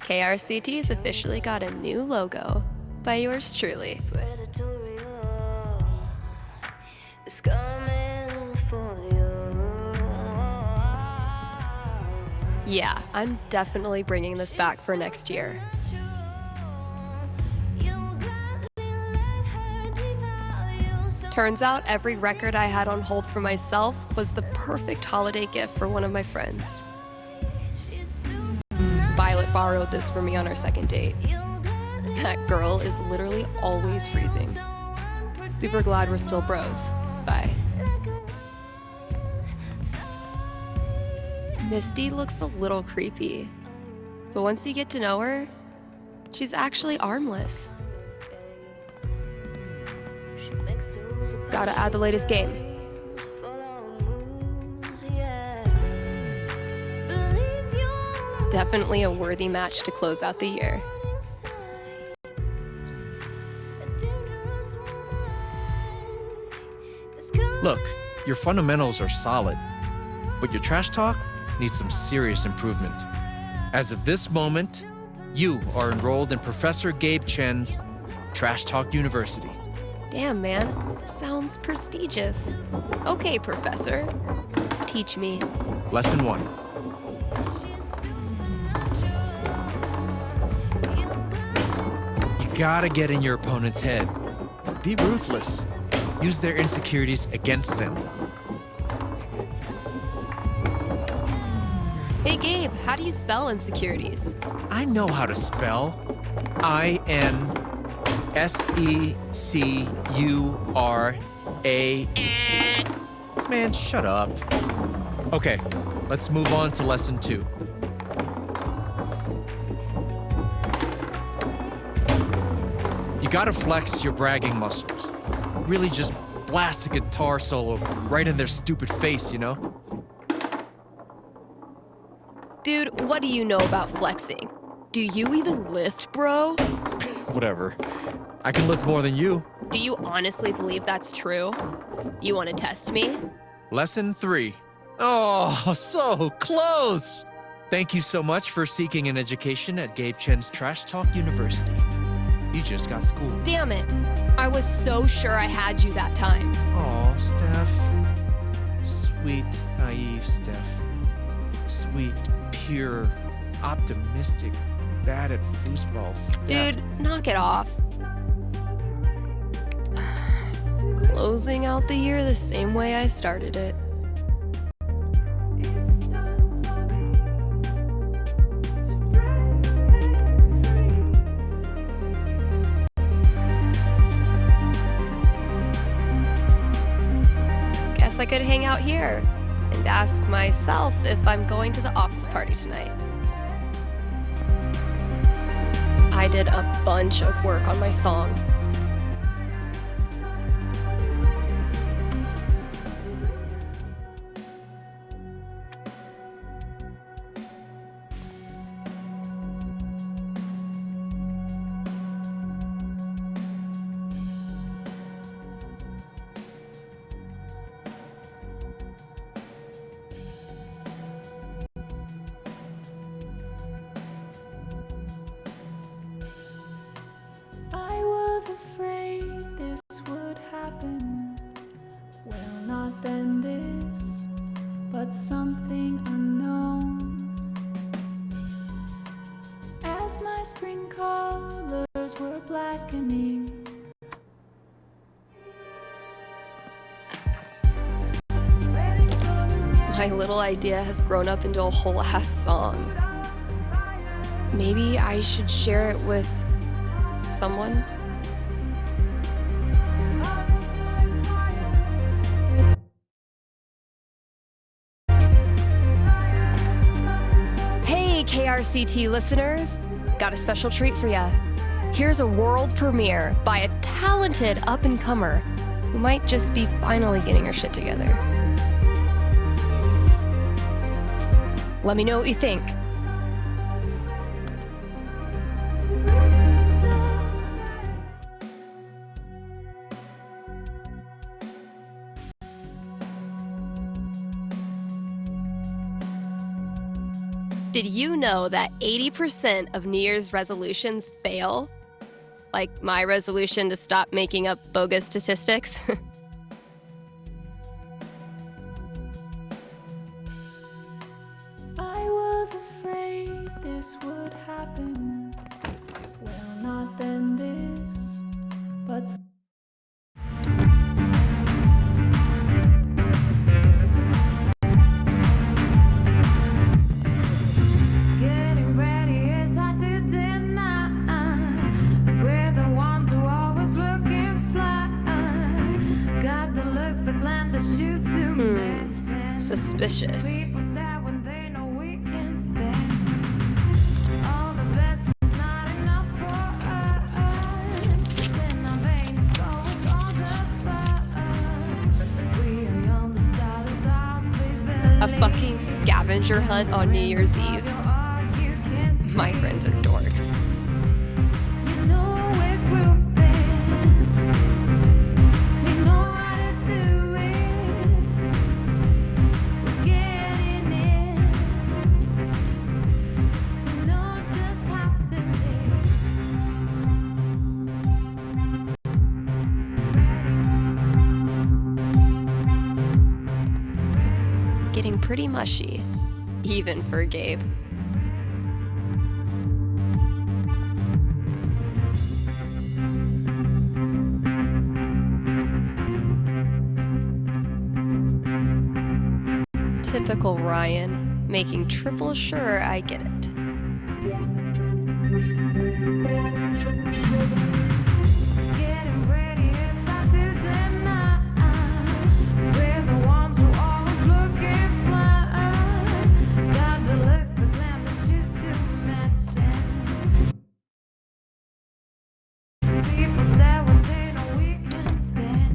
KRCT's officially got a new logo by yours truly. Predatorial. It's coming for you. Yeah, I'm definitely bringing this back for next year. Turns out every record I had on hold for myself was the perfect holiday gift for one of my friends. Violet borrowed this for me on our second date. That girl is literally always freezing. Super glad we're still bros. Bye. Misty looks a little creepy, but once you get to know her, she's actually armless. Gotta add the latest game. Definitely a worthy match to close out the year. Look, your fundamentals are solid, but your trash talk needs some serious improvement. As of this moment, you are enrolled in Professor Gabe Chen's Trash Talk University. Damn, man. Sounds prestigious. Okay, Professor. Teach me. Lesson 1. You gotta get in your opponent's head. Be ruthless. Use their insecurities against them. Hey, Gabe, how do you spell insecurities? I know how to spell. I-N-S-E-C-U-R-A. Man, shut up. Okay, let's move on to lesson 2. You gotta flex your bragging muscles. Really just blast a guitar solo right in their stupid face, you know? Dude, what do you know about flexing? Do you even lift, bro? Whatever. I can lift more than you. Do you honestly believe that's true? You want to test me? Lesson 3. Oh, so close! Thank you so much for seeking an education at Gabe Chen's Trash Talk University. You just got schooled. Damn it. I was so sure I had you that time. Aw, Steph. Sweet, naive Steph. Sweet, pure, optimistic, bad at foosball Steph. Dude, knock it off. Closing out the year the same way I started it. Guess I could hang out here and ask myself if I'm going to the office party tonight. I did a bunch of work on my song. I was afraid this would happen. Well, not then this, but something unknown. As my spring colors were blackening, My little idea has grown up into a whole ass song. Maybe I should share it with someone? Hey, KRCT listeners! Got a special treat for ya. Here's a world premiere by a talented up-and-comer who might just be finally getting her shit together. Let me know what you think. Did you know that 80% of New Year's resolutions fail? Like my resolution to stop making up bogus statistics? I was afraid this would happen. Well, not then this, but getting ready as I did dinner. We're the ones who always looking fly. Got the looks, the glam, the shoes to match. Suspicious. People stare when they know we can spend. All the best is not enough for us. Then our veins go with all the fun. We are young, the style is ours, please A believe. fucking scavenger hunt on New Year's Eve. My friends are dorks. You know we're grouping. We know how to do it. We're getting in. We know just how to live. Getting pretty mushy, even for Gabe. Typical Ryan, making triple sure I get it. Getting ready, it's time to dinner. We're the ones who always looking fly. Got the looks, the glam, the shoes to match. People stare when they know we can spend.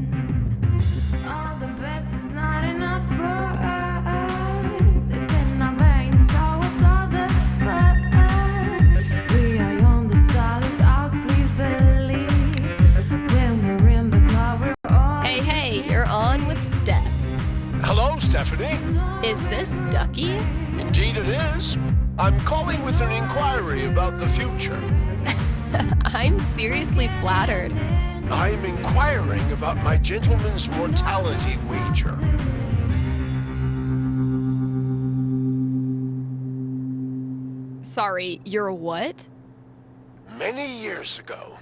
Stephanie. Is this Ducky? Indeed it is. I'm calling with an inquiry about the future. I'm seriously flattered. I'm inquiring about my gentleman's mortality wager. Sorry, you're what? Many years ago,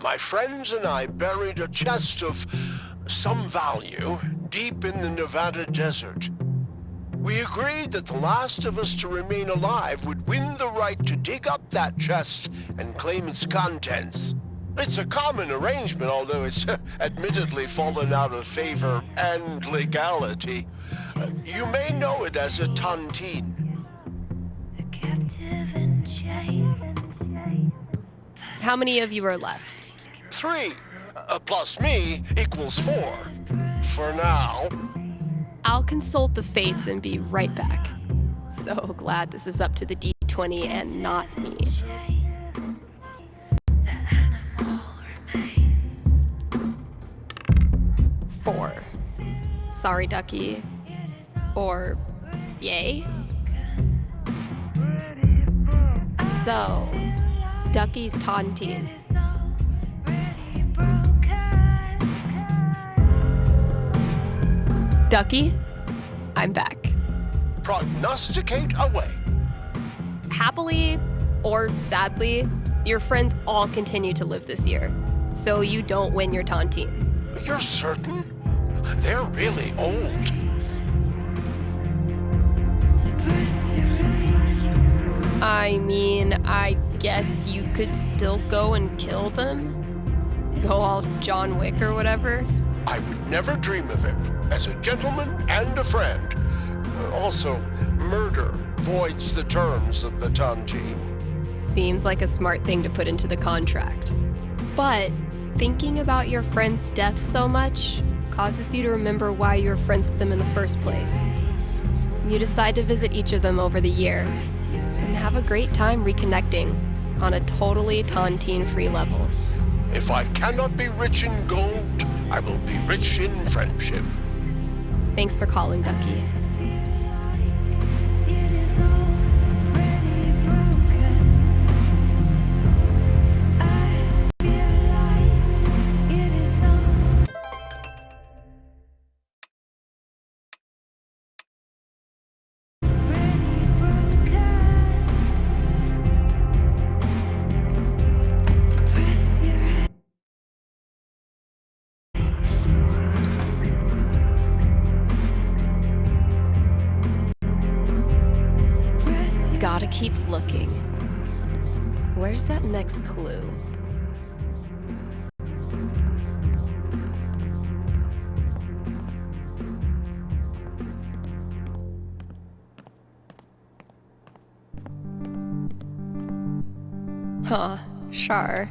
my friends and I buried a chest of some value deep in the Nevada desert. We agreed that the last of us to remain alive would win the right to dig up that chest and claim its contents. It's a common arrangement, although it's admittedly fallen out of favor and legality. You may know it as a tontine. How many of you are left? 3 plus me equals 4. For now. I'll consult the fates and be right back. So glad this is up to the D20 and not me. Four. Sorry, Ducky. Or yay? So, Ducky's taunting. Ducky, I'm back. Prognosticate away. Happily or sadly, your friends all continue to live this year, so you don't win your taunting. You're certain? They're really old. I mean, I guess you could still go and kill them? Go all John Wick or whatever? I would never dream of it, as a gentleman and a friend. Also, murder voids the terms of the tontine. Seems like a smart thing to put into the contract. But thinking about your friend's death so much causes you to remember why you were friends with them in the first place. You decide to visit each of them over the year and have a great time reconnecting on a totally tontine-free level. If I cannot be rich in gold, I will be rich in friendship. Thanks for calling, Ducky. Gotta keep looking. Where's that next clue? Huh, sure.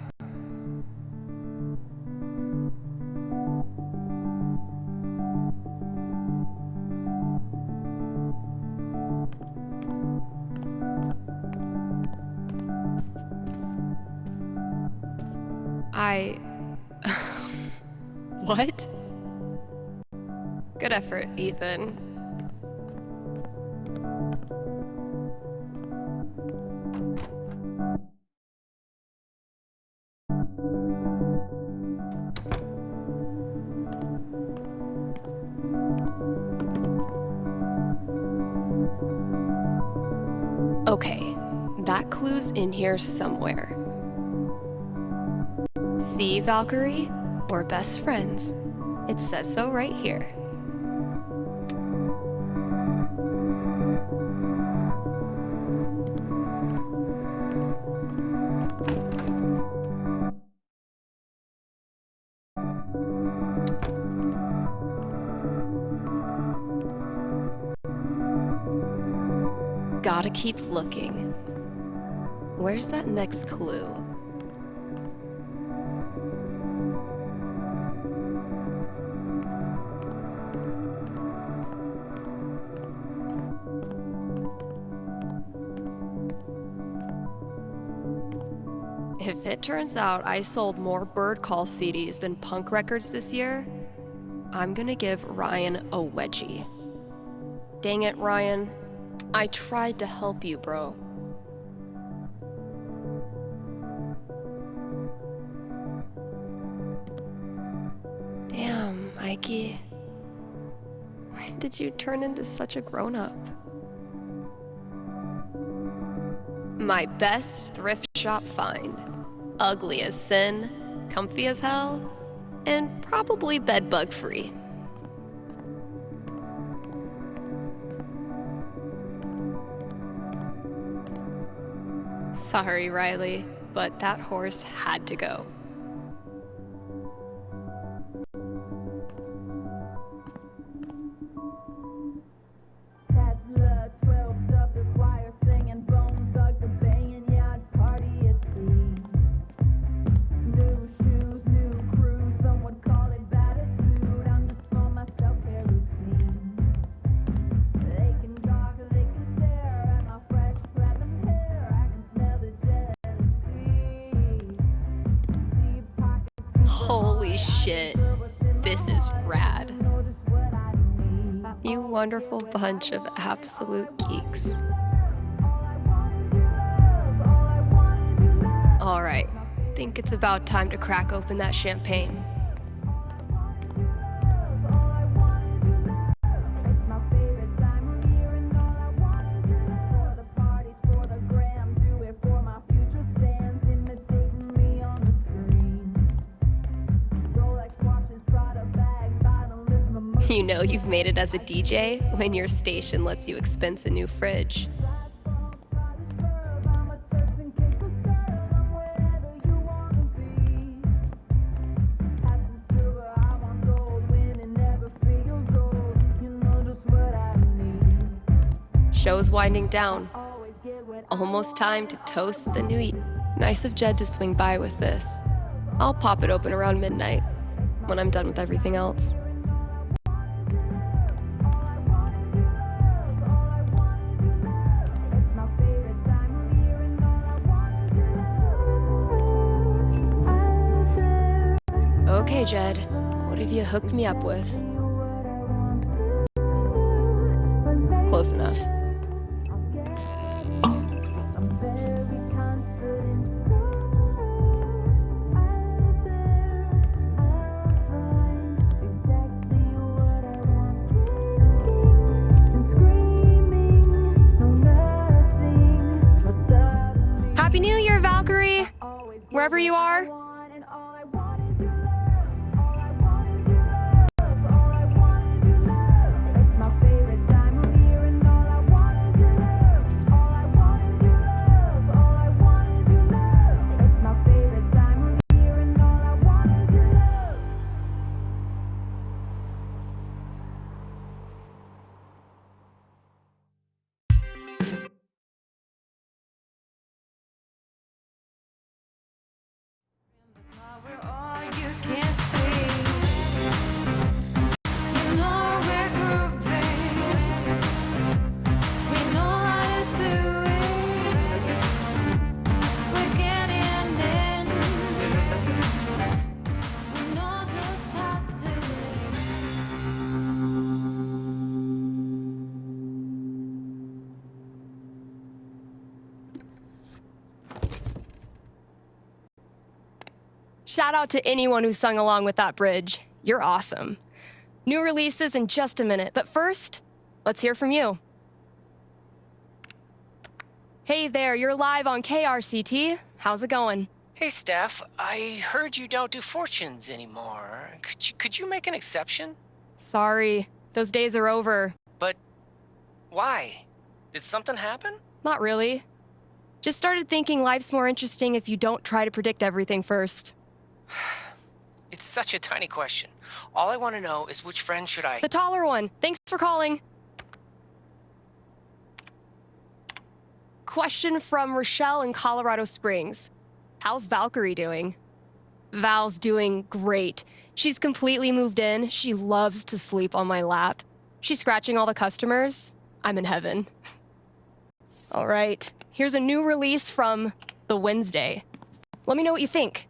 What? Good effort, Ethan. Okay, that clue's in here somewhere. See, Valkyrie? We're best friends. It says so right here. Gotta keep looking. Where's that next clue? If it turns out I sold more Bird Call CDs than punk records this year, I'm gonna give Ryan a wedgie. Dang it, Ryan. I tried to help you, bro. Damn, Mikey. When did you turn into such a grown-up? My best thrift shop find. Ugly as sin, comfy as hell, and probably bedbug free. Sorry, Riley, but that horse had to go. Tesla, 12 of the choir singing, bone thugs are banging, yacht party at sea. New shoes, new crew, some would call it attitude. I'm just on my self-care routine. They can gawk, they can stare at my fresh platinum hair. I can smell the jealousy. Deep pockets, Holy shit. This is rad. You wonderful bunch of absolute geeks. All right, think it's about time to crack open that champagne. You know you've made it as a DJ when your station lets you expense a new fridge. Show's winding down. Almost time to toast the new year. Nice of Jed to swing by with this. I'll pop it open around midnight when I'm done with everything else. Okay, Jed, what have you hooked me up with? Close enough. Happy New Year, Valkyrie! Wherever you are. Shout out to anyone who sung along with that bridge. You're awesome. New releases in just a minute, but first, let's hear from you. Hey there, you're live on KRCT. How's it going? Hey, Steph. I heard you don't do fortunes anymore. Could you make an exception? Sorry, those days are over. But why? Did something happen? Not really. Just started thinking life's more interesting if you don't try to predict everything first. It's such a tiny question. All I want to know is which friend should I... The taller one. Thanks for calling. Question from Rochelle in Colorado Springs. How's Valkyrie doing? Val's doing great. She's completely moved in. She loves to sleep on my lap. She's scratching all the customers. I'm in heaven. All right, here's a new release from The Wednesday. Let me know what you think.